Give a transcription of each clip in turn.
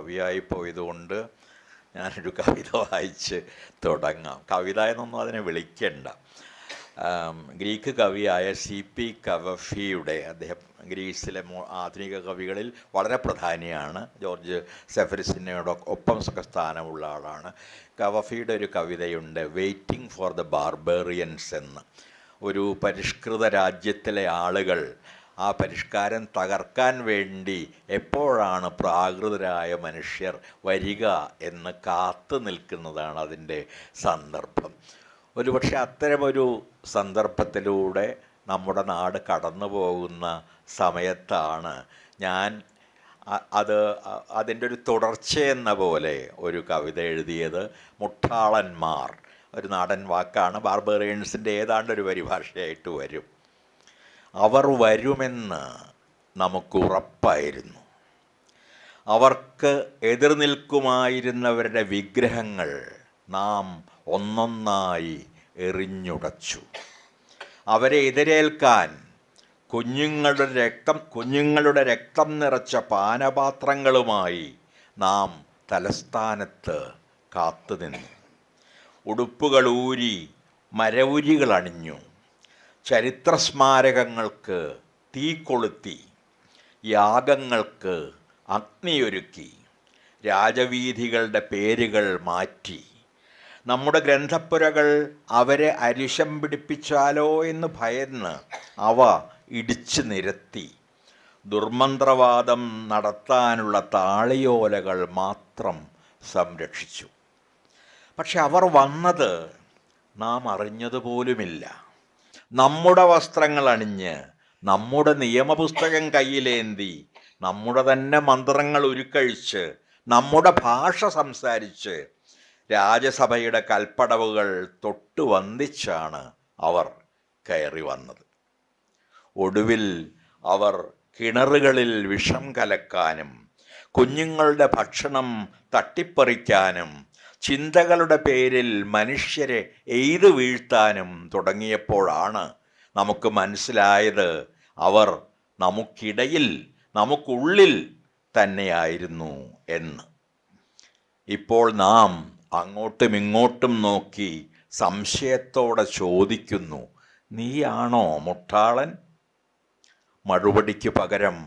കവിയായി പോയതുകൊണ്ട് ഞാനൊരു കവിത വായിച്ച് തുടങ്ങാം. കവിത എന്നൊന്നും അതിനെ വിളിക്കണ്ട. ഗ്രീക്ക് കവിയായ CP കവഫിയുടെ, അദ്ദേഹം ഗ്രീസിലെ ആധുനിക കവികളിൽ വളരെ പ്രധാനിയാണ്. ജോർജ് സെഫറിസിനോടൊപ്പം സ്ഥാനമുള്ള ആളാണ്. കവഫിയുടെ ഒരു കവിതയുണ്ട്, വെയ്റ്റിംഗ് ഫോർ ദ ബാർബേറിയൻസ് എന്ന്. ഒരു പരിഷ്കൃത രാജ്യത്തിലെ ആളുകൾ ആ പരിഷ്കാരം തകർക്കാൻ വേണ്ടി എപ്പോഴാണ് പ്രാകൃതരായ മനുഷ്യർ വരിക എന്ന് കാത്തു നിൽക്കുന്നതാണ് അതിൻ്റെ സന്ദർഭം. ഒരുപക്ഷെ അത്തരമൊരു സന്ദർഭത്തിലൂടെ നമ്മുടെ നാട് കടന്നു പോകുന്ന സമയത്താണ് ഞാൻ അതിൻ്റെ ഒരു തുടർച്ചയെന്ന പോലെ ഒരു കവിത എഴുതിയത്. മുട്ടാളന്മാർ ഒരു നാടൻ വാക്കാണ്, ബാർബേറിയൻസിൻ്റെ ഏതാണ്ട് ഒരു പരിഭാഷയായിട്ട് വരും. അവർ വരുമെന്ന് നമുക്കുറപ്പായിരുന്നു. അവർക്ക് എതിർ നിൽക്കുമായിരുന്നവരുടെ വിഗ്രഹങ്ങൾ നാം ഒന്നൊന്നായി എറിഞ്ഞുടച്ചു. അവരെ എതിരേൽക്കാൻ കുഞ്ഞുങ്ങളുടെ രക്തം നിറച്ച പാനപാത്രങ്ങളുമായി നാം തലസ്ഥാനത്ത് കാത്തുനിന്നു. ഉടുപ്പുകൾ ഊരി മരവുരികൾ അണിഞ്ഞു. ചരിത്രസ്മാരകങ്ങൾക്ക് തീ കൊളുത്തി. യാഗങ്ങൾക്ക് അഗ്നിയൊരുക്കി. രാജവീഥികളുടെ പേരുകൾ മാറ്റി. നമ്മുടെ ഗ്രന്ഥപ്പുരകൾ അവരെ അരിശം പിടിപ്പിച്ചാലോ എന്ന് ഭയന്ന് അവ ഇടിച്ചു നിരത്തി. ദുർമന്ത്രവാദം നടത്താനുള്ള താളിയോലകൾ മാത്രം സംരക്ഷിച്ചു. പക്ഷെ അവർ വന്നത് നാം അറിഞ്ഞതുപോലുമില്ല. നമ്മുടെ വസ്ത്രങ്ങൾ അണിഞ്ഞ്, നമ്മുടെ നിയമപുസ്തകം കയ്യിലേന്തി, നമ്മുടെ തന്നെ മന്ത്രങ്ങൾ ഉരുക്കഴിച്ച്, നമ്മുടെ ഭാഷ സംസാരിച്ച്, രാജസഭയുടെ കൽപ്പടവുകൾ തൊട്ടു വന്ദിച്ചാണ് അവർ കയറി വന്നത്. ഒടുവിൽ അവർ കിണറുകളിൽ വിഷം കലക്കാനും കുഞ്ഞുങ്ങളുടെ ഭക്ഷണം തട്ടിപ്പറിക്കാനും ചിന്തകളുടെ പേരിൽ മനുഷ്യരെ എയ്തു വീഴ്ത്താനും തുടങ്ങിയപ്പോഴാണ് നമുക്ക് മനസ്സിലായത് അവർ നമുക്കിടയിൽ, നമുക്കുള്ളിൽ തന്നെയായിരുന്നു എന്ന്. ഇപ്പോൾ നാം അങ്ങോട്ടും ഇങ്ങോട്ടും നോക്കി സംശയത്തോടെ ചോദിക്കുന്നു, നീയാണോ മുട്ടാളൻ? മറുപടിക്ക് പകരം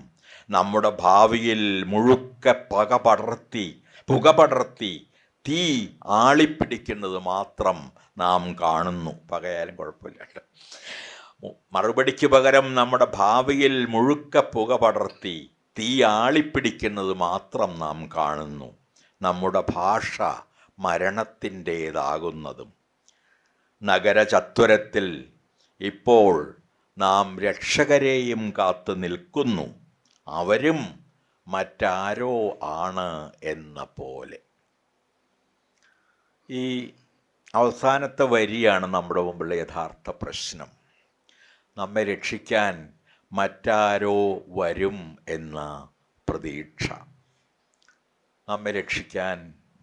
നമ്മുടെ ഭാവിയിൽ മുഴുക്കെ പുക പടർത്തി തീ ആളിപ്പിടിക്കുന്നത് മാത്രം നാം കാണുന്നു. പകയാലും കുഴപ്പമില്ല. മറുപടിക്ക് പകരം നമ്മുടെ ഭാവിയിൽ മുഴുക്കെ പുക പടർത്തി തീ ആളിപ്പിടിക്കുന്നത് മാത്രം നാം കാണുന്നു. നമ്മുടെ ഭാഷ മരണത്തിൻ്റേതാകുന്നതും. നഗരചത്വരത്തിൽ ഇപ്പോൾ നാം രക്ഷകരെയും കാത്തു നിൽക്കുന്നു. അവരും മറ്റാരോ ആണ് എന്ന പോലെ. ഈ അവസാനത്തെ വരിയാണ് നമ്മുടെ മുമ്പുള്ള യഥാർത്ഥ പ്രശ്നം. നമ്മെ രക്ഷിക്കാൻ മറ്റാരോ വരും എന്ന പ്രതീക്ഷ. നമ്മെ രക്ഷിക്കാൻ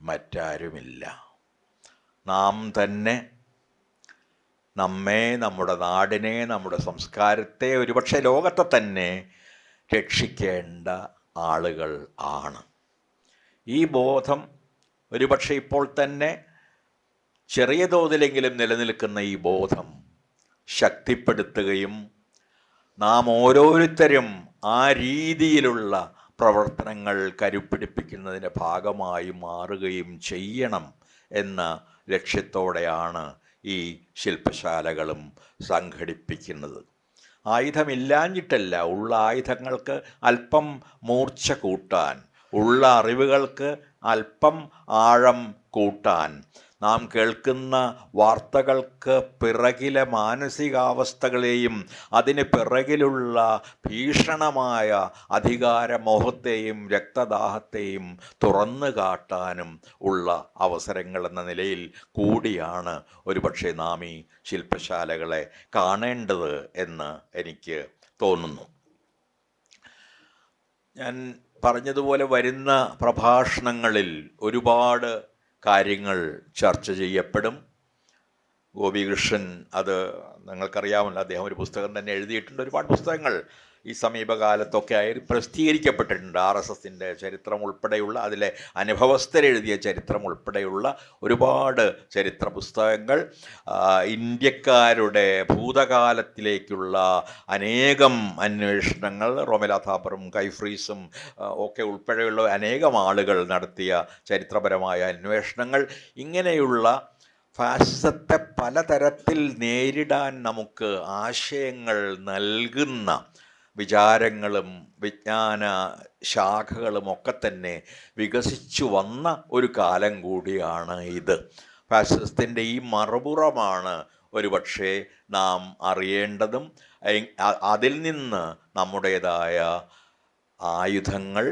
മറ്റാരുമില്ല. നാം തന്നെ നമ്മെ, നമ്മുടെ നാടിനെ, നമ്മുടെ സംസ്കാരത്തെ, ഒരുപക്ഷെ ലോകത്തെ തന്നെ രക്ഷിക്കേണ്ട ആളുകൾ ആണ്. ഈ ബോധം ഒരുപക്ഷെ ഇപ്പോൾ തന്നെ ചെറിയ തോതിലെങ്കിലും നിലനിൽക്കുന്ന ഈ ബോധം ശക്തിപ്പെടുത്തുകയും നാം ഓരോരുത്തരും ആ രീതിയിലുള്ള പ്രവർത്തനങ്ങൾ കരുപ്പിടിപ്പിക്കുന്നതിൻ്റെ ഭാഗമായി മാറുകയും ചെയ്യണം എന്ന ലക്ഷ്യത്തോടെയാണ് ഈ ശില്പശാലകളും സംഘടിപ്പിക്കുന്നത്. ആയുധമില്ലാഞ്ഞിട്ടല്ല, ഉള്ള ആയുധങ്ങൾക്ക് അല്പം മൂർച്ച കൂട്ടാൻ, ഉള്ള അറിവുകൾക്ക് അല്പം ആഴം കൂട്ടാൻ, നാം കേൾക്കുന്ന വാർത്തകൾക്ക് പിറകിലെ മാനസികാവസ്ഥകളെയും അതിന് പിറകിലുള്ള ഭീഷണമായ അധികാരമോഹത്തെയും രക്തദാഹത്തെയും തുറന്നു കാട്ടാനും ഉള്ള അവസരങ്ങൾ എന്ന നിലയിൽ കൂടിയാണ് ഒരുപക്ഷെ നാം ഈ ശില്പശാലകളെ കാണേണ്ടത് എന്ന് എനിക്ക് തോന്നുന്നു. ഞാൻ പറഞ്ഞതുപോലെ വരുന്ന പ്രഭാഷണങ്ങളിൽ ഒരുപാട് കാര്യങ്ങൾ ചർച്ച ചെയ്യപ്പെടും. ഗോപികൃഷ്ണൻ, അത് നിങ്ങൾക്കറിയാമല്ലോ, അദ്ദേഹം ഒരു പുസ്തകം തന്നെ എഴുതിയിട്ടുണ്ട്. ഒരുപാട് പുസ്തകങ്ങൾ ഈ സമീപകാലത്തൊക്കെ ആയി പ്രസിദ്ധീകരിക്കപ്പെട്ടിട്ടുണ്ട്. RSSൻ്റെ ചരിത്രം ഉൾപ്പെടെയുള്ള, അതിലെ അനുഭവസ്ഥരെഴുതിയ ചരിത്രം ഉൾപ്പെടെയുള്ള ഒരുപാട് ചരിത്ര പുസ്തകങ്ങൾ. ഇന്ത്യക്കാരുടെ ഭൂതകാലത്തിലേക്കുള്ള അനേകം അന്വേഷണങ്ങൾ, റോമെല താപ്പറും കൈഫ്രീസും ഒക്കെ ഉൾപ്പെടെയുള്ള അനേകം ആളുകൾ നടത്തിയ ചരിത്രപരമായ അന്വേഷണങ്ങൾ. ഇങ്ങനെയുള്ള ഫാസിസത്തെ പലതരത്തിൽ നേരിടാൻ നമുക്ക് ആശയങ്ങൾ നൽകുന്ന വിചാരങ്ങളും വിജ്ഞാന ശാഖകളും ഒക്കെ തന്നെ വികസിച്ചു വന്ന ഒരു കാലം കൂടിയാണ് ഇത്. ഫാസിസത്തിൻ്റെ ഈ മറുപുറമാണ് ഒരുപക്ഷെ നാം അറിയേണ്ടതും അതിൽ നിന്ന് നമ്മുടേതായ ആയുധങ്ങൾ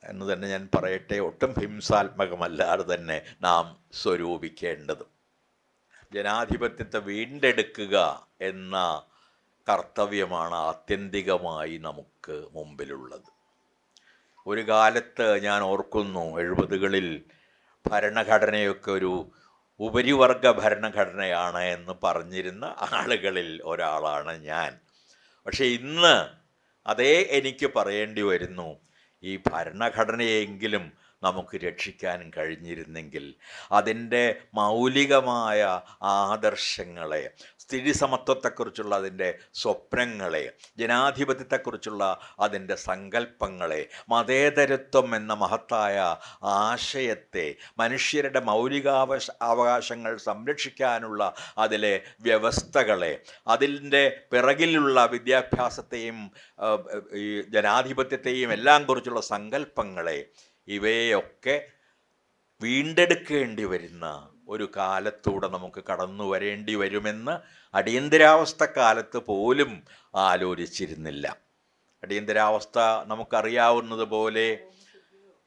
എന്ന് തന്നെ ഞാൻ പറയട്ടെ, ഒട്ടും ഹിംസാത്മകമല്ലാതെ തന്നെ നാം സ്വരൂപിക്കേണ്ടതും. ജനാധിപത്യത്തെ വീണ്ടെടുക്കുക എന്ന കർത്തവ്യമാണ് ആത്യന്തികമായി നമുക്ക് മുമ്പിലുള്ളത്. ഒരു കാലത്ത് ഞാൻ ഓർക്കുന്നു, 70കളിൽ ഭരണഘടനയൊക്കെ ഒരു ഉപരിവർഗ ഭരണഘടനയാണ് എന്ന് പറഞ്ഞിരുന്ന ആളുകളിൽ ഒരാളാണ് ഞാൻ. പക്ഷേ ഇന്ന് അതേ എനിക്ക് പറയേണ്ടി വരുന്നു, ഈ ഭരണഘടനയെങ്കിലും നമുക്ക് രക്ഷിക്കാൻ കഴിഞ്ഞിരുന്നെങ്കിൽ അതിൻ്റെ മൗലികമായ ആദർശങ്ങളെ, സ്ഥിതിസമത്വത്തെക്കുറിച്ചുള്ള അതിൻ്റെ സ്വപ്നങ്ങളെ, ജനാധിപത്യത്തെക്കുറിച്ചുള്ള അതിൻ്റെ സങ്കല്പങ്ങളെ, മതേതരത്വം എന്ന മഹത്തായ ആശയത്തെ, മനുഷ്യരുടെ അവകാശങ്ങൾ സംരക്ഷിക്കാനുള്ള അതിലെ വ്യവസ്ഥകളെ, അതിൻ്റെ പിറകിലുള്ള വിദ്യാഭ്യാസത്തെയും ഈ ജനാധിപത്യത്തെയും എല്ലാം കുറിച്ചുള്ള സങ്കല്പങ്ങളെ, ഇവയൊക്കെ വീണ്ടെടുക്കേണ്ടി വരുന്ന ഒരു കാലത്തൂടെ നമുക്ക് കടന്നു വരേണ്ടി വരുമെന്ന് അടിയന്തരാവസ്ഥ കാലത്ത് പോലും ആലോചിച്ചിരുന്നില്ല. അടിയന്തരാവസ്ഥ നമുക്കറിയാവുന്നതുപോലെ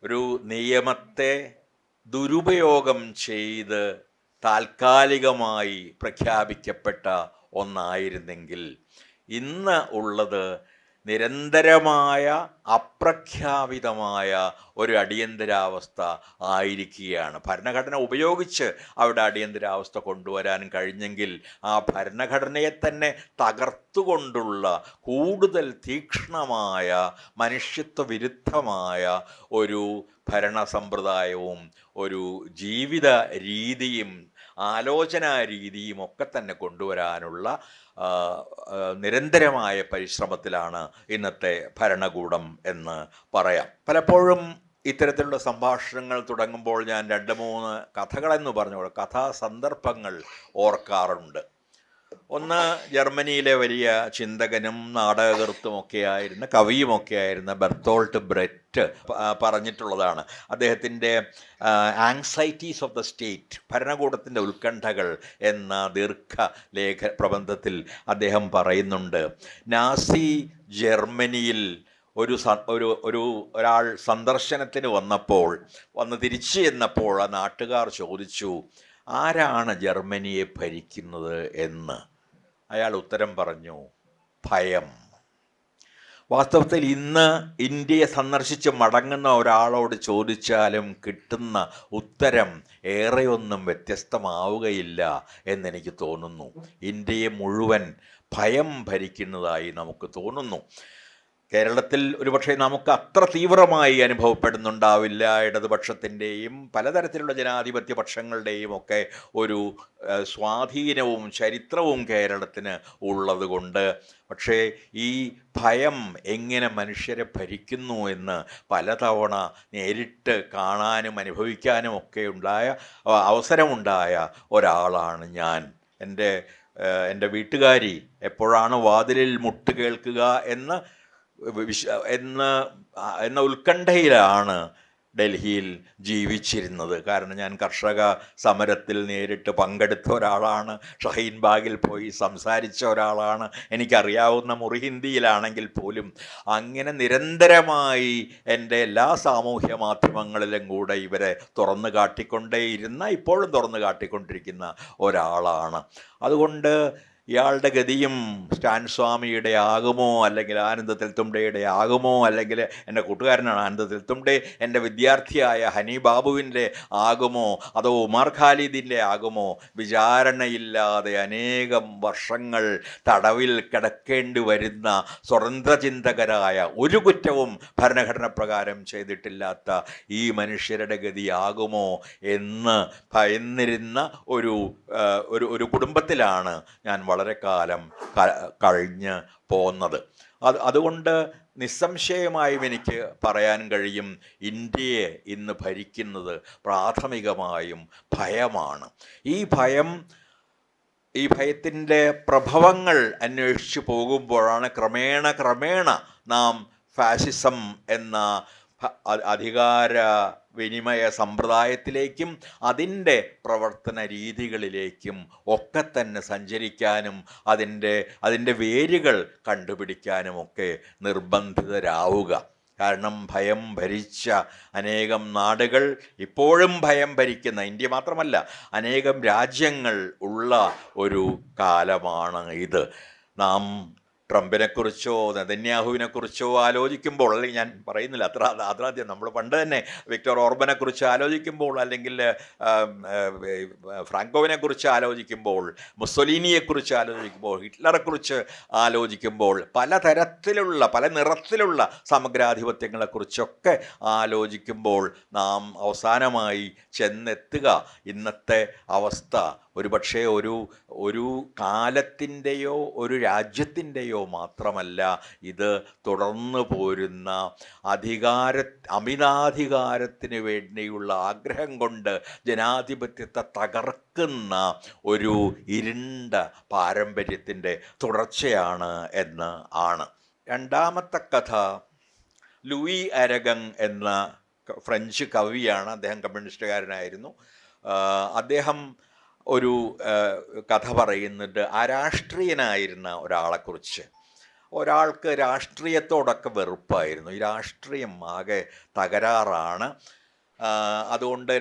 ഒരു നിയമത്തെ ദുരുപയോഗം ചെയ്ത് താൽക്കാലികമായി പ്രഖ്യാപിക്കപ്പെട്ട ഒന്നായിരുന്നെങ്കിൽ, ഇന്ന് ഉള്ളത് നിരന്തരമായ അപ്രഖ്യാപിതമായ ഒരു അടിയന്തരാവസ്ഥ ആയിരിക്കുകയാണ്. ഭരണഘടന ഉപയോഗിച്ച് അവിടെ അടിയന്തരാവസ്ഥ കൊണ്ടുവരാൻ കഴിഞ്ഞെങ്കിൽ ആ ഭരണഘടനയെ തന്നെ തകർത്തുകൊണ്ടുള്ള കൂടുതൽ തീക്ഷ്ണമായ മനുഷ്യത്വ വിരുദ്ധമായ ഒരു ഭരണ സമ്പ്രദായവും ഒരു ജീവിത രീതിയും ആലോചനാ രീതിയും ഒക്കെ തന്നെ കൊണ്ടുവരാനുള്ള നിരന്തരമായ പരിശ്രമത്തിലാണ് ഇന്നത്തെ ഭരണകൂടം എന്ന് പറയാം. പലപ്പോഴും ഇത്തരത്തിലുള്ള സംഭാഷണങ്ങൾ തുടങ്ങുമ്പോൾ ഞാൻ 2-3 കഥകളെന്ന് പറഞ്ഞോളൂ, കഥാസന്ദർഭങ്ങൾ ഓർക്കാറുണ്ട്. ഒന്ന്, ജർമ്മനിയിലെ വലിയ ചിന്തകനും നാടകകൃത്തുമൊക്കെയായിരുന്ന, കവിയുമൊക്കെയായിരുന്ന ബെർത്തോൾട്ട് ബ്രെറ്റ് പറഞ്ഞിട്ടുള്ളതാണ്. അദ്ദേഹത്തിൻ്റെ ആങ്സൈറ്റീസ് ഓഫ് ദ സ്റ്റേറ്റ്, ഭരണകൂടത്തിൻ്റെ ഉത്കണ്ഠകൾ എന്ന പ്രബന്ധത്തിൽ അദ്ദേഹം പറയുന്നുണ്ട്, നാസി ജർമ്മനിയിൽ ഒരാൾ സന്ദർശനത്തിന് വന്ന് തിരിച്ചു ചെന്നപ്പോൾ ആ നാട്ടുകാർ ചോദിച്ചു, ആരാണ് ജർമ്മനിയെ ഭരിക്കുന്നത് എന്ന്. അയാൾ ഉത്തരം പറഞ്ഞു, ഭയം. വാസ്തവത്തിൽ ഇന്ന് ഇന്ത്യയെ സന്ദർശിച്ച് മടങ്ങുന്ന ഒരാളോട് ചോദിച്ചാലും കിട്ടുന്ന ഉത്തരം ഏറെയൊന്നും വ്യത്യസ്തമാവുകയില്ല എന്നെനിക്ക് തോന്നുന്നു. ഇന്ത്യയെ മുഴുവൻ ഭയം ഭരിക്കുന്നതായി നമുക്ക് തോന്നുന്നു. കേരളത്തിൽ ഒരുപക്ഷെ നമുക്ക് അത്ര തീവ്രമായി അനുഭവപ്പെടുന്നുണ്ടാവില്ല. ഇടതുപക്ഷത്തിൻ്റെയും പലതരത്തിലുള്ള ജനാധിപത്യ പക്ഷങ്ങളുടെയും ഒക്കെ ഒരു സ്വാധീനവും ചരിത്രവും കേരളത്തിന് ഉള്ളതുകൊണ്ട്. പക്ഷേ ഈ ഭയം എങ്ങനെ മനുഷ്യരെ ഭരിക്കുന്നു എന്ന് പലതവണ നേരിട്ട് കാണാനും അനുഭവിക്കാനും ഒക്കെ അവസരമുണ്ടായ ഒരാളാണ് ഞാൻ. എൻ്റെ വീട്ടുകാരി എപ്പോഴാണ് വാതിലിൽ മുട്ട് കേൾക്കുക എന്ന ഉത്കണ്ഠയിലാണ് ഡൽഹിയിൽ ജീവിച്ചിരുന്നത്. കാരണം ഞാൻ കർഷക സമരത്തിൽ നേരിട്ട് പങ്കെടുത്ത ഒരാളാണ്, ഷഹീൻ ബാഗിൽ പോയി സംസാരിച്ച ഒരാളാണ്. എനിക്കറിയാവുന്ന മുറി ഹിന്ദിയിലാണെങ്കിൽ പോലും അങ്ങനെ നിരന്തരമായി എൻ്റെ എല്ലാ സാമൂഹ്യ മാധ്യമങ്ങളിലും കൂടെ ഇവരെ തുറന്നു കാട്ടിക്കൊണ്ടേയിരുന്ന, ഇപ്പോഴും തുറന്നു കാട്ടിക്കൊണ്ടിരിക്കുന്ന ഒരാളാണ്. അതുകൊണ്ട് ഇയാളുടെ ഗതിയും സ്റ്റാൻ സ്വാമിയുടെ ആകുമോ, അല്ലെങ്കിൽ ആനന്ദത്തിൽ തുമ്പയുടെ ആകുമോ, അല്ലെങ്കിൽ എൻ്റെ കൂട്ടുകാരനാണ് ആനന്ദത്തിൽ തുമ്പെ, എൻ്റെ വിദ്യാർത്ഥിയായ ഹനി ബാബുവിൻ്റെ ആകുമോ, അതോ ഉമർ ഖാലിദിൻ്റെ ആകുമോ? വിചാരണയില്ലാതെ അനേകം വർഷങ്ങൾ തടവിൽ കിടക്കേണ്ടി വരുന്ന സ്വതന്ത്രചിന്തകരായ, ഒരു കുറ്റവും ഭരണഘടന പ്രകാരം ചെയ്തിട്ടില്ലാത്ത ഈ മനുഷ്യരുടെ ഗതിയാകുമോ എന്ന് ഭയന്നിരുന്ന ഒരു കുടുംബത്തിലാണ് ഞാൻ വളരെ കാലം കഴിഞ്ഞ് പോന്നത്. അതുകൊണ്ട് നിസ്സംശയമായും എനിക്ക് പറയാൻ കഴിയും, ഇന്ത്യയെ ഇന്ന് ഭരിക്കുന്നത് പ്രാഥമികമായും ഭയമാണ്. ഈ ഭയത്തിൻ്റെ പ്രഭവങ്ങൾ അന്വേഷിച്ചു പോകുമ്പോഴാണ് ക്രമേണ നാം ഫാസിസം എന്ന അധികാര വിനിമയ സമ്പ്രദായത്തിലേക്കും അതിൻ്റെ പ്രവർത്തന രീതികളിലേക്കും ഒക്കെ തന്നെ സഞ്ചരിക്കാനും അതിൻ്റെ വേരുകൾ കണ്ടുപിടിക്കാനുമൊക്കെ നിർബന്ധിതരാവുക. കാരണം ഭയം ഭരിച്ച അനേകം നാടുകൾ, ഇപ്പോഴും ഭയം ഭരിക്കുന്ന, ഇന്ത്യ മാത്രമല്ല അനേകം രാജ്യങ്ങൾ ഉള്ള ഒരു കാലമാണ് ഇത്. നാം ട്രംപിനെക്കുറിച്ചോ നെതന്യാഹുവിനെക്കുറിച്ചോ ആലോചിക്കുമ്പോൾ, അല്ലെങ്കിൽ ഞാൻ പറയുന്നില്ല അതാദ്യം നമ്മൾ പണ്ട് തന്നെ വിക്ടർ ഓർബനെക്കുറിച്ച് ആലോചിക്കുമ്പോൾ, അല്ലെങ്കിൽ ഫ്രാങ്കോവിനെക്കുറിച്ച് ആലോചിക്കുമ്പോൾ, മുസ്സൊലീനിയെക്കുറിച്ച് ആലോചിക്കുമ്പോൾ, ഹിറ്റ്ലറെക്കുറിച്ച് ആലോചിക്കുമ്പോൾ, പല നിറത്തിലുള്ള സമഗ്രാധിപത്യങ്ങളെക്കുറിച്ചൊക്കെ ആലോചിക്കുമ്പോൾ നാം അവസാനമായി ചെന്നെത്തുക ഇന്നത്തെ അവസ്ഥ ഒരുപക്ഷെ ഒരു കാലത്തിൻ്റെയോ ഒരു രാജ്യത്തിൻ്റെയോ മാത്രമല്ല, ഇത് തുടർന്നു പോരുന്ന അമിതാധികാരത്തിന് വേണ്ടിയുള്ള ആഗ്രഹം കൊണ്ട് ജനാധിപത്യത്തെ തകർക്കുന്ന ഒരു ഇരുണ്ട പാരമ്പര്യത്തിൻ്റെ തുടർച്ചയാണ് എന്ന് ആണ്. രണ്ടാമത്തെ കഥ ലൂയി അരഗങ് എന്ന ഫ്രഞ്ച് കവിയാണ്. അദ്ദേഹം കമ്മ്യൂണിസ്റ്റുകാരനായിരുന്നു. അദ്ദേഹം ഒരു കഥ പറയുന്നുണ്ട് അരാഷ്ട്രീയനായിരുന്ന ഒരാളെക്കുറിച്ച്. ഒരാൾക്ക് രാഷ്ട്രീയത്തോടൊക്കെ വെറുപ്പായിരുന്നു. ഈ രാഷ്ട്രീയം ആകെ തകരാറാണ്. അതുകൊണ്ട്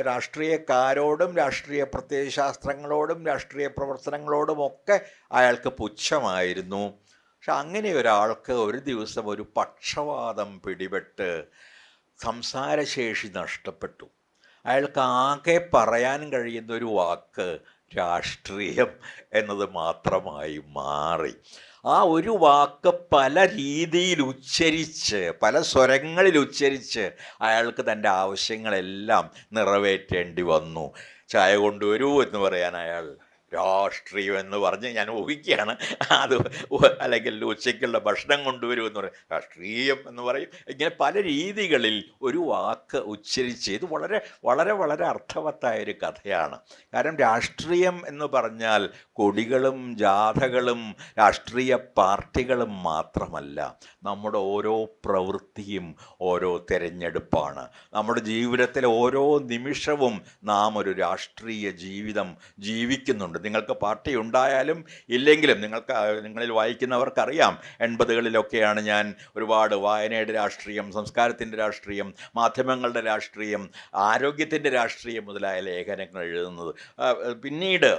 രാഷ്ട്രീയക്കാരോടും രാഷ്ട്രീയ പ്രത്യയശാസ്ത്രങ്ങളോടും രാഷ്ട്രീയ പ്രവർത്തനങ്ങളോടുമൊക്കെ അയാൾക്ക് പുച്ഛമായിരുന്നു. പക്ഷെ അങ്ങനെ ഒരാൾക്ക് ഒരു ദിവസം ഒരു പക്ഷവാതം പിടിപെട്ട് സംസാരശേഷി നഷ്ടപ്പെട്ടു. അയാൾക്ക് ആകെ പറയാൻ കഴിയുന്ന ഒരു വാക്ക് രാഷ്ട്രീയം എന്നത് മാത്രമായി മാറി. ആ ഒരു വാക്ക് പല രീതിയിൽ ഉച്ചരിച്ച്, പല സ്വരങ്ങളിൽ ഉച്ചരിച്ച് അയാൾക്ക് തൻ്റെ ആവശ്യങ്ങളെല്ലാം നിറവേറ്റേണ്ടി വന്നു. ചായ കൊണ്ടുവരൂ എന്ന് പറയാൻ അയാൾ രാഷ്ട്രീയം എന്ന് പറഞ്ഞ്, ഞാൻ ഊഹിക്കുകയാണ്, അത് അല്ലെങ്കിൽ ഉച്ചയ്ക്കുള്ള ഭക്ഷണം കൊണ്ടുവരുമെന്ന് പറയും, രാഷ്ട്രീയം എന്ന് പറയും. ഇങ്ങനെ പല രീതികളിൽ ഒരു വാക്ക് ഉച്ചരിച്ച്, ഇത് വളരെ വളരെ വളരെ അർത്ഥവത്തായൊരു കഥയാണ്. കാരണം രാഷ്ട്രീയം എന്ന് പറഞ്ഞാൽ കൊടികളും ജാഥകളും രാഷ്ട്രീയ പാർട്ടികളും മാത്രമല്ല, നമ്മുടെ ഓരോ പ്രവൃത്തിയും ഓരോ തിരഞ്ഞെടുപ്പാണ്. നമ്മുടെ ജീവിതത്തിലെ ഓരോ നിമിഷവും നാം ഒരു രാഷ്ട്രീയ ജീവിതം ജീവിക്കുന്നുണ്ട്. നിങ്ങൾക്ക് പാർട്ടി ഉണ്ടായാലും ഇല്ലെങ്കിലും, നിങ്ങളിൽ വായിക്കുന്നവർക്കറിയാം, 80കളിലൊക്കെയാണ് ഞാൻ ഒരുപാട് വായനയുടെ രാഷ്ട്രീയം, സംസ്കാരത്തിൻ്റെ രാഷ്ട്രീയം, മാധ്യമങ്ങളുടെ രാഷ്ട്രീയം, ആരോഗ്യത്തിൻ്റെ രാഷ്ട്രീയം മുതലായ ലേഖനങ്ങൾ എഴുതുന്നത്. പിന്നീട്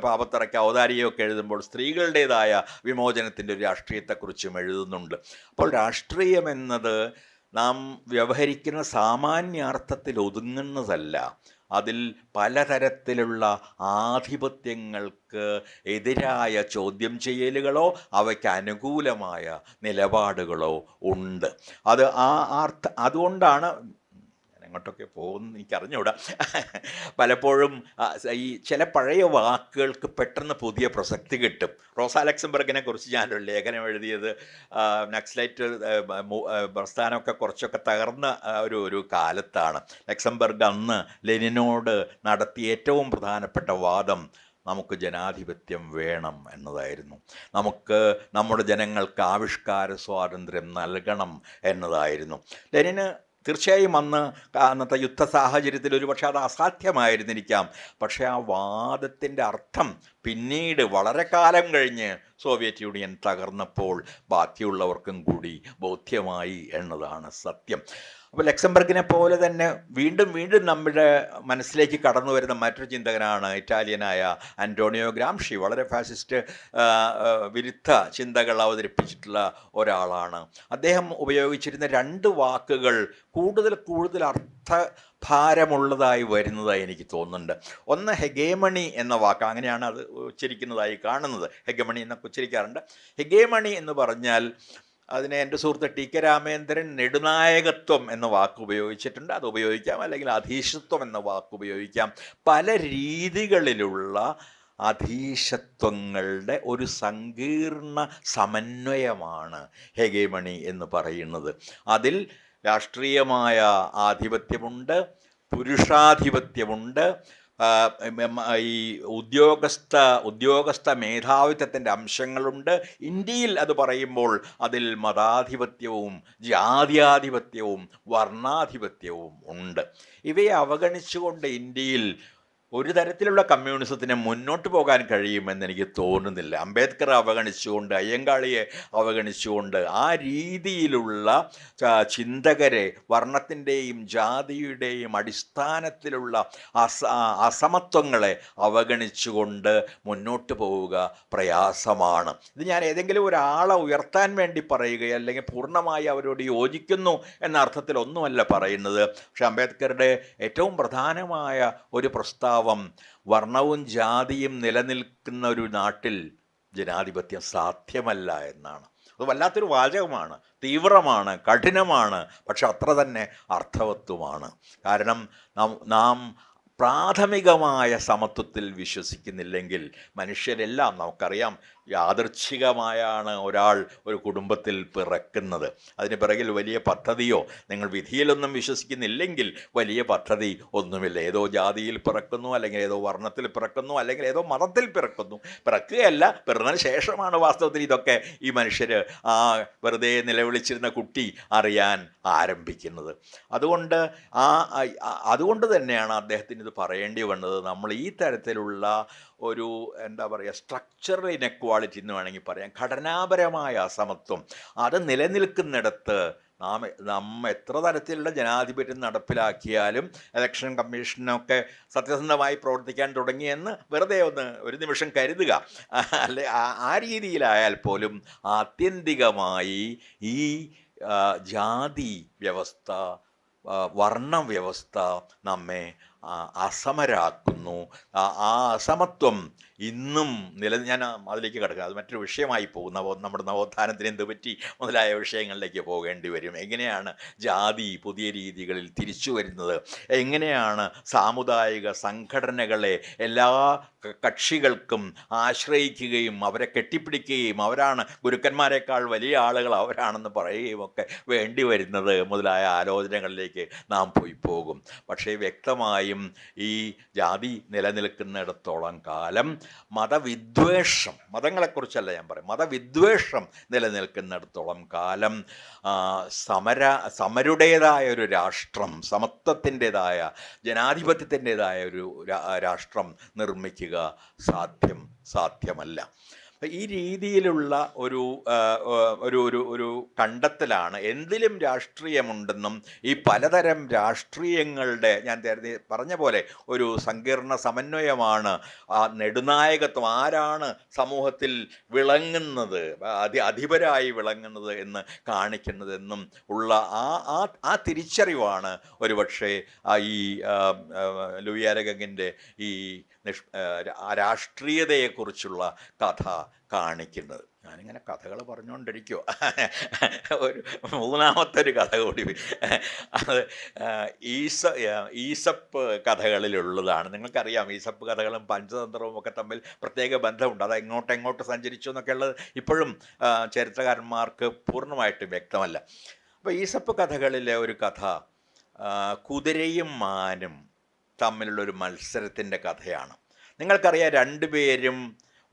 പാപത്തറയ്ക്ക് ഔദാര്യമൊക്കെ എഴുതുമ്പോൾ സ്ത്രീകളുടേതായ വിമോചനത്തിൻ്റെ ഒരു രാഷ്ട്രീയത്തെക്കുറിച്ചും എഴുതുന്നുണ്ട്. അപ്പോൾ രാഷ്ട്രീയം എന്നത് നാം വ്യവഹരിക്കുന്ന സാമാന്യാർത്ഥത്തിൽ ഒതുങ്ങുന്നതല്ല. അതിൽ പലതരത്തിലുള്ള ആധിപത്യങ്ങൾക്ക് എതിരായ ചോദ്യം ചെയ്യലുകളോ അവയ്ക്ക് അനുകൂലമായ നിലപാടുകളോ ഉണ്ട്. അതുകൊണ്ടാണ് എങ്ങോട്ടൊക്കെ പോകുന്നു എനിക്കറിഞ്ഞൂടാ. പലപ്പോഴും ഈ ചില പഴയ വാക്കുകൾക്ക് പെട്ടെന്ന് പുതിയ പ്രസക്തി കിട്ടും. റോസാ ലക്സംബർഗിനെ കുറിച്ച് ഞാനൊരു ലേഖനം എഴുതിയത് നക്സലൈറ്റ് പ്രസ്ഥാനമൊക്കെ കുറച്ചൊക്കെ തകർന്ന ഒരു കാലത്താണ്. ലക്സംബർഗ് അന്ന് ലെനിനോട് നടത്തിയ ഏറ്റവും പ്രധാനപ്പെട്ട വാദം നമുക്ക് ജനാധിപത്യം വേണം എന്നതായിരുന്നു. നമുക്ക് നമ്മുടെ ജനങ്ങൾക്ക് ആവിഷ്കാര സ്വാതന്ത്ര്യം നൽകണം എന്നതായിരുന്നു. ലെനിന് തീർച്ചയായും അന്നത്തെ യുദ്ധ സാഹചര്യത്തിൽ ഒരുപക്ഷെ അത് അസാധ്യമായിരുന്നിരിക്കാം. പക്ഷേ ആ വാദത്തിൻ്റെ അർത്ഥം പിന്നീട് വളരെ കാലം കഴിഞ്ഞ് സോവിയറ്റ് യൂണിയൻ തകർന്നപ്പോൾ ബാക്കിയുള്ളവർക്കും കൂടി ബോധ്യമായി എന്നതാണ് സത്യം. അപ്പോൾ ലക്സംബർഗിനെ പോലെ തന്നെ വീണ്ടും വീണ്ടും നമ്മുടെ മനസ്സിലേക്ക് കടന്നു വരുന്ന മറ്റൊരു ചിന്തകനാണ് ഇറ്റാലിയനായ അന്റോണിയോ ഗ്രാംഷി. വളരെ ഫാസിസ്റ്റ് വിരുദ്ധ ചിന്തകൾ അവതരിപ്പിച്ചിട്ടുള്ള ഒരാളാണ്. അദ്ദേഹം ഉപയോഗിച്ചിരുന്ന രണ്ട് വാക്കുകൾ കൂടുതൽ കൂടുതൽ ഭാരമുള്ളതായി വരുന്നതായി എനിക്ക് തോന്നുന്നുണ്ട്. ഒന്ന് ഹെഗേമണി എന്ന വാക്ക്, അങ്ങനെയാണ് അത് ഉച്ചരിക്കുന്നതായി കാണുന്നത്. ഹെഗമണി എന്നൊക്കെ ഉച്ചരിക്കാറുണ്ട്. ഹെഗേമണി എന്ന് പറഞ്ഞാൽ അതിനെ എൻ്റെ സുഹൃത്ത് ടി കെ രാമേന്ദ്രൻ നെടുനായകത്വം എന്ന വാക്ക് ഉപയോഗിച്ചിട്ടുണ്ട്. അത് ഉപയോഗിക്കാം, അല്ലെങ്കിൽ അധീശത്വം എന്ന വാക്ക് ഉപയോഗിക്കാം. പല രീതികളിലുള്ള അധീശത്വങ്ങളുടെ ഒരു സങ്കീർണ സമന്വയമാണ് ഹെഗേമണി എന്ന് പറയുന്നത്. അതിൽ രാഷ്ട്രീയമായ ആധിപത്യമുണ്ട്, പുരുഷാധിപത്യമുണ്ട്, ഈ ഉദ്യോഗസ്ഥ മേധാവിത്വത്തിൻ്റെ അംശങ്ങളുണ്ട്. ഇന്ത്യയിൽ അത് പറയുമ്പോൾ അതിൽ മതാധിപത്യവും ജാത്യാധിപത്യവും വർണ്ണാധിപത്യവും ഉണ്ട്. ഇവയെ അവഗണിച്ചുകൊണ്ട് ഇന്ത്യയിൽ ഒരു തരത്തിലുള്ള കമ്മ്യൂണിസത്തിന് മുന്നോട്ട് പോകാൻ കഴിയുമെന്ന് എനിക്ക് തോന്നുന്നില്ല. അംബേദ്കർ അവഗണിച്ചുകൊണ്ട്, അയ്യങ്കാളിയെ അവഗണിച്ചുകൊണ്ട്, ആ രീതിയിലുള്ള ചിന്തകരെ വർണ്ണത്തിൻ്റെയും ജാതിയുടെയും അടിസ്ഥാനത്തിലുള്ള അസമത്വങ്ങളെ അവഗണിച്ചുകൊണ്ട് മുന്നോട്ട് പോവുക പ്രയാസമാണ്. ഇത് ഞാൻ ഏതെങ്കിലും ഒരാളെ ഉയർത്താൻ വേണ്ടി പറയുകയോ അല്ലെങ്കിൽ പൂർണ്ണമായി അവരോട് യോജിക്കുന്നു എന്ന അർത്ഥത്തിലൊന്നുമല്ല പറയുന്നത്. പക്ഷെ അംബേദ്കറുടെ ഏറ്റവും പ്രധാനമായ ഒരു പ്രസ്താവം വർണ്ണവും ജാതിയും നിലനിൽക്കുന്ന ഒരു നാട്ടിൽ ജനാധിപത്യം സാധ്യമല്ല എന്നാണ്. അത് വല്ലാത്തൊരു വാചകമാണ്, തീവ്രമാണ്, കഠിനമാണ്, പക്ഷെ അത്ര തന്നെ അർത്ഥവത്വമാണ്. കാരണം നാം പ്രാഥമികമായ സമത്വത്തിൽ വിശ്വസിക്കുന്നില്ലെങ്കിൽ മനുഷ്യരെല്ലാം, നമുക്കറിയാം, യാദൃച്ഛികമായാണ് ഒരാൾ ഒരു കുടുംബത്തിൽ പിറക്കുന്നത്. അതിന് പിറകിൽ വലിയ പദ്ധതിയോ, നിങ്ങൾ വിധിയിലൊന്നും വിശ്വസിക്കുന്നില്ലെങ്കിൽ വലിയ പദ്ധതി ഒന്നുമില്ല. ഏതോ ജാതിയിൽ പിറക്കുന്നു, അല്ലെങ്കിൽ ഏതോ വർണ്ണത്തിൽ പിറക്കുന്നു, അല്ലെങ്കിൽ ഏതോ മതത്തിൽ പിറക്കുകയല്ല, പിറന്നതിന് ശേഷമാണ് വാസ്തവത്തിൽ ഇതൊക്കെ ഈ മനുഷ്യർ വെറുതെ നിലവിളിച്ചിരുന്ന കുട്ടി അറിയാൻ ആരംഭിക്കുന്നത്. അതുകൊണ്ട് തന്നെയാണ് അദ്ദേഹത്തിന് ഇത് പറയേണ്ടി വന്നത്. നമ്മൾ ഈ തരത്തിലുള്ള ഒരു എന്താ പറയുക, സ്ട്രക്ചറൽ ഇനെക്വാളിറ്റി എന്ന് വേണമെങ്കിൽ പറയാം, ഘടനാപരമായ അസമത്വം, അത് നിലനിൽക്കുന്നിടത്ത് നാം എത്ര തരത്തിലുള്ള ജനാധിപത്യം നടപ്പിലാക്കിയാലും ഇലക്ഷൻ കമ്മീഷനൊക്കെ സത്യസന്ധമായി പ്രവർത്തിക്കാൻ തുടങ്ങിയെന്ന് വെറുതെ ഒരു നിമിഷം കരുതുക. അല്ലെ, ആ രീതിയിലായാൽ പോലും ആത്യന്തികമായി ഈ ജാതി വ്യവസ്ഥ, വർണ്ണവ്യവസ്ഥ നമ്മെ അസമരാക്കുന്നു. ആ അസമത്വം ഇന്നും ഞാൻ അതിലേക്ക് കിടക്കുക, അത് മറ്റൊരു വിഷയമായി പോകും. നമ്മുടെ നവോത്ഥാനത്തിന് എന്ത് പറ്റി മുതലായ വിഷയങ്ങളിലേക്ക് പോകേണ്ടി വരും. എങ്ങനെയാണ് ജാതി പുതിയ രീതികളിൽ തിരിച്ചു വരുന്നത്, എങ്ങനെയാണ് സാമുദായിക സംഘടനകളെ എല്ലാ കക്ഷികൾക്കും ആശ്രയിക്കുകയും അവരെ കെട്ടിപ്പിടിക്കുകയും അവരാണ് ഗുരുക്കന്മാരെക്കാൾ വലിയ ആളുകൾ അവരാണെന്ന് പറയുകയും ഒക്കെ വേണ്ടി വരുന്നത് മുതലായ ആലോചനകളിലേക്ക് നാം പോയി പോകും. പക്ഷേ വ്യക്തമായും ഈ ജാതി നിലനിൽക്കുന്നിടത്തോളം കാലം മതവിദ്വേഷം, മതങ്ങളെക്കുറിച്ചല്ല ഞാൻ പറയും, മതവിദ്വേഷം നിലനിൽക്കുന്നിടത്തോളം കാലം സമരുടേതായ ഒരു രാഷ്ട്രം, സമത്വത്തിൻ്റെതായ ജനാധിപത്യത്തിൻ്റെതായ ഒരു രാഷ്ട്രം നിർമ്മിക്കുക സാധ്യമല്ല. ഈ രീതിയിലുള്ള ഒരു കണ്ടെത്തലാണ്. എന്തിലും രാഷ്ട്രീയമുണ്ടെന്നും ഈ പലതരം രാഷ്ട്രീയങ്ങളുടെ, ഞാൻ പറഞ്ഞ പോലെ ഒരു സങ്കീർണ സമന്വയമാണ് ആ നെടുനായകത്വം, ആരാണ് സമൂഹത്തിൽ വിളങ്ങുന്നത്, അധിപരായി വിളങ്ങുന്നത് എന്ന് കാണിക്കുന്നതെന്നും ഉള്ള ആ തിരിച്ചറിവാണ് ഒരുപക്ഷെ ഈ ലൂയി അരഗങ്ങിൻ്റെ ഈ രാഷ്ട്രീയതയെക്കുറിച്ചുള്ള കഥ കാണിക്കുന്നത്. ഞാനിങ്ങനെ കഥകൾ പറഞ്ഞുകൊണ്ടിരിക്കുമോ, ഒരു മൂന്നാമത്തെ ഒരു കഥ കൂടി, അത് ഈസപ്പ് കഥകളിലുള്ളതാണ്. നിങ്ങൾക്കറിയാം, ഈസപ്പ് കഥകളും പഞ്ചതന്ത്രവും ഒക്കെ തമ്മിൽ പ്രത്യേക ബന്ധമുണ്ട്. അത് എങ്ങോട്ട് സഞ്ചരിച്ചു എന്നൊക്കെ ഉള്ളത് ഇപ്പോഴും ചരിത്രകാരന്മാർക്ക് പൂർണ്ണമായിട്ടും വ്യക്തമല്ല. അപ്പോൾ ഈസപ്പ് കഥകളിലെ ഒരു കഥ കുതിരയും മാനും തമ്മിലുള്ളൊരു മത്സരത്തിൻ്റെ കഥയാണ്. നിങ്ങൾക്കറിയാം, രണ്ടുപേരും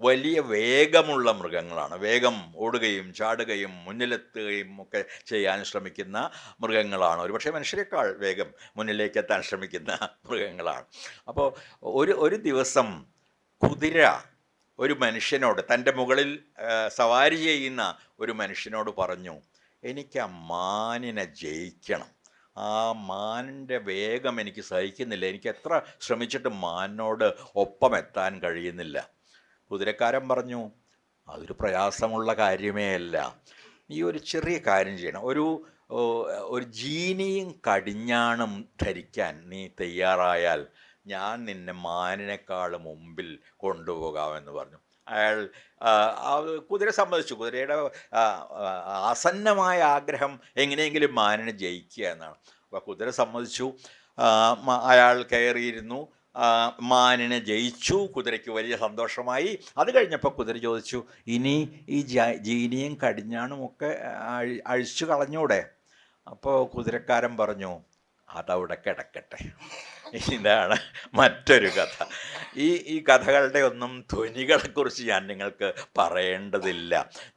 വലിയ വേഗമുള്ള മൃഗങ്ങളാണ്. വേഗം ഓടുകയും ചാടുകയും മുന്നിലെത്തുകയും ഒക്കെ ചെയ്യാൻ ശ്രമിക്കുന്ന മൃഗങ്ങളാണ്. ഒരുപക്ഷെ മനുഷ്യരെക്കാൾ വേഗം മുന്നിലേക്കെത്താൻ ശ്രമിക്കുന്ന മൃഗങ്ങളാണ്. അപ്പോൾ ഒരു ദിവസം കുതിര ഒരു മനുഷ്യനോട്, തൻ്റെ മുകളിൽ സവാരി ചെയ്യുന്ന ഒരു മനുഷ്യനോട് പറഞ്ഞു, എനിക്ക് ആ മാനിനെ ജയിക്കണം, ആ മാനിൻ്റെ വേഗം എനിക്ക് സഹിക്കുന്നില്ല. എനിക്ക് എത്ര ശ്രമിച്ചിട്ടും മാനിനോട് ഒപ്പം എത്താൻ കഴിയുന്നില്ല. കുതിരക്കാരൻ പറഞ്ഞു, അതൊരു പ്രയാസമുള്ള കാര്യമേ അല്ല. നീ ഒരു ചെറിയ കാര്യം ചെയ്യണം. ഒരു ജീനിയും കടിഞ്ഞാണും ധരിക്കാൻ നീ തയ്യാറായാൽ ഞാൻ നിന്നെ മാനിനേക്കാൾ മുമ്പിൽ കൊണ്ടുപോകാമെന്ന് പറഞ്ഞു. അയാൾ കുതിര സമ്മതിച്ചു. കുതിരയുടെ ആസന്നമായ ആഗ്രഹം എങ്ങനെയെങ്കിലും മാനിനെ ജയിക്കുക എന്നാണ്. അപ്പോൾ കുതിര സമ്മതിച്ചു. അയാൾ കയറിയിരുന്നു. മാനിനെ ജയിച്ചു. കുതിരയ്ക്ക് വലിയ സന്തോഷമായി. അത് കഴിഞ്ഞപ്പോൾ കുതിര ചോദിച്ചു, ഇനി ഈ ജീനിയും കടിഞ്ഞാണും ഒക്കെ അഴിച്ചു കളഞ്ഞൂടെ? അപ്പോൾ കുതിരക്കാരൻ പറഞ്ഞു, അതവിടെ കിടക്കട്ടെ. ഇതാണ് മറ്റൊരു കഥ. ഈ കഥകളുടെ ഒന്നും ധ്വനികളെക്കുറിച്ച് ഞാൻ നിങ്ങൾക്ക് പറയേണ്ടതില്ല.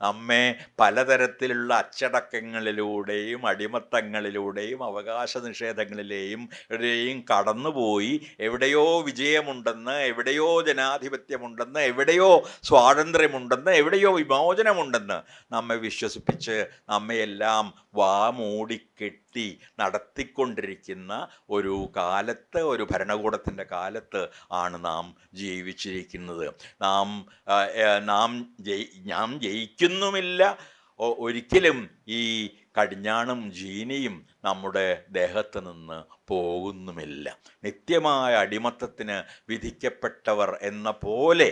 നമ്മെ പലതരത്തിലുള്ള അച്ചടക്കങ്ങളിലൂടെയും അടിമത്തങ്ങളിലൂടെയും അവകാശ നിഷേധങ്ങളിലെയും കടന്നുപോയി എവിടെയോ വിജയമുണ്ടെന്ന്, എവിടെയോ ജനാധിപത്യമുണ്ടെന്ന്, എവിടെയോ സ്വാതന്ത്ര്യമുണ്ടെന്ന്, എവിടെയോ വിമോചനമുണ്ടെന്ന് നമ്മെ വിശ്വസിപ്പിച്ച് നമ്മയെല്ലാം മൂടിക്കെട്ടി നടത്തിക്കൊണ്ടിരിക്കുന്ന ഒരു കാലത്ത്, ഒരു ഭരണകൂടത്തിൻ്റെ കാലത്ത് ആണ് നാം ജീവിച്ചിരിക്കുന്നത്. നാം ജയിക്കുന്നുമില്ല. ഒരിക്കലും ഈ കടിഞ്ഞാണും ജീനിയും നമ്മുടെ ദേഹത്ത് നിന്ന് പോകുന്നുമില്ല. നിത്യമായ അടിമത്തത്തിന് വിധിക്കപ്പെട്ടവർ എന്ന പോലെ,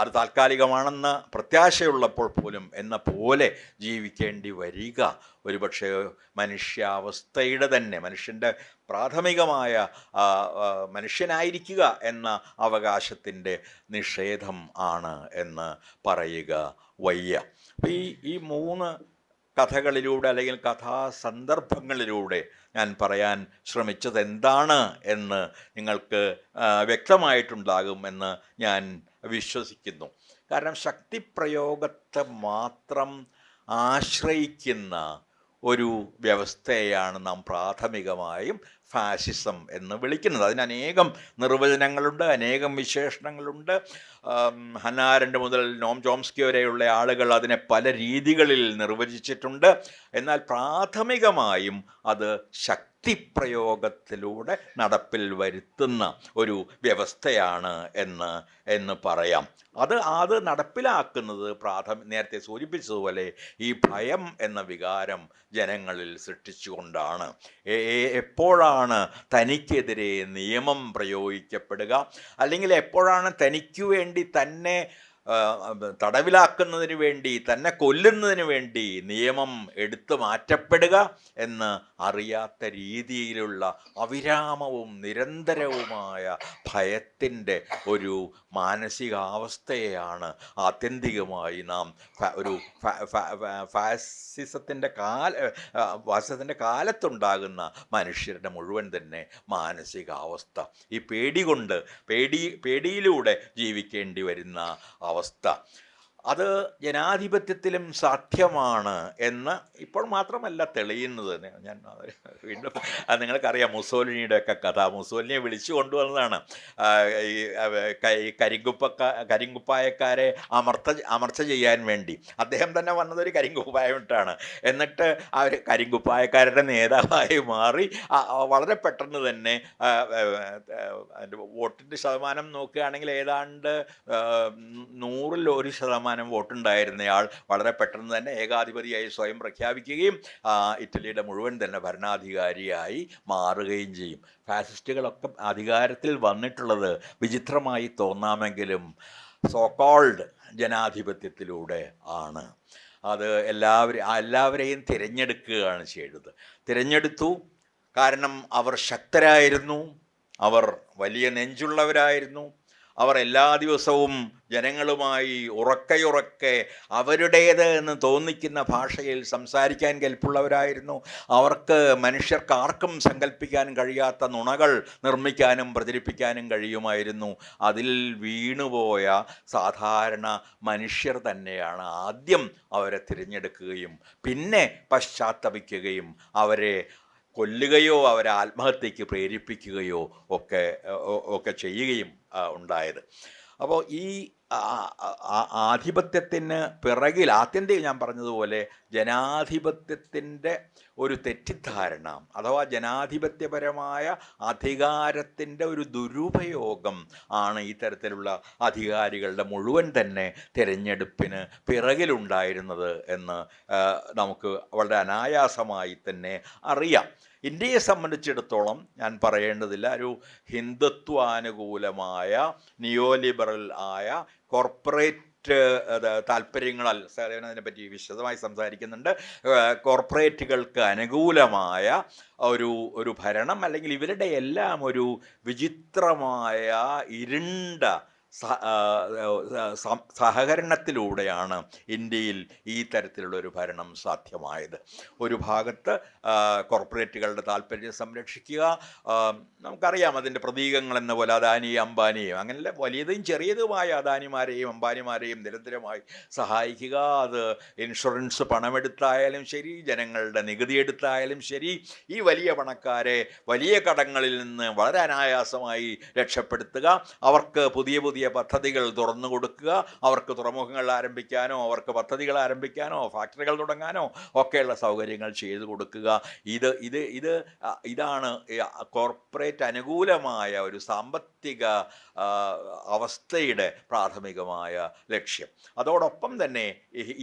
അത് താൽക്കാലികമാണെന്ന പ്രത്യാശയുള്ളപ്പോൾ പോലും എന്ന പോലെ ജീവിക്കേണ്ടി വരിക ഒരുപക്ഷെ മനുഷ്യാവസ്ഥയുടെ തന്നെ, മനുഷ്യൻ്റെ പ്രാഥമികമായ മനുഷ്യനായിരിക്കുക എന്ന അവകാശത്തിൻ്റെ നിഷേധം ആണ് എന്ന് പറയുക വയ്യ. അപ്പോൾ ഈ മൂന്ന് കഥകളിലൂടെ അല്ലെങ്കിൽ കഥാസന്ദർഭങ്ങളിലൂടെ ഞാൻ പറയാൻ ശ്രമിച്ചത് എന്താണ് എന്ന് നിങ്ങൾക്ക് വ്യക്തമായിട്ടുണ്ടാകും എന്ന് ഞാൻ വിശ്വസിക്കുന്നു. കാരണം ശക്തിപ്രയോഗത്തെ മാത്രം ആശ്രയിക്കുന്ന ഒരു വ്യവസ്ഥയെയാണ് നാം പ്രാഥമികമായും ഫാഷിസം എന്ന് വിളിക്കുന്നത്. അതിന് അനേകം നിർവചനങ്ങളുണ്ട്, അനേകം വിശേഷണങ്ങളുണ്ട്. ഹന്നാ അരണ്ട് മുതൽ നോം ചോംസ്കി വരെയുള്ള ആളുകൾ അതിനെ പല രീതികളിൽ നിർവചിച്ചിട്ടുണ്ട്. എന്നാൽ പ്രാഥമികമായും അത് ശക്തിപ്രയോഗത്തിലൂടെ നടപ്പിൽ വരുത്തുന്ന ഒരു വ്യവസ്ഥയാണ് എന്ന് പറയാം. അത് നടപ്പിലാക്കുന്നത് നേരത്തെ സൂചിപ്പിച്ചതുപോലെ ഈ ഭയം എന്ന വികാരം ജനങ്ങളിൽ സൃഷ്ടിച്ചുകൊണ്ടാണ്. എപ്പോഴാണ് തനിക്കെതിരെ നിയമം പ്രയോഗിക്കപ്പെടുക, അല്ലെങ്കിൽ എപ്പോഴാണ് തനിക്ക് വേണ്ടി തന്നെ തടവിലാക്കുന്നതിന് വേണ്ടി, തന്നെ കൊല്ലുന്നതിന് വേണ്ടി നിയമം എടുത്തു മാറ്റപ്പെടുക എന്ന് അറിയാത്ത രീതിയിലുള്ള അവിരാമവും നിരന്തരവുമായ ഭയത്തിൻ്റെ ഒരു മാനസികാവസ്ഥയെയാണ് ആത്യന്തികമായി നാം ഒരു ഫാസിസത്തിൻ്റെ കാലത്തുണ്ടാകുന്ന മനുഷ്യരുടെ മുഴുവൻ തന്നെ മാനസികാവസ്ഥ. ഈ പേടിയിലൂടെ ജീവിക്കേണ്ടി വരുന്ന അവസ്ഥ, അത് ജനാധിപത്യത്തിലും സാധ്യമാണ് എന്ന് ഇപ്പോൾ മാത്രമല്ല തെളിയുന്നത്. ഞാൻ വീണ്ടും നിങ്ങൾക്കറിയാം മുസോലിനിയുടെ ഒക്കെ കഥ. മുസോലിനിയെ വിളിച്ചു കൊണ്ടുവന്നതാണ് ഈ കരിങ്കുപ്പായക്കാരെ അമർച്ച ചെയ്യാൻ വേണ്ടി. അദ്ദേഹം തന്നെ വന്നതൊരു കരിങ്കുപ്പായമിട്ടാണ്. എന്നിട്ട് അവർ കരിങ്കുപ്പായക്കാരുടെ നേതാവായി മാറി വളരെ പെട്ടെന്ന് തന്നെ അതിൻ്റെ വോട്ടിൻ്റെ ശതമാനം നോക്കുകയാണെങ്കിൽ ഏതാണ്ട് 100% വോട്ടുണ്ടായിരുന്നയാൾ വളരെ പെട്ടെന്ന് തന്നെ ഏകാധിപതിയായി സ്വയം പ്രഖ്യാപിക്കുകയും ഇറ്റലിയുടെ മുഴുവൻ തന്നെ ഭരണാധികാരിയായി മാറുകയും ചെയ്യും. ഫാസിസ്റ്റുകളൊക്കെ അധികാരത്തിൽ വന്നിട്ടുള്ളത് വിചിത്രമായി തോന്നാമെങ്കിലും സോകോൾഡ് ജനാധിപത്യത്തിലൂടെ ആണ്. അത് എല്ലാവരെയും തിരഞ്ഞെടുക്കുകയാണ് ചെയ്തത്. തിരഞ്ഞെടുത്തു കാരണം അവർ ശക്തരായിരുന്നു, അവർ വലിയ നെഞ്ചുള്ളവരായിരുന്നു, അവർ എല്ലാ ദിവസവും ജനങ്ങളുമായി ഉറക്കെ അവരുടേത് എന്ന് തോന്നിക്കുന്ന ഭാഷയിൽ സംസാരിക്കാൻ കെൽപ്പുള്ളവരായിരുന്നു. അവർക്ക് മനുഷ്യർക്കാർക്കും സങ്കല്പിക്കാൻ കഴിയാത്ത നുണകൾ നിർമ്മിക്കാനും പ്രചരിപ്പിക്കാനും കഴിയുമായിരുന്നു. അതിൽ വീണുപോയ സാധാരണ മനുഷ്യർ തന്നെയാണ് ആദ്യം അവരെ തിരഞ്ഞെടുക്കുകയും പിന്നെ പശ്ചാത്തപിക്കുകയും അവരെ കൊല്ലുകയോ അവരെ ആത്മഹത്യയ്ക്ക് പ്രേരിപ്പിക്കുകയോ ഒക്കെ ചെയ്യുകയും ഉണ്ടായത്. അപ്പോൾ ഈ ആധിപത്യത്തിന് പിറകിൽ ആത്യന്തികം ഞാൻ പറഞ്ഞതുപോലെ ജനാധിപത്യത്തിൻ്റെ ഒരു തെറ്റിദ്ധാരണ അഥവാ ജനാധിപത്യപരമായ അധികാരത്തിൻ്റെ ഒരു ദുരുപയോഗം ആണ് ഈ തരത്തിലുള്ള അധികാരികളുടെ മുഴുവൻ തന്നെ തിരഞ്ഞെടുപ്പിന് പിറകിലുണ്ടായിരുന്നത് എന്ന് നമുക്ക് വളരെ അനായാസമായി തന്നെ അറിയാം. ഇന്ത്യയെ സംബന്ധിച്ചിടത്തോളം ഞാൻ പറയേണ്ടതില്ല, ഒരു ഹിന്ദുത്വാനുകൂലമായ നിയോലിബറൽ ആയ കോർപ്പറേറ്റ് താല്പര്യങ്ങളാൽ അതിനെപ്പറ്റി വിശദമായി സംസാരിക്കുന്നുണ്ട്. കോർപ്പറേറ്റുകൾക്ക് അനുകൂലമായ ഒരു ഭരണം, അല്ലെങ്കിൽ ഇവരുടെ എല്ലാം ഒരു വിചിത്രമായ ഇരുണ്ട സഹകരണത്തിലൂടെയാണ് ഇന്ത്യയിൽ ഈ തരത്തിലുള്ളൊരു ഭരണം സാധ്യമായത്. ഒരു ഭാഗത്ത് കോർപ്പറേറ്റുകളുടെ താല്പര്യം സംരക്ഷിക്കുക, നമുക്കറിയാം അതിൻ്റെ പ്രതീകങ്ങൾ എന്ന പോലെ അദാനിയും അംബാനിയും, അങ്ങനെ വലിയതും ചെറിയതുമായ അദാനിമാരെയും അംബാനിമാരെയും നിരന്തരമായി സഹായിക്കുക. അത് ഇൻഷുറൻസ് പണമെടുത്തായാലും ശരി, ജനങ്ങളുടെ നികുതി എടുത്തായാലും ശരി, ഈ വലിയ പണക്കാരെ വലിയ കടങ്ങളിൽ നിന്ന് വളരെ അനായാസമായി രക്ഷപ്പെടുത്തുക, അവർക്ക് പുതിയ പുതിയ പദ്ധതികൾ തുറന്നു കൊടുക്കുക, അവർക്ക് തുറമുഖങ്ങൾ ആരംഭിക്കാനോ അവർക്ക് പദ്ധതികൾ ആരംഭിക്കാനോ ഫാക്ടറികൾ തുടങ്ങാനോ ഒക്കെയുള്ള സൗകര്യങ്ങൾ ചെയ്തു കൊടുക്കുക. ഇതാണ് കോർപ്പറേറ്റ് അനുകൂലമായ ഒരു സാമ്പത്തിക അവസ്ഥയുടെ പ്രാഥമികമായ ലക്ഷ്യം. അതോടൊപ്പം തന്നെ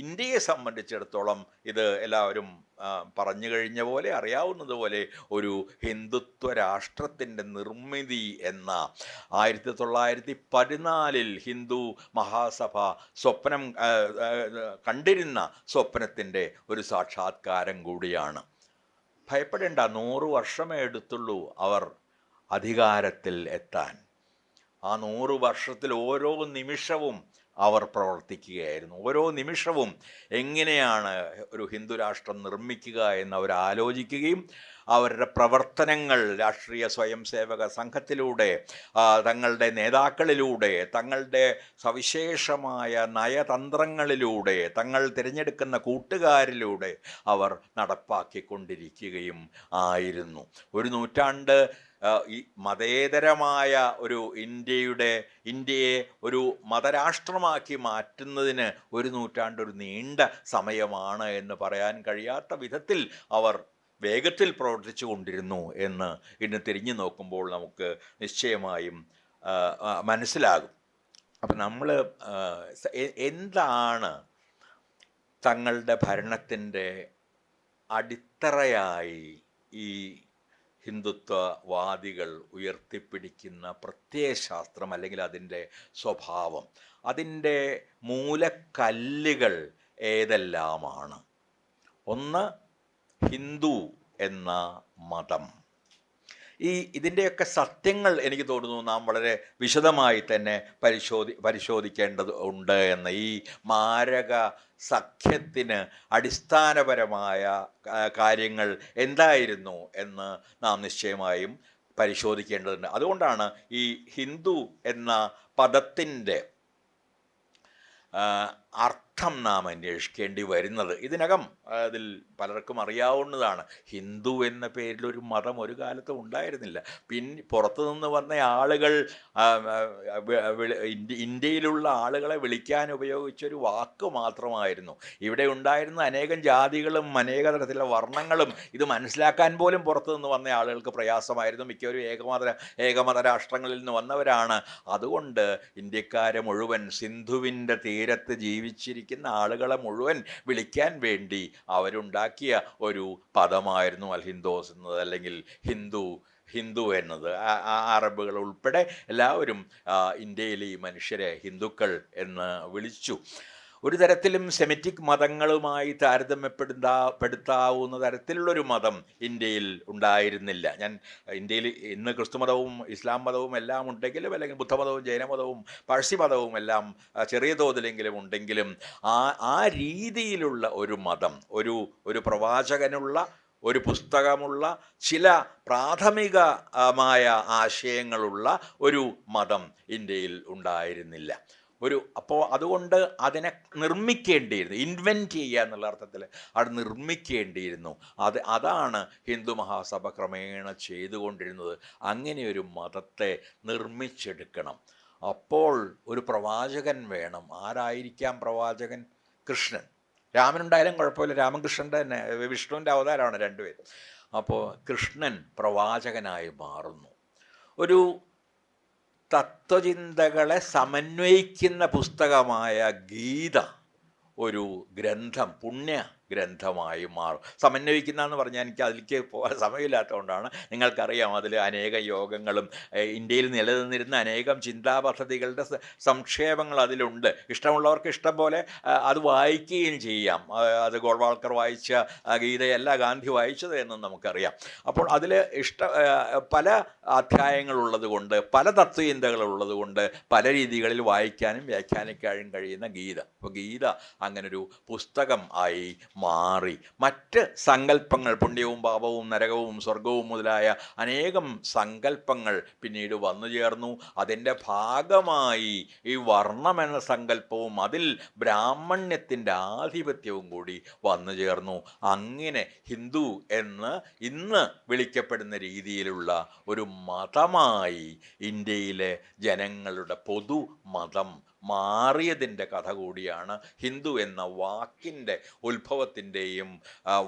ഇന്ത്യയെ സംബന്ധിച്ചിടത്തോളം ഇത് എല്ലാവരും പറഞ്ഞു കഴിഞ്ഞ പോലെ അറിയാവുന്നതുപോലെ ഒരു ഹിന്ദുത്വ രാഷ്ട്രത്തിൻ്റെ നിർമ്മിതി എന്ന 1914 ഹിന്ദു മഹാസഭ സ്വപ്നം കണ്ടിരുന്ന സ്വപ്നത്തിൻ്റെ ഒരു സാക്ഷാത്കാരം കൂടിയാണ്. ഭയപ്പെടേണ്ട, 100 വർഷമേ എടുത്തുള്ളൂ അവർ അധികാരത്തിൽ എത്താൻ. ആ 100 വർഷത്തിൽ ഓരോ നിമിഷവും അവർ പ്രവർത്തിക്കുകയായിരുന്നു. ഓരോ നിമിഷവും എങ്ങനെയാണ് ഒരു ഹിന്ദു രാഷ്ട്രം നിർമ്മിക്കുക എന്ന് അവർ ആലോചിക്കുകയും അവരുടെ പ്രവർത്തനങ്ങൾ രാഷ്ട്രീയ സ്വയം സേവക സംഘത്തിലൂടെ, തങ്ങളുടെ നേതാക്കളിലൂടെ, തങ്ങളുടെ സവിശേഷമായ നയതന്ത്രങ്ങളിലൂടെ, തങ്ങൾ തിരഞ്ഞെടുക്കുന്ന കൂട്ടുകാരിലൂടെ അവർ നടപ്പാക്കിക്കൊണ്ടിരിക്കുകയും ആയിരുന്നു. ഒരു നൂറ്റാണ്ട് ഈ മതേതരമായ ഒരു ഇന്ത്യയെ ഒരു മതരാഷ്ട്രമാക്കി മാറ്റുന്നതിന് ഒരു നൂറ്റാണ്ട് ഒരു നീണ്ട സമയമാണ് എന്ന് പറയാൻ കഴിയാത്ത വിധത്തിൽ അവർ വേഗത്തിൽ പ്രവർത്തിച്ചു കൊണ്ടിരുന്നു എന്ന് ഇന്ന് തിരിഞ്ഞു നോക്കുമ്പോൾ നമുക്ക് നിശ്ചയമായും മനസ്സിലാകും. അപ്പം നമ്മൾ എന്താണ് തങ്ങളുടെ ഭരണത്തിൻ്റെ അടിത്തറയായി ഈ ഹിന്ദുത്വവാദികൾ ഉയർത്തിപ്പിടിക്കുന്ന പ്രത്യയശാസ്ത്രം അല്ലെങ്കിൽ അതിൻ്റെ സ്വഭാവം, അതിൻ്റെ മൂലക്കല്ലുകൾ ഏതെല്ലാമാണ്? ഒന്ന്, ഹിന്ദു എന്ന മതം. ഇതിൻ്റെയൊക്കെ സത്യങ്ങൾ എനിക്ക് തോന്നുന്നു നാം വളരെ വിശദമായി തന്നെ പരിശോധിക്കേണ്ടത് ഉണ്ട് എന്ന്. ഈ മാരക സഖ്യത്തിന് അടിസ്ഥാനപരമായ കാര്യങ്ങൾ എന്തായിരുന്നു എന്ന് നാം നിശ്ചയമായും പരിശോധിക്കേണ്ടതുണ്ട്. അതുകൊണ്ടാണ് ഈ ഹിന്ദു എന്ന പദത്തിൻ്റെ അർത്ഥം നാം അന്വേഷിക്കേണ്ടി വരുന്നത്. ഇതിനകം അതിൽ പലർക്കും അറിയാവുന്നതാണ്, ഹിന്ദു എന്ന പേരിലൊരു മതം ഒരു കാലത്ത് ഉണ്ടായിരുന്നില്ല. പുറത്തു നിന്ന് വന്ന ആളുകൾ, ഇന്ത്യയിലുള്ള ആളുകളെ വിളിക്കാൻ ഉപയോഗിച്ചൊരു വാക്ക് മാത്രമായിരുന്നു. ഇവിടെ ഉണ്ടായിരുന്ന അനേകം ജാതികളും അനേക തരത്തിലുള്ള വർണ്ണങ്ങളും ഇത് മനസ്സിലാക്കാൻ പോലും പുറത്തു നിന്ന് വന്ന ആളുകൾക്ക് പ്രയാസമായിരുന്നു. മിക്കവരും ഏകമത രാഷ്ട്രങ്ങളിൽ നിന്ന് വന്നവരാണ്. അതുകൊണ്ട് ഇന്ത്യക്കാരെ മുഴുവൻ, സിന്ധുവിൻ്റെ തീരത്ത് ജീവിച്ചിരിക്കുന്ന ആളുകളെ മുഴുവൻ വിളിക്കാൻ വേണ്ടി അവരുണ്ടാക്കിയ ഒരു പദമായിരുന്നു അൽ ഹിന്ദോസ് എന്നത്, അല്ലെങ്കിൽ ഹിന്ദു എന്നത്. അറബുകൾ ഉൾപ്പെടെ എല്ലാവരും ഇന്ത്യയിലെ ഈ മനുഷ്യരെ ഹിന്ദുക്കൾ എന്ന് വിളിച്ചു. ഒരു തരത്തിലും സെമിറ്റിക് മതങ്ങളുമായി താരതമ്യപ്പെടുത്താവുന്ന തരത്തിലുള്ളൊരു മതം ഇന്ത്യയിൽ ഉണ്ടായിരുന്നില്ല. ഇന്ത്യയിൽ ഇന്ന് ക്രിസ്തുമതവും ഇസ്ലാം മതവും എല്ലാം ഉണ്ടെങ്കിലും, അല്ലെങ്കിൽ ബുദ്ധമതവും ജൈനമതവും പാഴ്സി മതവും എല്ലാം ചെറിയ തോതിലെങ്കിലും ഉണ്ടെങ്കിലും, ആ രീതിയിലുള്ള ഒരു മതം, ഒരു പ്രവാചകനുള്ള, ഒരു പുസ്തകമുള്ള, ചില പ്രാഥമികമായ ആശയങ്ങളുള്ള ഒരു മതം ഇന്ത്യയിൽ ഉണ്ടായിരുന്നില്ല. അപ്പോൾ അതുകൊണ്ട് അതിനെ നിർമ്മിക്കേണ്ടിയിരുന്നു, ഇൻവെൻറ്റ് ചെയ്യുക എന്നുള്ള അർത്ഥത്തിൽ അത് നിർമ്മിക്കേണ്ടിയിരുന്നു. അതാണ് ഹിന്ദു മഹാസഭ ക്രമേണ ചെയ്തുകൊണ്ടിരുന്നത്. അങ്ങനെ ഒരു മതത്തെ നിർമ്മിച്ചെടുക്കണം. അപ്പോൾ ഒരു പ്രവാചകൻ വേണം. ആരായിരിക്കാം പ്രവാചകൻ? കൃഷ്ണൻ. രാമനുണ്ടായാലും കുഴപ്പമില്ല, രാമകൃഷ്ണൻ്റെ തന്നെ, വിഷ്ണുവിൻ്റെ അവതാരമാണ് രണ്ടുപേരും. അപ്പോൾ കൃഷ്ണൻ പ്രവാചകനായി മാറുന്നു. ഒരു തത്വചിന്തകളെ സമന്വയിക്കുന്ന പുസ്തകമായ ഗീത ഒരു ഗ്രന്ഥം, പുണ്യ ഗ്രന്ഥമായി മാറും. സമന്വയിക്കുന്ന എന്ന് പറഞ്ഞാൽ എനിക്ക് അതിലേക്ക് പോകാൻ സമയമില്ലാത്തതുകൊണ്ടാണ്. നിങ്ങൾക്കറിയാം, അതിൽ അനേകം യോഗങ്ങളും ഇന്ത്യയിൽ നിലനിന്നിരുന്ന അനേകം ചിന്താ പദ്ധതികളുടെ സംക്ഷേപങ്ങൾ അതിലുണ്ട്. ഇഷ്ടമുള്ളവർക്ക് ഇഷ്ടം പോലെ അത് വായിക്കുകയും ചെയ്യാം. അത് ഗോൾവാൾക്കർ വായിച്ച ഗീതയല്ല ഗാന്ധി വായിച്ചത് എന്നും നമുക്കറിയാം. അപ്പോൾ അതിൽ പല അധ്യായങ്ങളുള്ളത് കൊണ്ട്, പല തത്വചിന്തകളുള്ളത് കൊണ്ട് പല രീതികളിൽ വായിക്കാനും വ്യാഖ്യാനിക്കാനും കഴിയുന്ന ഗീത. അപ്പോൾ ഗീത അങ്ങനൊരു പുസ്തകം ആയി മാറി. മറ്റ് സങ്കല്പങ്ങൾ, പുണ്യവും പാപവും നരകവും സ്വർഗവും മുതലായ അനേകം സങ്കല്പങ്ങൾ പിന്നീട് വന്നു ചേർന്നു. അതിൻ്റെ ഭാഗമായി ഈ വർണ്ണമെന്ന സങ്കല്പവും അതിൽ ബ്രാഹ്മണ്യത്തിൻ്റെ ആധിപത്യവും കൂടി വന്നു ചേർന്നു. അങ്ങനെ ഹിന്ദു എന്ന് ഇന്ന് വിളിക്കപ്പെടുന്ന രീതിയിലുള്ള ഒരു മതമായി ഇന്ത്യയിലെ ജനങ്ങളുടെ പൊതു മതം മാറിയതിൻ്റെ കഥ കൂടിയാണ് ഹിന്ദു എന്ന വാക്കിൻ്റെ ഉത്ഭവത്തിൻ്റെയും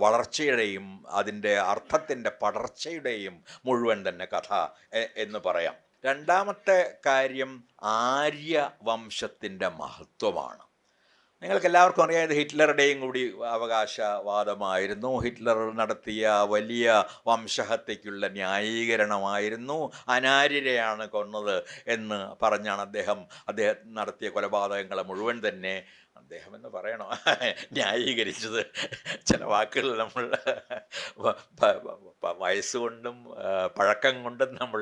വളർച്ചയുടെയും അതിൻ്റെ അർത്ഥത്തിൻ്റെ പടർച്ചയുടെയും മുഴുവൻ തന്നെ കഥ എന്ന് പറയാം. രണ്ടാമത്തെ കാര്യം ആര്യവംശത്തിൻ്റെ മഹത്വമാണ്. നിങ്ങൾക്കെല്ലാവർക്കും അറിയാം, ഇത് ഹിറ്റ്ലറുടെയും കൂടി അവകാശവാദമായിരുന്നു. ഹിറ്റ്ലർ നടത്തിയ വലിയ വംശഹത്യയ്ക്കുള്ള ന്യായീകരണമായിരുന്നു. അനാര്യരെയാണ് കൊന്നത് എന്ന് പറഞ്ഞാണ് അദ്ദേഹം നടത്തിയ കൊലപാതകങ്ങളെ മുഴുവൻ തന്നെ, അദ്ദേഹം എന്ന് പറയണോ, ന്യായീകരിച്ചത്. ചില വാക്കുകൾ നമ്മൾ വയസ്സുകൊണ്ടും പഴക്കം കൊണ്ടും നമ്മൾ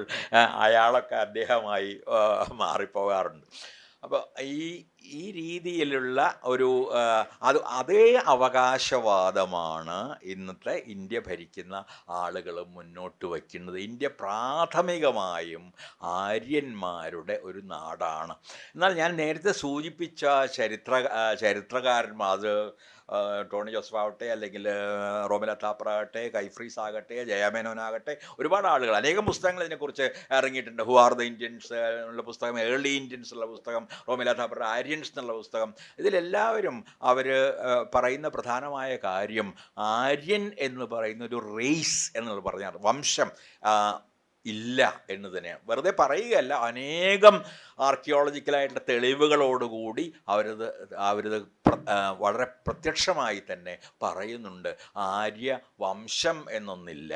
അയാളൊക്കെ അദ്ദേഹമായി മാറിപ്പോകാറുണ്ട്. അപ്പോൾ ഈ രീതിയിലുള്ള ഒരു അതേ അവകാശവാദമാണ് ഇന്നത്തെ ഇന്ത്യ ഭരിക്കുന്ന ആളുകൾ മുന്നോട്ട് വയ്ക്കുന്നത്. ഇന്ത്യ പ്രാഥമികമായും ആര്യന്മാരുടെ ഒരു നാടാണ്. എന്നാൽ ഞാൻ നേരത്തെ സൂചിപ്പിച്ച ചരിത്രകാരന്മാർ, അത് ടോണി ജോസഫ് ആവട്ടെ, അല്ലെങ്കിൽ റോമില താപ്പർ ആകട്ടെ, കൈഫ്രീസ് ആകട്ടെ, ജയമേനോനാകട്ടെ, ഒരുപാട് ആളുകൾ, അനേകം പുസ്തകങ്ങൾ ഇതിനെക്കുറിച്ച് ഇറങ്ങിയിട്ടുണ്ട്. ഹു ആർ ദ ഇന്ത്യൻസ് എന്നുള്ള പുസ്തകം, ഏർലി ഇന്ത്യൻസ് എന്നുള്ള പുസ്തകം, റോമില താപ്പർ ആര്യൻസ് എന്നുള്ള പുസ്തകം. ഇതിലെല്ലാവരും അവർ പറയുന്ന പ്രധാനമായ കാര്യം, ആര്യൻ എന്ന് പറയുന്ന ഒരു റേസ് എന്ന് പറഞ്ഞാൽ വംശം ഇല്ല എന്ന് തന്നെയാണ്. വെറുതെ പറയുകയല്ല, അനേകം ആർക്കിയോളജിക്കലായിട്ടുള്ള തെളിവുകളോടുകൂടി അവരത് വളരെ പ്രത്യക്ഷമായി തന്നെ പറയുന്നുണ്ട്. ആര്യവംശം എന്നൊന്നില്ല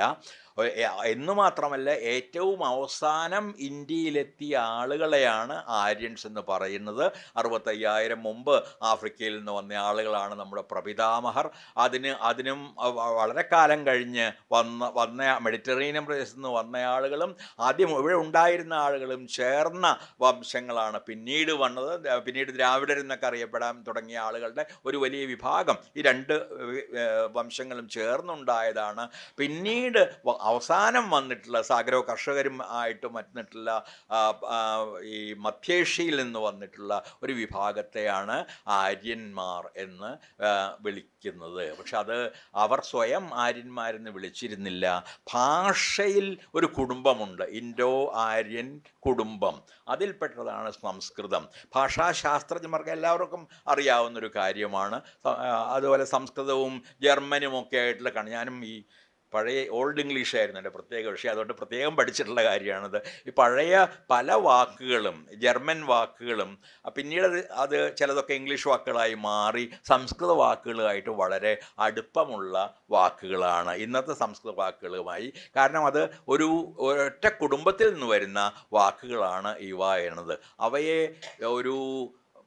എന്നു മാത്രമല്ല, ഏറ്റവും അവസാനം ഇന്ത്യയിലെത്തിയ ആളുകളെയാണ് ആര്യൻസ് എന്ന് പറയുന്നത്. 65,000 മുമ്പ് ആഫ്രിക്കയിൽ നിന്ന് വന്ന ആളുകളാണ് നമ്മുടെ പ്രപിതാമഹർ. അതിനും വളരെ കാലം കഴിഞ്ഞ് വന്ന മെഡിറ്ററേനിയൻ പ്രദേശത്ത് നിന്ന് വന്ന ആളുകളും ആദ്യം ഇവിടെ ഉണ്ടായിരുന്ന ആളുകളും ചേർന്ന വംശങ്ങളാണ് പിന്നീട് വന്നത്. പിന്നീട് ദ്രാവിഡരെന്നൊക്കെ അറിയപ്പെടാൻ തുടങ്ങിയ ആളുകളുടെ ഒരു വലിയ വിഭാഗം ഈ രണ്ട് വംശങ്ങളും ചേർന്നുണ്ടായതാണ്. പിന്നീട് അവസാനം വന്നിട്ടുള്ള സാഗരോ കർഷകരും ആയിട്ട് വന്നിട്ടുള്ള ഈ മധ്യേഷ്യയിൽ നിന്ന് വന്നിട്ടുള്ള ഒരു വിഭാഗത്തെയാണ് ആര്യന്മാർ എന്ന് വിളിക്കുന്നത്. പക്ഷെ അത് അവർ സ്വയം ആര്യന്മാരെന്ന് വിളിച്ചിരുന്നില്ല. ഭാഷയിൽ ഒരു കുടുംബമുണ്ട്, ഇൻഡോ ആര്യൻ കുടുംബം, അതിൽപ്പെട്ടതാണ് സംസ്കൃതം. ഭാഷാശാസ്ത്രജ്ഞർക്ക് എല്ലാവർക്കും അറിയാവുന്നൊരു കാര്യമാണ്. അതുപോലെ സംസ്കൃതവും ജർമ്മനുമൊക്കെ ആയിട്ടുള്ള ഞാനും ഈ പഴയ ഓൾഡ് ഇംഗ്ലീഷ് ആയിരുന്നു എൻ്റെ പ്രത്യേക വിഷയം, അതുകൊണ്ട് പ്രത്യേകം പഠിച്ചിട്ടുള്ള കാര്യമാണിത്. ഈ പഴയ പല വാക്കുകളും, ജർമ്മൻ വാക്കുകളും പിന്നീട് അത് ചിലതൊക്കെ ഇംഗ്ലീഷ് വാക്കുകളായി മാറി സംസ്കൃത വാക്കുകളുമായിട്ട് വളരെ അടുപ്പമുള്ള വാക്കുകളാണ് ഇന്നത്തെ സംസ്കൃത വാക്കുകളുമായി. കാരണം അത് ഒരൊറ്റ കുടുംബത്തിൽ നിന്ന് വരുന്ന വാക്കുകളാണ് ഇവ എന്നത്. അവയെ ഒരു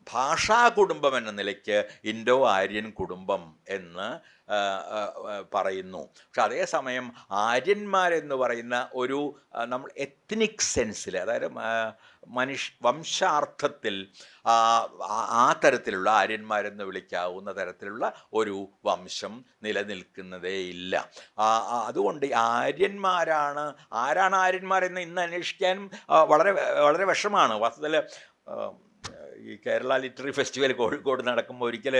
ഭാഷാ കുടുംബം എന്ന നിലയ്ക്ക് ഇൻഡോ ആര്യൻ കുടുംബം എന്ന് പറയുന്നു. പക്ഷെ അതേസമയം ആര്യന്മാരെന്ന് പറയുന്ന ഒരു നമ്മൾ എത്നിക് സെൻസിൽ, അതായത് വംശാർത്ഥത്തിൽ ആ തരത്തിലുള്ള ആര്യന്മാരെന്ന് വിളിക്കാവുന്ന തരത്തിലുള്ള ഒരു വംശം നിലനിൽക്കുന്നതേ ഇല്ല. അതുകൊണ്ട് ആര്യന്മാരാണ് ആര്യന്മാരെന്ന് ഇന്ന് അന്വേഷിക്കാനും വളരെ വളരെ വിഷമാണ്. വാസ്തവത്തിൽ ഈ കേരള ലിറ്റററി ഫെസ്റ്റിവൽ കോഴിക്കോട് നടക്കുമ്പോൾ ഒരിക്കൽ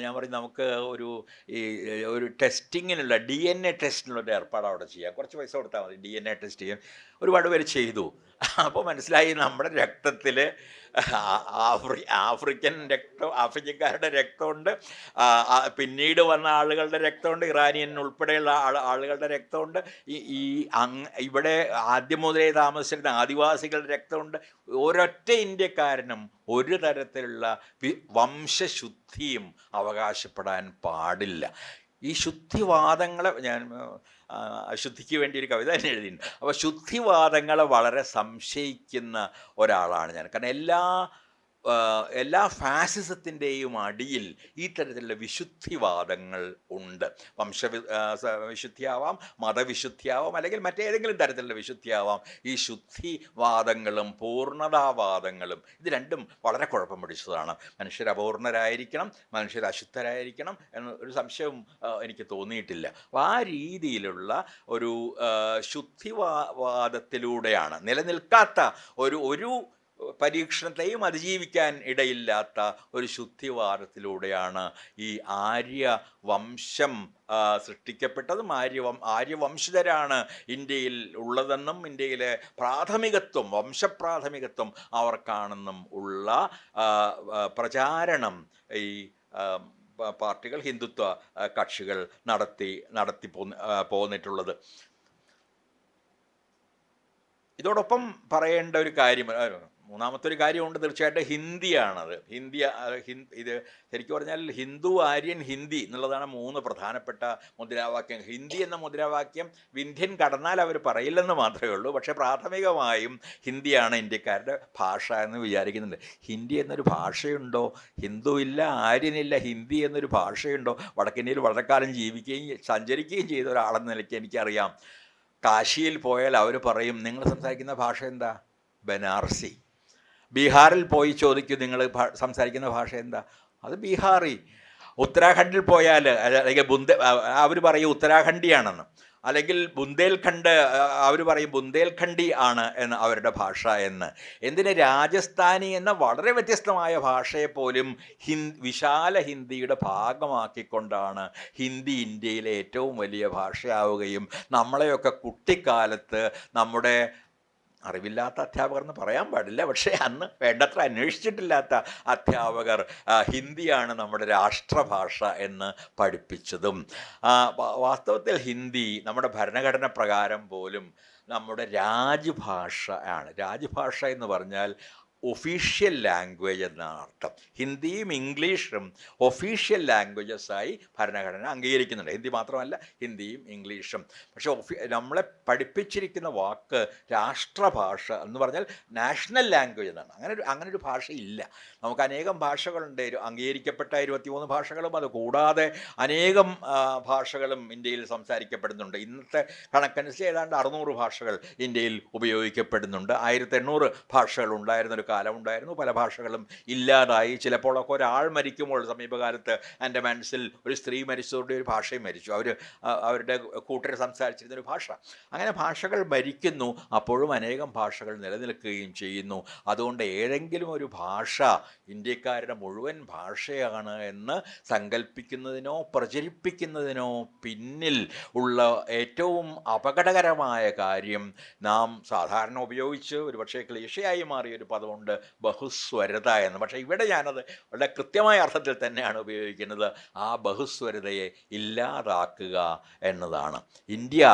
ഞാൻ പറയും, നമുക്ക് ഒരു ടെസ്റ്റിങ്ങിനുള്ള DNA ടെസ്റ്റിനുള്ളൊരു ഏർപ്പാട് അവിടെ ചെയ്യാം. കുറച്ച് പൈസ കൊടുത്താൽ മതി, DNA ടെസ്റ്റ് ചെയ്യാം. ഒരുപാട് പേര് ചെയ്തു. അപ്പോൾ മനസ്സിലായി നമ്മുടെ രക്തത്തിൽ ആഫ്രിക്കക്കാരുടെ രക്തമുണ്ട്, പിന്നീട് വന്ന ആളുകളുടെ രക്തമുണ്ട്, ഇറാനിയൻ ഉൾപ്പെടെയുള്ള ആളുകളുടെ രക്തമുണ്ട്, ഈ ഇവിടെ ആദ്യം മുതലേ താമസിച്ചിരുന്ന ആദിവാസികളുടെ രക്തമുണ്ട്. ഒരൊറ്റ ഇന്ത്യക്കാരനും ഒരു തരത്തിലുള്ള വംശശുദ്ധിയും അവകാശപ്പെടാൻ പാടില്ല. ഈ ശുദ്ധിവാദങ്ങളെ ഞാൻ അശുദ്ധിക്ക് വേണ്ടി ഒരു കവിത തന്നെ എഴുതിയിട്ടുണ്ട്. അപ്പോൾ ശുദ്ധിവാദങ്ങളെ വളരെ സംശയിക്കുന്ന ഒരാളാണ് ഞാൻ. കാരണം എല്ലാ ഫാസിസത്തിൻ്റെയും അടിയിൽ ഈ തരത്തിലുള്ള വിശുദ്ധിവാദങ്ങൾ ഉണ്ട്. വിശുദ്ധിയാവാം, മതവിശുദ്ധിയാവാം, അല്ലെങ്കിൽ മറ്റേതെങ്കിലും തരത്തിലുള്ള വിശുദ്ധിയാവാം. ഈ ശുദ്ധിവാദങ്ങളും പൂർണ്ണതാവാദങ്ങളും ഇത് രണ്ടും വളരെ കുഴപ്പം പിടിച്ചതാണ്. മനുഷ്യർ അപൂർണരായിരിക്കണം, മനുഷ്യർ അശുദ്ധരായിരിക്കണം എന്ന ഒരു സംശയവും എനിക്ക് തോന്നിയിട്ടില്ല. അപ്പോൾ ആ രീതിയിലുള്ള ഒരു ശുദ്ധിവാദത്തിലൂടെയാണ്, നിലനിൽക്കാത്ത ഒരു പരീക്ഷണത്തെയും അതിജീവിക്കാൻ ഇടയില്ലാത്ത ഒരു ശുദ്ധിവാദത്തിലൂടെയാണ് ഈ ആര്യവംശം സൃഷ്ടിക്കപ്പെട്ടതും ആര്യവംശജരാണ് ഇന്ത്യയിൽ ഉള്ളതെന്നും ഇന്ത്യയിലെ വംശപ്രാഥമികത്വം അവർക്കാണെന്നും ഉള്ള പ്രചാരണം ഈ പാർട്ടികൾ, ഹിന്ദുത്വ കക്ഷികൾ നടത്തി പോന്നിട്ടുള്ളത്. ഇതോടൊപ്പം പറയേണ്ട ഒരു കാര്യം, മൂന്നാമത്തെ ഒരു കാര്യമുണ്ട്, തീർച്ചയായിട്ടും ഹിന്ദിയാണത്. ഇത് ശരിക്കും പറഞ്ഞാൽ ഹിന്ദു, ആര്യൻ, ഹിന്ദി എന്നുള്ളതാണ് മൂന്ന് പ്രധാനപ്പെട്ട മുദ്രാവാക്യം. ഹിന്ദി എന്ന മുദ്രാവാക്യം വിന്ധ്യൻ കടന്നാൽ അവർ പറയില്ലെന്ന് മാത്രമേ ഉള്ളൂ. പക്ഷേ പ്രാഥമികമായും ഹിന്ദിയാണ് ഇന്ത്യക്കാരുടെ ഭാഷ എന്ന് വിചാരിക്കുന്നുണ്ട്. ഹിന്ദി എന്നൊരു ഭാഷയുണ്ടോ? ഹിന്ദു ഇല്ല, ആര്യനില്ല, ഹിന്ദി എന്നൊരു ഭാഷയുണ്ടോ? വടക്കിന്ത്യയിൽ വളരെ കാലം ജീവിക്കുകയും സഞ്ചരിക്കുകയും ചെയ്ത ഒരാളെന്ന നിലയ്ക്ക് എനിക്കറിയാം. കാശിയിൽ പോയാൽ അവർ പറയും, നിങ്ങൾ സംസാരിക്കുന്ന ഭാഷ എന്താ? ബനാറസി. ബീഹാറിൽ പോയി ചോദിക്കും, നിങ്ങൾ സംസാരിക്കുന്ന ഭാഷ എന്താ? അത് ബീഹാറി. ഉത്തരാഖണ്ഡിൽ പോയാൽ അല്ലെങ്കിൽ അവർ പറയും ഉത്തരാഖണ്ഡിയാണെന്ന്, അല്ലെങ്കിൽ ബുന്ദേൽഖണ്ഡ് അവർ പറയും ബുന്ദേൽഖണ്ഡി ആണ് എന്ന് അവരുടെ ഭാഷ എന്ന്. എന്തിന്? രാജസ്ഥാനി എന്ന വളരെ വ്യത്യസ്തമായ ഭാഷയെപ്പോലും വിശാല ഹിന്ദിയുടെ ഭാഗമാക്കിക്കൊണ്ടാണ് ഹിന്ദി ഇന്ത്യയിലെ ഏറ്റവും വലിയ ഭാഷയാവുകയും നമ്മളെയൊക്കെ കുട്ടിക്കാലത്ത് നമ്മുടെ അറിവില്ലാത്ത അധ്യാപകർ എന്ന് പറയാൻ പാടില്ല, പക്ഷേ അന്ന് വേണ്ടത്ര അന്വേഷിച്ചിട്ടില്ലാത്ത അധ്യാപകർ ഹിന്ദിയാണ് നമ്മുടെ രാഷ്ട്രഭാഷ എന്ന് പഠിപ്പിച്ചതും. വാസ്തവത്തിൽ ഹിന്ദി നമ്മുടെ ഭരണഘടന പ്രകാരം പോലും നമ്മുടെ രാജ്ഭാഷ ആണ്. രാജ്ഭാഷ എന്ന് പറഞ്ഞാൽ ഒഫീഷ്യൽ ലാംഗ്വേജ് എന്നാണ് അർത്ഥം. ഹിന്ദിയും ഇംഗ്ലീഷും ഒഫീഷ്യൽ ലാംഗ്വേജസായി ഭരണഘടന അംഗീകരിക്കുന്നുണ്ട്. ഹിന്ദി മാത്രമല്ല, ഹിന്ദിയും ഇംഗ്ലീഷും. പക്ഷേ നമ്മളെ പഠിപ്പിച്ചിരിക്കുന്ന വാക്ക് രാഷ്ട്രഭാഷ എന്ന് പറഞ്ഞാൽ നാഷണൽ ലാംഗ്വേജ് എന്നാണ്. അങ്ങനൊരു ഭാഷയില്ല. നമുക്ക് അനേകം ഭാഷകളുണ്ട്, അംഗീകരിക്കപ്പെട്ട 23 ഭാഷകളും അത് കൂടാതെ അനേകം ഭാഷകളും ഇന്ത്യയിൽ സംസാരിക്കപ്പെടുന്നുണ്ട്. ഇന്നത്തെ കണക്കനുസരിച്ച് ഏതാണ്ട് 600 ഭാഷകൾ ഇന്ത്യയിൽ ഉപയോഗിക്കപ്പെടുന്നുണ്ട്. 1800 ഭാഷകൾ ഉണ്ടായിരുന്നൊരു കാലമുണ്ടായിരുന്നു. പല ഭാഷകളും ഇല്ലാതായി. ചിലപ്പോഴൊക്കെ ഒരാൾ മരിക്കുമ്പോൾ, സമീപകാലത്ത് ആൻഡമാൻസിൽ ഒരു സ്ത്രീ മരിച്ചതോടെ ഒരു ഭാഷയും മരിച്ചു. അവരുടെ കൂട്ടർ സംസാരിച്ചിരുന്നൊരു ഭാഷ. അങ്ങനെ ഭാഷകൾ മരിക്കുന്നു, അപ്പോഴും അനേകം ഭാഷകൾ നിലനിൽക്കുകയും ചെയ്യുന്നു. അതുകൊണ്ട് ഏതെങ്കിലും ഒരു ഭാഷ ഇന്ത്യക്കാരുടെ മുഴുവൻ ഭാഷയാണ് എന്ന് സങ്കല്പിക്കുന്നതിനോ പ്രചരിപ്പിക്കുന്നതിനോ പിന്നിൽ ഉള്ള ഏറ്റവും അപകടകരമായ കാര്യം, നാം സാധാരണ ഉപയോഗിച്ച് ഒരുപക്ഷെ ക്ലീശയായി മാറിയൊരു പദമുണ്ട്, ബഹുസ്വരത എന്ന്. പക്ഷേ ഇവിടെ ഞാനത് വളരെ കൃത്യമായ അർത്ഥത്തിൽ തന്നെയാണ് ഉപയോഗിക്കുന്നത്. ആ ബഹുസ്വരതയെ ഇല്ലാതാക്കുക എന്നതാണ്. ഇന്ത്യ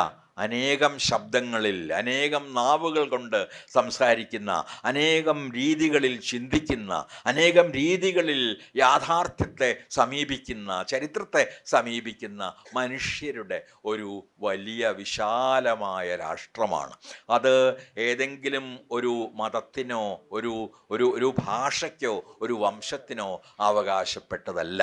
അനേകം ശബ്ദങ്ങളിൽ, അനേകം നാവുകൾ കൊണ്ട് സംസാരിക്കുന്ന, അനേകം രീതികളിൽ ചിന്തിക്കുന്ന, അനേകം രീതികളിൽ യാഥാർത്ഥ്യത്തെ സമീപിക്കുന്ന, ചരിത്രത്തെ സമീപിക്കുന്ന മനുഷ്യരുടെ ഒരു വലിയ വിശാലമായ രാഷ്ട്രമാണ്. അത് ഏതെങ്കിലും ഒരു മതത്തിനോ ഒരു ഭാഷയ്ക്കോ ഒരു വംശത്തിനോ അവകാശപ്പെട്ടതല്ല.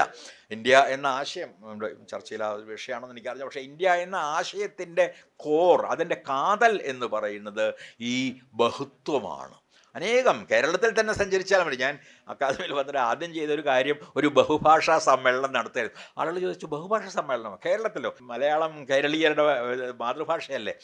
ഇന്ത്യ എന്ന ആശയം നമ്മുടെ ചർച്ചയിലെ വിഷയമാണെന്ന് എനിക്കറിയാം. പക്ഷേ ഇന്ത്യ എന്ന ആശയത്തിൻ്റെ കോർ, അതിൻ്റെ കാതൽ എന്ന് പറയുന്നത് ഈ ബഹുത്വമാണ്. അനേകം കേരളത്തിൽ തന്നെ സഞ്ചരിച്ചാൽ മതി. ഞാൻ അക്കാദമിയിൽ വന്നിട്ട് ആദ്യം ചെയ്തൊരു കാര്യം ഒരു ബഹുഭാഷാ സമ്മേളനം നടത്തിയായിരുന്നു. ആളുകൾ ചോദിച്ചു, ബഹുഭാഷാ സമ്മേളനം കേരളത്തിലോ? മലയാളം കേരളീയരുടെ മാതൃഭാഷയല്ലേ?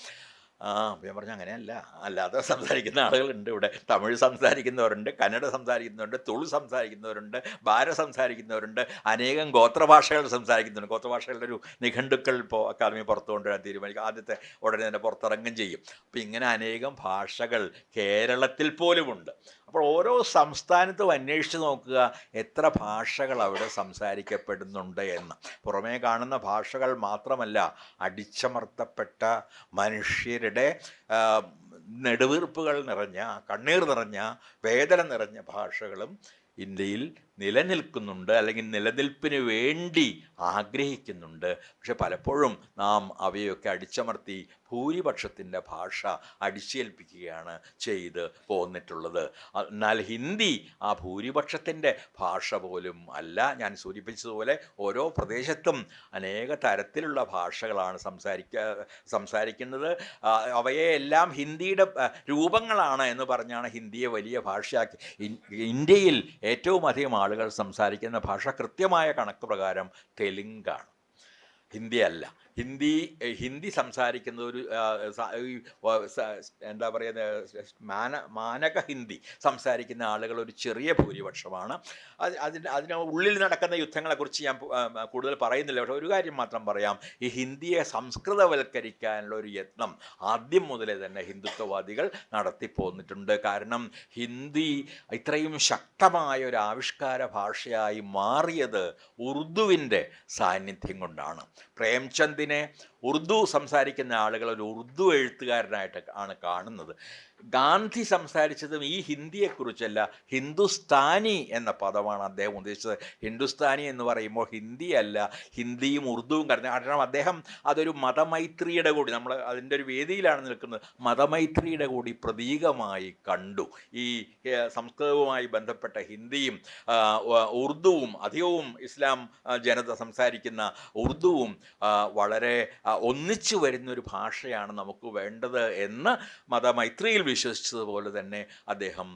അപ്പം ഞാൻ പറഞ്ഞു അങ്ങനെയല്ല, അല്ലാതെ സംസാരിക്കുന്ന ആളുകളുണ്ട് ഇവിടെ. തമിഴ് സംസാരിക്കുന്നവരുണ്ട്, കന്നഡ സംസാരിക്കുന്നവരുണ്ട്, തുളു സംസാരിക്കുന്നവരുണ്ട്, ബാര സംസാരിക്കുന്നവരുണ്ട്, അനേകം ഗോത്രഭാഷകൾ സംസാരിക്കുന്നുണ്ട്. ഗോത്രഭാഷകളുടെ ഒരു നിഘണ്ടുക്കൾ ഇപ്പോൾ അക്കാദമി പുറത്തു കൊണ്ടുവരാൻ തീരുമാനിക്കും. ആദ്യത്തെ ഉടനെ തന്നെ പുറത്തിറങ്ങും ചെയ്യും. അപ്പം ഇങ്ങനെ അനേകം ഭാഷകൾ കേരളത്തിൽ പോലുമുണ്ട്. അപ്പോൾ ഓരോ സംസ്ഥാനത്തും അന്വേഷിച്ച് നോക്കുക എത്ര ഭാഷകൾ അവിടെ സംസാരിക്കപ്പെടുന്നുണ്ട് എന്ന്. പുറമേ കാണുന്ന ഭാഷകൾ മാത്രമല്ല, അടിച്ചമർത്തപ്പെട്ട മനുഷ്യരുടെ നെടുവീർപ്പുകൾ നിറഞ്ഞ, കണ്ണീർ നിറഞ്ഞ, വേദന നിറഞ്ഞ ഭാഷകളും ഇന്ത്യയിൽ നിലനിൽക്കുന്നുണ്ട്, അല്ലെങ്കിൽ നിലനിൽപ്പിന് വേണ്ടി ആഗ്രഹിക്കുന്നുണ്ട്. പക്ഷെ പലപ്പോഴും നാം അവയൊക്കെ അടിച്ചമർത്തി ഭൂരിപക്ഷത്തിൻ്റെ ഭാഷ അടിച്ചേൽപ്പിക്കുകയാണ് ചെയ്ത് പോന്നിട്ടുള്ളത്. എന്നാൽ ഹിന്ദി ആ ഭൂരിപക്ഷത്തിൻ്റെ ഭാഷ പോലും അല്ല. ഞാൻ സൂചിപ്പിച്ചതുപോലെ ഓരോ പ്രദേശത്തും അനേക തരത്തിലുള്ള ഭാഷകളാണ് സംസാരിക്കുന്നത്. അവയെ എല്ലാം ഹിന്ദിയുടെ രൂപങ്ങളാണ് എന്ന് പറഞ്ഞാണ് ഹിന്ദിയെ വലിയ ഭാഷയാക്കി. ഇന്ത്യയിൽ ഏറ്റവും അധികം ആളുകൾ സംസാരിക്കുന്ന ഭാഷ കൃത്യമായ കണക്ക് പ്രകാരം തെലുങ്കാണ്, ഹിന്ദി അല്ല. ഹിന്ദി സംസാരിക്കുന്ന ഒരു എന്താ പറയുന്നത്, മാനക ഹിന്ദി സംസാരിക്കുന്ന ആളുകൾ ഒരു ചെറിയ ഭൂരിപക്ഷമാണ്. അതിന് ഉള്ളിൽ നടക്കുന്ന യുദ്ധങ്ങളെക്കുറിച്ച് ഞാൻ കൂടുതൽ പറയുന്നില്ല. പക്ഷേ ഒരു കാര്യം മാത്രം പറയാം, ഈ ഹിന്ദിയെ സംസ്കൃതവൽക്കരിക്കാനുള്ള ഒരു യത്നം ആദ്യം മുതലേ തന്നെ ഹിന്ദുത്വവാദികൾ നടത്തിപ്പോന്നിട്ടുണ്ട്. കാരണം ഹിന്ദി ഇത്രയും ശക്തമായ ഒരു ആവിഷ്കാര ഭാഷയായി മാറിയത് ഉറുദുവിൻ്റെ സാന്നിധ്യം കൊണ്ടാണ്. പ്രേംചന്ദിനെ ഉറുദു സംസാരിക്കുന്ന ആളുകൾ ഒരു ഉറുദു എഴുത്തുകാരനായിട്ട് ആണ് കാണുന്നത്. ഗാന്ധി സംസാരിച്ചതും ഈ ഹിന്ദിയെക്കുറിച്ചല്ല, ഹിന്ദുസ്ഥാനി എന്ന പദമാണ് അദ്ദേഹം ഉദ്ദേശിച്ചത്. ഹിന്ദുസ്ഥാനി എന്ന് പറയുമ്പോൾ ഹിന്ദിയല്ല, ഹിന്ദിയും ഉറുദുവും കാരണം അദ്ദേഹം അതൊരു മതമൈത്രിയുടെ കൂടി, നമ്മൾ അതിൻ്റെ ഒരു വേദിയിലാണ് നിൽക്കുന്നത്, മതമൈത്രിയുടെ കൂടി പ്രതീകമായി കണ്ടു. ഈ സംസ്കൃതവുമായി ബന്ധപ്പെട്ട ഹിന്ദിയും ഉറുദുവും, അധികവും ഇസ്ലാം ജനത സംസാരിക്കുന്ന ഉറുദുവും വളരെ ഒന്നിച്ചു വരുന്നൊരു ഭാഷയാണ് നമുക്ക് വേണ്ടത് എന്ന് മതമൈത്രിയിൽ വിശ്വസിച്ചതുപോലെ തന്നെ അദ്ദേഹം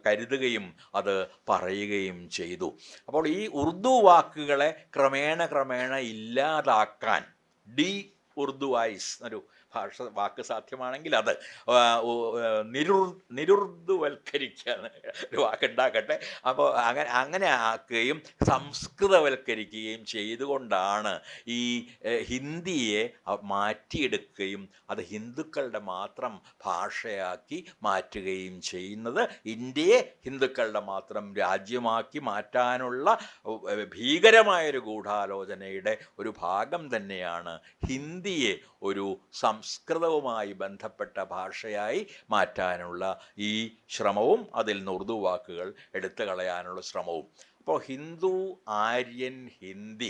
കരുതുകയും അത് പറയുകയും ചെയ്തു. അപ്പോൾ ഈ ഉറുദു വാക്കുകളെ ക്രമേണ ഇല്ലാതാക്കാൻ, ഉറുദുവൈസ് ഒരു വാക്ക് സാധ്യമാണെങ്കിൽ അത് നിരുർദുവൽക്കരിക്കുക ഒരു വാക്കുണ്ടാക്കട്ടെ. അപ്പോൾ അങ്ങനെ ആക്കുകയും സംസ്കൃതവൽക്കരിക്കുകയും ചെയ്തുകൊണ്ടാണ് ഈ ഹിന്ദിയെ മാറ്റിയെടുക്കുകയും അത് ഹിന്ദുക്കളുടെ മാത്രം ഭാഷയാക്കി മാറ്റുകയും ചെയ്യുന്നത്. ഇന്ത്യയെ ഹിന്ദുക്കളുടെ മാത്രം രാജ്യമാക്കി മാറ്റാനുള്ള ഭീകരമായൊരു ഗൂഢാലോചനയുടെ ഒരു ഭാഗം തന്നെയാണ് ഹിന്ദിയെ ഒരു സംസ്കൃതവുമായി ബന്ധപ്പെട്ട ഭാഷയായി മാറ്റാനുള്ള ഈ ശ്രമവും അതിൽ നിന്ന് ഉറുദു വാക്കുകൾ എടുത്തു കളയാനുള്ള ശ്രമവും. അപ്പോൾ ഹിന്ദു, ആര്യൻ, ഹിന്ദി,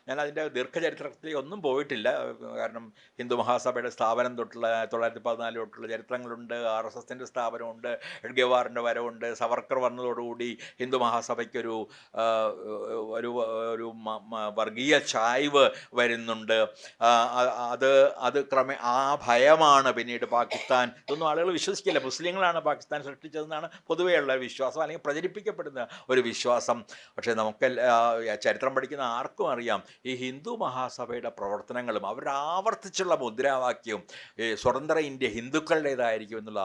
ഞാൻ അതിൻ്റെ ദീർഘചരിത്രത്തിൽ ഒന്നും പോയിട്ടില്ല. കാരണം ഹിന്ദു മഹാസഭയുടെ സ്ഥാപനം തൊട്ടുള്ള 1914 തൊട്ടുള്ള ചരിത്രങ്ങളുണ്ട്, RSSൻ്റെ സ്ഥാപനമുണ്ട്, എഡ്ഗവാറിൻ്റെ വരവുണ്ട്, സവർക്കർ വന്നതോടുകൂടി ഹിന്ദു മഹാസഭയ്ക്കൊരു ഒരു വർഗീയ ചായ്വ് വരുന്നുണ്ട്. അത് ആ ഭയമാണ് പിന്നീട് പാകിസ്ഥാൻ, ഇതൊന്നും ആളുകൾ വിശ്വസിക്കില്ല, മുസ്ലിങ്ങളാണ് പാകിസ്ഥാൻ സൃഷ്ടിച്ചതെന്നാണ് പൊതുവെയുള്ള വിശ്വാസം, അല്ലെങ്കിൽ പ്രചരിപ്പിക്കപ്പെടുന്ന ഒരു വിശ്വാസം. പക്ഷേ നമുക്ക് ചരിത്രം പഠിക്കുന്ന ആർക്കും അറിയാം, ഈ ഹിന്ദു മഹാസഭയുടെ പ്രവർത്തനങ്ങളും അവരുടെ ആവർത്തിച്ചുള്ള മുദ്രാവാക്യവും സ്വതന്ത്ര ഇന്ത്യ ഹിന്ദുക്കളുടേതായിരിക്കും എന്നുള്ള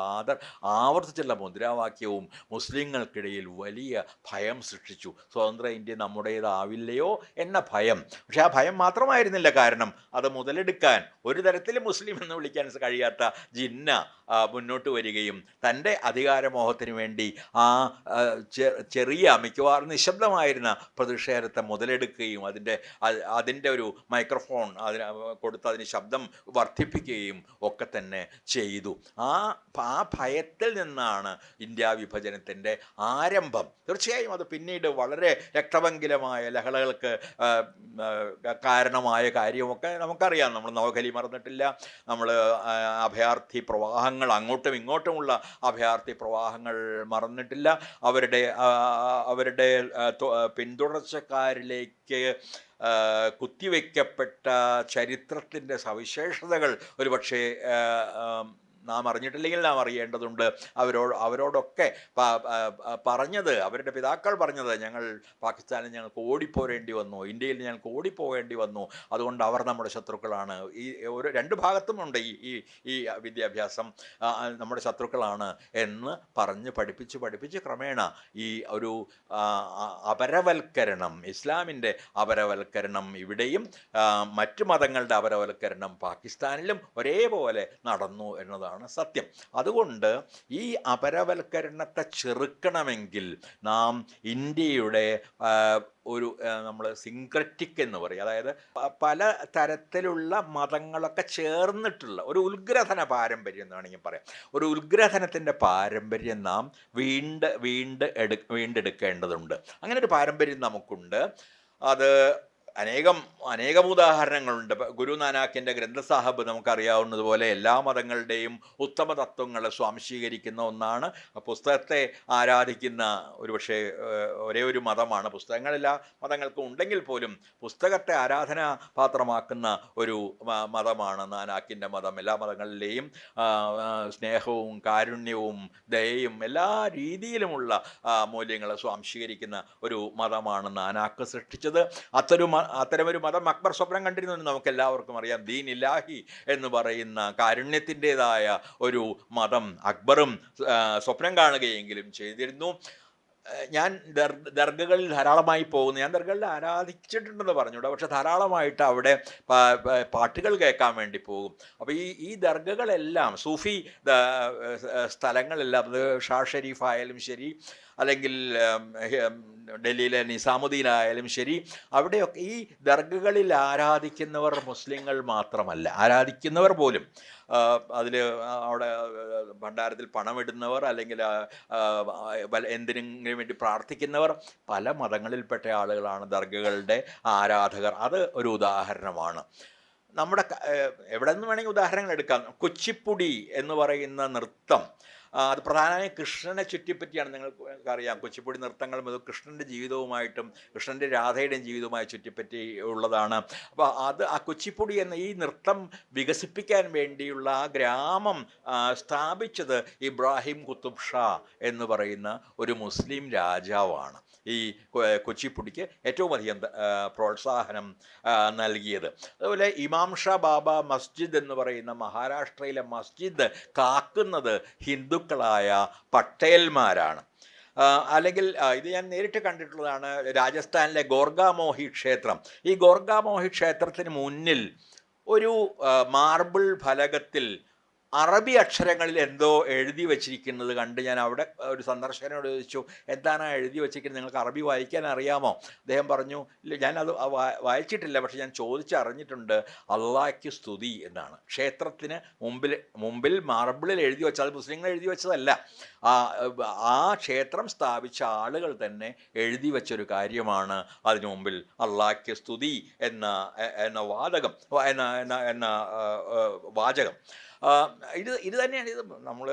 ആവർത്തിച്ചുള്ള മുദ്രാവാക്യവും മുസ്ലിങ്ങൾക്കിടയിൽ വലിയ ഭയം സൃഷ്ടിച്ചു. സ്വതന്ത്ര ഇന്ത്യ നമ്മുടേതാവില്ലയോ എന്ന ഭയം. പക്ഷെ ആ ഭയം മാത്രമായിരുന്നില്ല കാരണം, അത് മുതലെടുക്കാൻ ഒരു തരത്തിലും മുസ്ലിം എന്ന് വിളിക്കാൻ കഴിയാത്ത ജിന്ന മുന്നോട്ട് വരികയും തൻ്റെ അധികാരമോഹത്തിന് വേണ്ടി ആ ചെറിയ മിക്കവാറും നിശബ്ദമായിരുന്ന പ്രതിഷേധത്തെ മുതലെടുക്കുകയും അതിൻ്റെ ഒരു മൈക്രോഫോൺ കൊടുത്ത് അതിന് ശബ്ദം വർദ്ധിപ്പിക്കുകയും ഒക്കെ തന്നെ ചെയ്തു. ആ ഭയത്തിൽ നിന്നാണ് ഇന്ത്യ വിഭജനത്തിൻ്റെ ആരംഭം. തീർച്ചയായും അത് പിന്നീട് വളരെ രക്തഭംഗിലമായ ലഹളകൾക്ക് കാരണമായ കാര്യമൊക്കെ നമുക്കറിയാം. നമ്മൾ നവഖലി മറന്നിട്ടില്ല, നമ്മൾ അഭയാർത്ഥി പ്രവാഹങ്ങൾ, അങ്ങോട്ടും ഇങ്ങോട്ടുമുള്ള അഭയാർത്ഥി പ്രവാഹങ്ങൾ മറന്നിട്ടില്ല. അവരുടെ പിന്തുടർച്ചക്കാരിലേക്ക് കുത്തിവെക്കപ്പെട്ട ചരിത്രത്തിൻ്റെ സവിശേഷതകൾ ഒരുപക്ഷെ നാം അറിഞ്ഞിട്ടില്ലെങ്കിൽ നാം അറിയേണ്ടതുണ്ട്. അവരോടൊക്കെ പറഞ്ഞത്, അവരുടെ പിതാക്കൾ പറഞ്ഞത്, ഞങ്ങൾ പാകിസ്ഥാനിൽ ഞങ്ങൾക്ക് ഓടിപ്പോരേണ്ടി വന്നു, ഇന്ത്യയിൽ ഞങ്ങൾക്ക് ഓടിപ്പോകേണ്ടി വന്നു, അതുകൊണ്ട് അവർ നമ്മുടെ ശത്രുക്കളാണ്. ഈ ഒരു രണ്ട് ഭാഗത്തുമുണ്ട് ഈ ഈ വിദ്യാഭ്യാസം. നമ്മുടെ ശത്രുക്കളാണ് എന്ന് പറഞ്ഞ് പഠിപ്പിച്ച് ക്രമേണ ഈ ഒരു അപരവൽക്കരണം, ഇസ്ലാമിൻ്റെ അപരവൽക്കരണം ഇവിടെയും മറ്റു മതങ്ങളുടെ അപരവൽക്കരണം പാകിസ്ഥാനിലും ഒരേപോലെ നടന്നു എന്നതാണ് സത്യം. അതുകൊണ്ട് ഈ അപരവൽക്കരണത്തെ ചെറുക്കണമെങ്കിൽ നാം ഇന്ത്യയുടെ ഒരു നമ്മൾ സിൻക്രറ്റിക് എന്ന് പറയും, അതായത് പല തരത്തിലുള്ള മതങ്ങളൊക്കെ ചേർന്നിട്ടുള്ള ഒരു ഉത്ഗ്രഥന പാരമ്പര്യം എന്ന് വേണമെങ്കിൽ പറയാം. ഒരു ഉത്ഗ്രഥനത്തിൻ്റെ പാരമ്പര്യം നാം വീണ്ടെടുക്കേണ്ടതുണ്ട്. അങ്ങനെ ഒരു പാരമ്പര്യം നമുക്കുണ്ട്. അത് അനേകം ഉദാഹരണങ്ങളുണ്ട്. ഗുരു നാനാക്കിൻ്റെ ഗ്രന്ഥസാഹിബ് നമുക്കറിയാവുന്നതുപോലെ എല്ലാ മതങ്ങളുടെയും ഉത്തമ തത്വങ്ങളെ സ്വാംശീകരിക്കുന്ന ഒന്നാണ്. പുസ്തകത്തെ ആരാധിക്കുന്ന ഒരുപക്ഷെ ഒരേ ഒരു മതമാണ്. പുസ്തകങ്ങളെല്ലാ മതങ്ങൾക്കും ഉണ്ടെങ്കിൽ പോലും പുസ്തകത്തെ ആരാധനാ പാത്രമാക്കുന്ന ഒരു മതമാണ് നാനാക്കിൻ്റെ മതം. എല്ലാ മതങ്ങളിലെയും സ്നേഹവും കാരുണ്യവും ദയയും എല്ലാ രീതിയിലുമുള്ള മൂല്യങ്ങളെ സ്വാംശീകരിക്കുന്ന ഒരു മതമാണ് നാനാക്ക് സൃഷ്ടിച്ചത്. അത്തരമൊരു മതം അക്ബർ സ്വപ്നം കണ്ടിരുന്നു എന്ന് നമുക്ക് എല്ലാവർക്കും അറിയാം. ദീൻ ഇലാഹി എന്ന് പറയുന്ന കാരുണ്യത്തിൻ്റെതായ ഒരു മതം അക്ബറും സ്വപ്നം കാണുകയെങ്കിലും ചെയ്തിരുന്നു. ഞാൻ ദർഗകളിൽ ധാരാളമായി പോകുന്നു. ഞാൻ ദർഗകളിൽ ആരാധിച്ചിട്ടുണ്ടെന്ന് പറഞ്ഞൂടാ, പക്ഷെ ധാരാളമായിട്ട് അവിടെ പാട്ടുകൾ കേൾക്കാൻ വേണ്ടി പോകും. അപ്പോൾ ഈ ദർഗകളെല്ലാം സൂഫി സ്ഥലങ്ങളെല്ലാം, അത് ഷാ ഷെരീഫ് ആയാലും ശരി, അല്ലെങ്കിൽ ഡൽഹിയിലെ നിസാമുദ്ദീനായാലും ശരി, അവിടെയൊക്കെ ഈ ദർഗകളിൽ ആരാധിക്കുന്നവർ മുസ്ലിങ്ങൾ മാത്രമല്ല, ആരാധിക്കുന്നവർ പോലും അതിൽ അവിടെ ഭണ്ഡാരത്തിൽ പണമിടുന്നവർ അല്ലെങ്കിൽ എന്തിനെങ്കിലും വേണ്ടി പ്രാർത്ഥിക്കുന്നവർ പല മതങ്ങളിൽപ്പെട്ട ആളുകളാണ് ദർഗകളുടെ ആരാധകർ. അത് ഒരു ഉദാഹരണമാണ്. നമ്മുടെ എവിടെ നിന്ന് വേണമെങ്കിൽ ഉദാഹരണങ്ങൾ എടുക്കാം. കുച്ചിപ്പുടി എന്ന് പറയുന്ന നൃത്തം, അത് പ്രധാനമായും കൃഷ്ണനെ ചുറ്റിപ്പറ്റിയാണ്. നിങ്ങൾക്കറിയാം, കുച്ചിപ്പുടി നൃത്തങ്ങൾ അത് കൃഷ്ണൻ്റെ ജീവിതവുമായിട്ടും കൃഷ്ണൻ്റെ രാധയുടെയും ജീവിതവുമായി ചുറ്റിപ്പറ്റി ഉള്ളതാണ്. അപ്പോൾ ആ കുച്ചിപ്പുടി എന്ന ഈ നൃത്തം വികസിപ്പിക്കാൻ വേണ്ടിയുള്ള ആ ഗ്രാമം സ്ഥാപിച്ചത് ഇബ്രാഹിം കുത്തുബ് ഷാ എന്ന് പറയുന്ന ഒരു മുസ്ലിം രാജാവാണ്. ഈ കുച്ചിപ്പുടിക്ക് ഏറ്റവും അധികം പ്രോത്സാഹനം നൽകിയത്. അതുപോലെ ഇമാം ഷാ ബാബ മസ്ജിദ് എന്ന് പറയുന്ന മഹാരാഷ്ട്രയിലെ മസ്ജിദ് കാക്കുന്നത് ഹിന്ദുക്കളായ പട്ടേൽമാരാണ്. അല്ലെങ്കിൽ ഇത് ഞാൻ നേരിട്ട് കണ്ടിട്ടുള്ളതാണ്. രാജസ്ഥാനിലെ ഗോർഗാമോഹി ക്ഷേത്രം. ഈ ഗോർഗാമോഹി ക്ഷേത്രത്തിന് മുന്നിൽ ഒരു മാർബിൾ ഫലകത്തിൽ അറബി അക്ഷരങ്ങളിൽ എന്തോ എഴുതി വച്ചിരിക്കുന്നത് കണ്ട് ഞാൻ അവിടെ ഒരു സന്ദർശകനോട് ചോദിച്ചു, എന്താണ് എഴുതി വച്ചിരിക്കുന്നത്, നിങ്ങൾക്ക് അറബി വായിക്കാൻ അറിയാമോ? അദ്ദേഹം പറഞ്ഞു, ഇല്ല ഞാനത് വായിച്ചിട്ടില്ല, പക്ഷെ ഞാൻ ചോദിച്ചറിഞ്ഞിട്ടുണ്ട്, അള്ളാഹ്ക്ക് സ്തുതി എന്നാണ്. ക്ഷേത്രത്തിന് മുമ്പിൽ മാർബിളിൽ എഴുതി വെച്ചത്, അത് മുസ്ലിങ്ങൾ എഴുതി വെച്ചതല്ല, ആ ക്ഷേത്രം സ്ഥാപിച്ച ആളുകൾ തന്നെ എഴുതി വെച്ചൊരു കാര്യമാണ്. അതിനു മുമ്പിൽ അള്ളാഹ്ക്ക് സ്തുതി എന്ന വാചകം. ഇത് തന്നെയാണ്. നമ്മൾ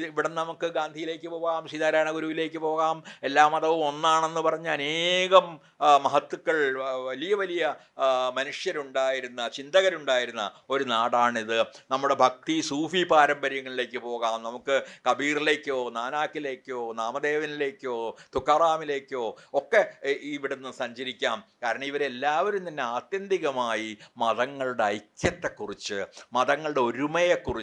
ഇവിടെ നമുക്ക് ഗാന്ധിയിലേക്ക് പോകാം, സീതാരാമ ഗുരുവിലേക്ക് പോകാം, എല്ലാ മതവും ഒന്നാണെന്ന് പറഞ്ഞ അനേകം മഹത്തുക്കൾ, വലിയ വലിയ മനുഷ്യരുണ്ടായിരുന്ന, ചിന്തകരുണ്ടായിരുന്ന ഒരു നാടാണിത്. നമ്മുടെ ഭക്തി സൂഫി പാരമ്പര്യങ്ങളിലേക്ക് പോകാം. നമുക്ക് കബീറിലേക്കോ നാനാക്കിലേക്കോ നാമദേവനിലേക്കോ തുക്കാറാമിലേക്കോ ഒക്കെ ഇവിടുന്ന് സഞ്ചരിക്കാം. കാരണം ഇവരെല്ലാവരും തന്നെ ആത്യന്തികമായി മതങ്ങളുടെ ഐക്യത്തെക്കുറിച്ച്, മതങ്ങളുടെ ഒരുമയെക്കുറിച്ച്,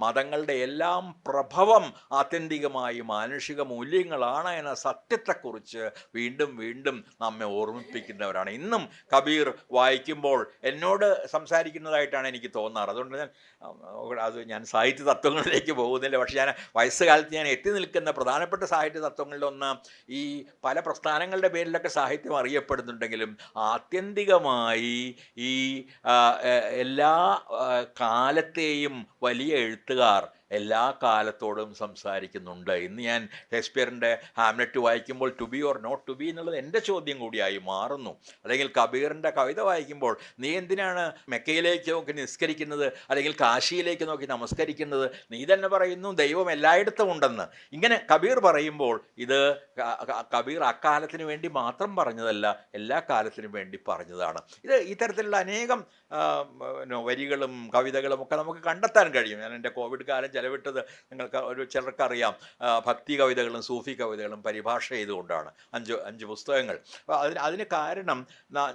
മതങ്ങളുടെ എല്ലാം പ്രഭവം ആത്യന്തികമായി മാനുഷിക മൂല്യങ്ങളാണ് എന്ന സത്യത്തെക്കുറിച്ച് വീണ്ടും വീണ്ടും നമ്മെ ഓർമ്മിപ്പിക്കുന്നവരാണ്. ഇന്നും കബീർ വായിക്കുമ്പോൾ എന്നോട് സംസാരിക്കുന്നതായിട്ടാണ് എനിക്ക് തോന്നാറ്. അതുകൊണ്ട് ഞാൻ സാഹിത്യ തത്വങ്ങളിലേക്ക് പോകുന്നില്ല. പക്ഷേ ഞാൻ വയസ്സുകാലത്ത് ഞാൻ എത്തി നിൽക്കുന്ന പ്രധാനപ്പെട്ട സാഹിത്യ തത്വങ്ങളിലൊന്ന്, ഈ പല പ്രസ്ഥാനങ്ങളുടെ പേരിലൊക്കെ സാഹിത്യം അറിയപ്പെടുന്നുണ്ടെങ്കിലും ആത്യന്തികമായി ഈ എല്ലാ കാലത്തെയും വലിയ എഴുത്തുകാർ എല്ലാ കാലത്തോടും സംസാരിക്കുന്നുണ്ട്. ഇന്ന് ഞാൻ ഷേക്സ്പിയറിൻ്റെ ഹാംലെറ്റ് വായിക്കുമ്പോൾ to be or not to be എന്നുള്ളത് എൻ്റെ ചോദ്യം കൂടിയായി മാറുന്നു. അല്ലെങ്കിൽ കബീറിൻ്റെ കവിത വായിക്കുമ്പോൾ നീ എന്തിനാണ് മെക്കയിലേക്ക് നോക്കി നിസ്കരിക്കുന്നത്, അല്ലെങ്കിൽ കാശിയിലേക്ക് നോക്കി നമസ്കരിക്കുന്നത്, നീ തന്നെ പറയുന്നു ദൈവം എല്ലായിടത്തും ഉണ്ടെന്ന്. ഇങ്ങനെ കബീർ പറയുമ്പോൾ ഇത് കബീർ അക്കാലത്തിന് വേണ്ടി മാത്രം പറഞ്ഞതല്ല, എല്ലാ കാലത്തിനും വേണ്ടി പറഞ്ഞതാണ്. ഈ തരത്തിലുള്ള അനേകം വരികളും കവിതകളും ഒക്കെ നമുക്ക് കണ്ടെത്താൻ കഴിയും. ഞാൻ എൻ്റെ കോവിഡ് കാലം ചെലവിട്ടത് നിങ്ങൾക്ക് ചിലർക്കറിയാം. ഭക്തി കവിതകളും സൂഫി കവിതകളും പരിഭാഷ ചെയ്തുകൊണ്ടാണ് 5 പുസ്തകങ്ങൾ. അപ്പോൾ അതിന് കാരണം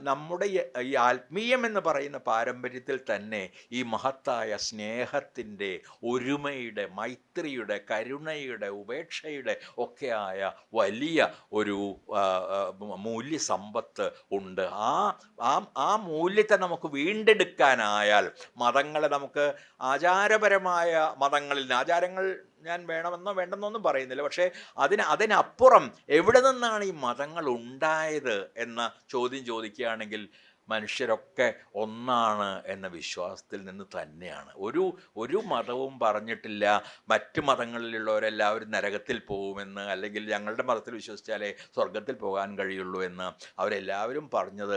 നമ്മുടെ ഈ ആത്മീയം എന്ന് പറയുന്ന പാരമ്പര്യത്തിൽ തന്നെ ഈ മഹത്തായ സ്നേഹത്തിൻ്റെ, ഒരുമയുടെ, മൈത്രിയുടെ, കരുണയുടെ, ഉപേക്ഷയുടെ ഒക്കെയായ വലിയ ഒരു മൂല്യസമ്പത്ത് ഉണ്ട്. ആ മൂല്യത്തെ നമുക്ക് വീണ്ടെടുക്കാനായാൽ മതങ്ങളെ നമുക്ക് ആചാരപരമായ മതങ്ങളിൽ ആചാരങ്ങൾ ഞാൻ വേണമെന്നോ വേണ്ടെന്നൊന്നും പറയുന്നില്ല, പക്ഷേ അതിനപ്പുറം എവിടെ നിന്നാണ് ഈ മതങ്ങൾ ഉണ്ടായത് എന്ന ചോദ്യം ചോദിക്കുകയാണെങ്കിൽ മനുഷ്യരൊക്കെ ഒന്നാണ് എന്ന വിശ്വാസത്തിൽ നിന്ന് തന്നെയാണ്. ഒരു മതവും പറഞ്ഞിട്ടില്ല മറ്റ് മതങ്ങളിലുള്ളവരെല്ലാവരും നരകത്തിൽ പോകുമെന്ന്, അല്ലെങ്കിൽ ഞങ്ങളുടെ മതത്തിൽ വിശ്വസിച്ചാലേ സ്വർഗത്തിൽ പോകാൻ കഴിയുള്ളൂ എന്ന്. അവരെല്ലാവരും പറഞ്ഞത്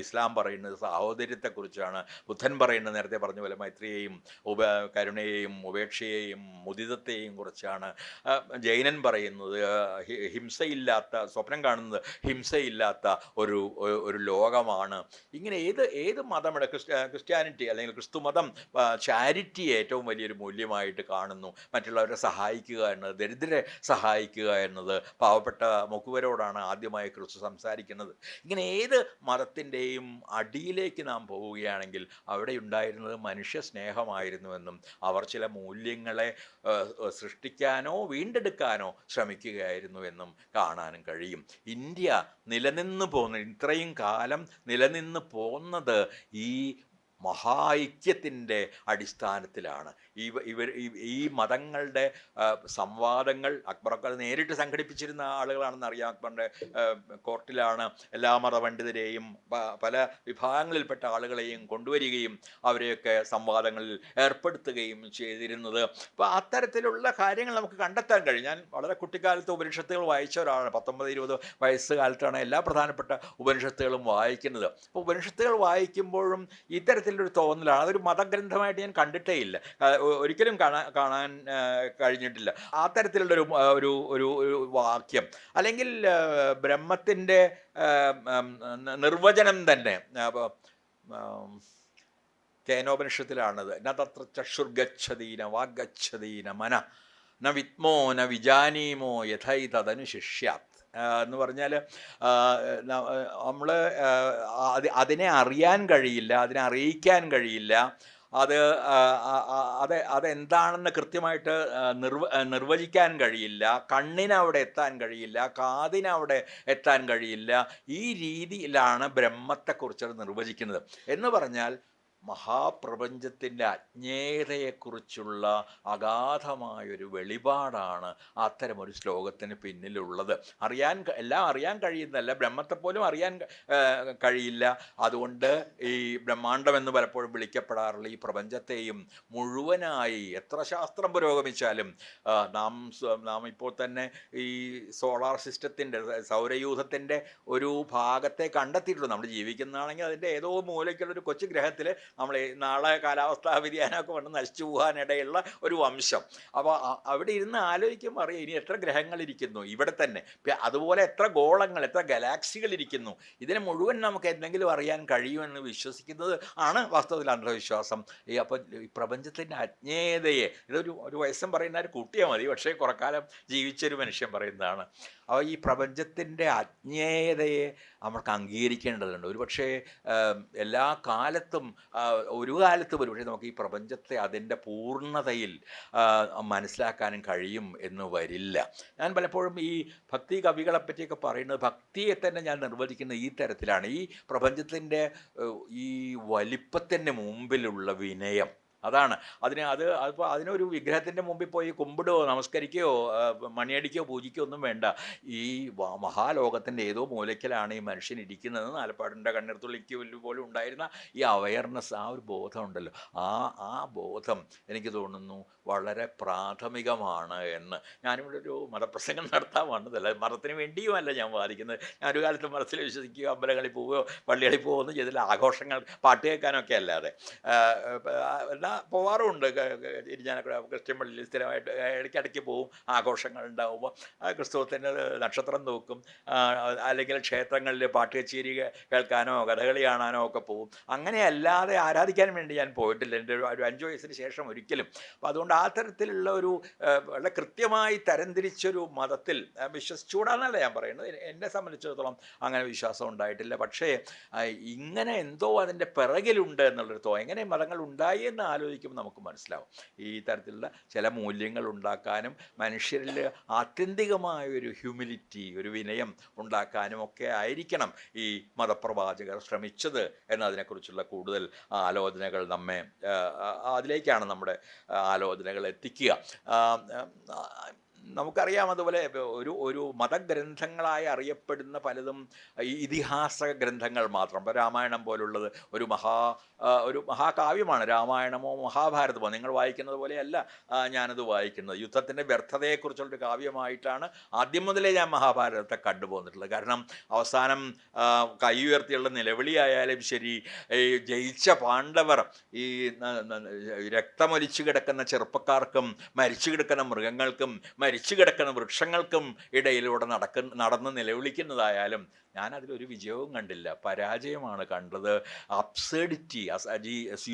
ഇസ്ലാം പറയുന്നത് സാഹോദര്യത്തെക്കുറിച്ചാണ്. ബുദ്ധൻ പറയുന്നത് നേരത്തെ പറഞ്ഞ പോലെ മൈത്രിയെയും കരുണയെയും ഉപേക്ഷയെയും മുദിതത്തെയും കുറിച്ചാണ്. ജൈനൻ പറയുന്നത് ഹിംസയില്ലാത്ത, സ്വപ്നം കാണുന്നത് ഹിംസയില്ലാത്ത ഒരു ലോകമാണ്. ഇങ്ങനെ ഏത് മതമെടുക്കുക, ക്രിസ്ത്യാനിറ്റി അല്ലെങ്കിൽ ക്രിസ്തു മതം ചാരിറ്റിയെ ഏറ്റവും വലിയൊരു മൂല്യമായിട്ട് കാണുന്നു. മറ്റുള്ളവരെ സഹായിക്കുക എന്നത്, ദരിദ്രരെ സഹായിക്കുക എന്നത്, പാവപ്പെട്ട മുക്കുവരോടാണ് ആദ്യമായി ക്രിസ്തു സംസാരിക്കുന്നത്. ഇങ്ങനെ ഏത് മതത്തിൻ്റെയും അടിയിലേക്ക് നാം പോവുകയാണെങ്കിൽ അവിടെ ഉണ്ടായിരുന്നത് മനുഷ്യ സ്നേഹമായിരുന്നുവെന്നും അവർ ചില മൂല്യങ്ങളെ സൃഷ്ടിക്കാനോ വീണ്ടെടുക്കാനോ ശ്രമിക്കുകയായിരുന്നുവെന്നും കാണാനും കഴിയും. ഇന്ത്യ നിലനിന്ന് പോകുന്ന, ഇത്രയും കാലം നിലനിന്ന് പോന്നത് ഈ മഹാഐക്യത്തിൻ്റെ അടിസ്ഥാനത്തിലാണ്. ഈ മതങ്ങളുടെ സംവാദങ്ങൾ അക്ബറൊക്കെ നേരിട്ട് സംഘടിപ്പിച്ചിരുന്ന ആളുകളാണെന്ന് അറിയാം. അക്ബറിൻ്റെ കോർട്ടിലാണ് എല്ലാ മതപണ്ഡിതരെയും പല വിഭാഗങ്ങളിൽപ്പെട്ട ആളുകളെയും കൊണ്ടുവരികയും അവരെയൊക്കെ സംവാദങ്ങളിൽ ഏർപ്പെടുത്തുകയും ചെയ്തിരുന്നത്. അപ്പോൾ അത്തരത്തിലുള്ള കാര്യങ്ങൾ നമുക്ക് കണ്ടെത്താൻ കഴിയും. ഞാൻ വളരെ കുട്ടിക്കാലത്ത് ഉപനിഷത്തുകൾ വായിച്ച ഒരാളാണ്. 19-20 വയസ്സ് കാലത്താണ് എല്ലാ പ്രധാനപ്പെട്ട ഉപനിഷത്തുകളും വായിക്കുന്നത്. അപ്പോൾ ഉപനിഷത്തുകൾ വായിക്കുമ്പോഴും ഇത്തരത്തിലൊരു തോന്നലാണ്. അതൊരു മതഗ്രന്ഥമായിട്ട് ഞാൻ കണ്ടിട്ടേ ഇല്ല, ഒരിക്കലും കാണാൻ കഴിഞ്ഞിട്ടില്ല. ആ തരത്തിലുള്ളൊരു ഒരു വാക്യം അല്ലെങ്കിൽ ബ്രഹ്മത്തിൻ്റെ നിർവചനം തന്നെ കേനോപനിഷത്തിലാണത്. ന തത്ര ചക്ഷുർഗച്ഛതീന വാഗച്ഛതീന മന ന വിദ്മോ ന വിജാനീമോ യഥൈതദനുശിഷ്യാത് എന്ന് പറഞ്ഞാൽ നമ്മൾ അതിനെ അറിയാൻ കഴിയില്ല, അതിനെ അറിയിക്കാൻ കഴിയില്ല, അതെന്താണെന്ന് കൃത്യമായിട്ട് നിർവചിക്കാൻ കഴിയില്ല, കണ്ണിനവിടെ എത്താൻ കഴിയില്ല, കാതിനവിടെ എത്താൻ കഴിയില്ല. ഈ രീതിയിലാണ് ബ്രഹ്മത്തെക്കുറിച്ച് നിർവചിക്കുന്നത്. എന്ന് പറഞ്ഞാൽ മഹാപ്രപഞ്ചത്തിൻ്റെ അജ്ഞേയതയെക്കുറിച്ചുള്ള അഗാധമായൊരു വെളിപാടാണ് അത്തരമൊരു ശ്ലോകത്തിന് പിന്നിലുള്ളത്. എല്ലാം അറിയാൻ കഴിയുന്നതല്ല, ബ്രഹ്മത്തെപ്പോലും അറിയാൻ കഴിയില്ല. അതുകൊണ്ട് ഈ ബ്രഹ്മാണ്ഡം എന്ന് പലപ്പോഴും വിളിക്കപ്പെടാറുള്ള ഈ പ്രപഞ്ചത്തെയും മുഴുവനായി എത്ര ശാസ്ത്രം പുരോഗമിച്ചാലും നാം ഇപ്പോൾ തന്നെ ഈ സോളാർ സിസ്റ്റത്തിൻ്റെ, സൗരയൂഥത്തിൻ്റെ ഒരു ഭാഗത്തെ കണ്ടെത്തിയിട്ടുള്ളൂ. നമ്മൾ ജീവിക്കുന്നതാണെങ്കിൽ അതിൻ്റെ ഏതോ മൂലയ്ക്കുള്ളൊരു കൊച്ചു ഗ്രഹത്തിൽ നമ്മൾ നാളെ കാലാവസ്ഥാ വ്യതിയാനമൊക്കെ വന്ന് നശിച്ചു പോകാനിടയുള്ള ഒരു വംശം. അപ്പോൾ അവിടെ ഇരുന്ന് ആലോചിക്കുമ്പോൾ അറിയാം ഇനി എത്ര ഗ്രഹങ്ങളിരിക്കുന്നു ഇവിടെ തന്നെ, അതുപോലെ എത്ര ഗോളങ്ങൾ, എത്ര ഗലാക്സികൾ ഇരിക്കുന്നു. ഇതിനെ മുഴുവൻ നമുക്ക് എന്തെങ്കിലും അറിയാൻ കഴിയുമെന്ന് വിശ്വസിക്കുന്നത് ആണ് വാസ്തവത്തിൽ അന്ധവിശ്വാസം. അപ്പോൾ ഈ പ്രപഞ്ചത്തിൻ്റെ അജ്ഞേയതയെ, ഒരു വയസ്സം പറയുന്ന ഒരു കൂട്ടിയാൽ മതി, പക്ഷേ കുറക്കാലം ജീവിച്ചൊരു മനുഷ്യൻ പറയുന്നതാണ്. അപ്പോൾ ഈ പ്രപഞ്ചത്തിൻ്റെ അജ്ഞേയതയെ നമ്മൾക്ക് അംഗീകരിക്കേണ്ടതുണ്ട്. ഒരുപക്ഷെ എല്ലാ കാലത്തും ഒരു പക്ഷേ നമുക്ക് ഈ പ്രപഞ്ചത്തെ അതിൻ്റെ പൂർണ്ണതയിൽ മനസ്സിലാക്കാനും കഴിയും എന്ന് വരില്ല. ഞാൻ പലപ്പോഴും ഈ ഭക്തി കവികളെ പറ്റിയൊക്കെ പറയുന്നത്, ഭക്തിയെ തന്നെ ഞാൻ നിർവചിക്കുന്നത് ഈ തരത്തിലാണ്. ഈ പ്രപഞ്ചത്തിൻ്റെ ഈ വലിപ്പത്തിൻ്റെ മുമ്പിലുള്ള വിനയം, അതാണ് അതിപ്പോൾ അതിനൊരു വിഗ്രഹത്തിൻ്റെ മുമ്പിൽ പോയി കുമ്പിടുകയോ നമസ്കരിക്കുകയോ മണിയടിക്കുകയോ പൂജിക്കുകയോ ഒന്നും വേണ്ട. ഈ മഹാലോകത്തിൻ്റെ ഏതോ മൂലയ്ക്കലാണ് ഈ മനുഷ്യൻ ഇരിക്കുന്നത്. നാലപ്പാടിൻ്റെ കണ്ണീർത്തുള്ളിക്ക് പോലും ഉണ്ടായിരുന്ന ഈ അവയർനെസ്, ആ ഒരു ബോധമുണ്ടല്ലോ, ആ ബോധം എനിക്ക് തോന്നുന്നു വളരെ പ്രാഥമികമാണ് എന്ന്. ഞാനിവിടെ ഒരു മതപ്രസംഗം നടത്താൻ വന്നതല്ല, മതത്തിന് വേണ്ടിയുമല്ല ഞാൻ വാദിക്കുന്നത്. ഞാനൊരു കാലത്ത് മതത്തിൽ വിശ്വസിക്കുകയോ അമ്പലങ്ങളിൽ പോവുകയോ പള്ളികളിൽ പോവുകയോ ഒന്നും ചെയ്തില്ല, ആഘോഷങ്ങൾ പാട്ട് കേൾക്കാനൊക്കെ അല്ലാതെ. എന്നാൽ പോവാറുമുണ്ട്. ഇരിഞ്ഞാലക്കുട ക്രിസ്ത്യൻ പള്ളിയിൽ സ്ഥിരമായിട്ട് ഇടയ്ക്കിടയ്ക്ക് പോവും. ആഘോഷങ്ങൾ ഉണ്ടാകുമ്പോൾ ക്രിസ്തുവത്തിൻ്റെ നക്ഷത്രം തൂക്കും. അല്ലെങ്കിൽ ക്ഷേത്രങ്ങളിൽ പാട്ട് കച്ചേരി കേൾക്കാനോ കഥകളി കാണാനോ ഒക്കെ പോവും. അങ്ങനെയല്ലാതെ ആരാധിക്കാൻ വേണ്ടി ഞാൻ പോയിട്ടില്ല എൻ്റെ ഒരു 5 വയസ്സിന് ശേഷം ഒരിക്കലും. അപ്പോൾ അതുകൊണ്ട് ആ തരത്തിലുള്ള ഒരു വളരെ കൃത്യമായി തരംതിരിച്ചൊരു മതത്തിൽ വിശ്വസിച്ചുകൂടാന്നല്ല ഞാൻ പറയുന്നത്. എന്നെ സംബന്ധിച്ചിടത്തോളം അങ്ങനെ വിശ്വാസം ഉണ്ടായിട്ടില്ല. പക്ഷേ ഇങ്ങനെ എന്തോ അതിൻ്റെ പിറകിലുണ്ട് എന്നുള്ളൊരു എങ്ങനെ മതങ്ങൾ ഉണ്ടായി എന്ന് ആലോചിക്കുമ്പോൾ നമുക്ക് മനസ്സിലാവും ഈ തരത്തിലുള്ള ചില മൂല്യങ്ങൾ ഉണ്ടാക്കാനും മനുഷ്യരിൽ ആത്യന്തികമായൊരു ഹ്യൂമിലിറ്റി, ഒരു വിനയം ഉണ്ടാക്കാനും ഒക്കെ ആയിരിക്കണം ഈ മതപ്രവാചകർ ശ്രമിച്ചത് എന്നതിനെക്കുറിച്ചുള്ള കൂടുതൽ ആലോചനകൾ നമ്മെ അതിലേക്കാണ് നമ്മുടെ ആലോചനകൾ എത്തിക്കുക. നമുക്കറിയാം അതുപോലെ ഒരു മതഗ്രന്ഥങ്ങളായി അറിയപ്പെടുന്ന പലതും ഈ ഇതിഹാസ ഗ്രന്ഥങ്ങൾ മാത്രം. ഇപ്പോൾ രാമായണം പോലുള്ളത് ഒരു മഹാകാവ്യമാണ്. രാമായണമോ മഹാഭാരതമോ നിങ്ങൾ വായിക്കുന്നത് പോലെയല്ല ഞാനത് വായിക്കുന്നത്. യുദ്ധത്തിൻ്റെ വ്യർത്ഥതയെക്കുറിച്ചുള്ളൊരു കാവ്യമായിട്ടാണ് ആദ്യം മുതലേ ഞാൻ മഹാഭാരതത്തെ കണ്ടുപോന്നിട്ടുള്ളത്. കാരണം അവസാനം കൈ ഉയർത്തിയുള്ള നിലവിളിയായാലും ശരി, ഈ ജയിച്ച പാണ്ഡവർ ഈ രക്തമൊലിച്ചു കിടക്കുന്ന ചെറുപ്പക്കാർക്കും മരിച്ചു കിടക്കുന്ന മൃഗങ്ങൾക്കും മരിച്ചു കിടക്കുന്ന വൃക്ഷങ്ങൾക്കും ഇടയിലൂടെ നടന്ന് നിലവിളിക്കുന്നതായാലും ഞാനതിലൊരു വിജയവും കണ്ടില്ല, പരാജയമാണ് കണ്ടത്. അബ്സേഡിറ്റി,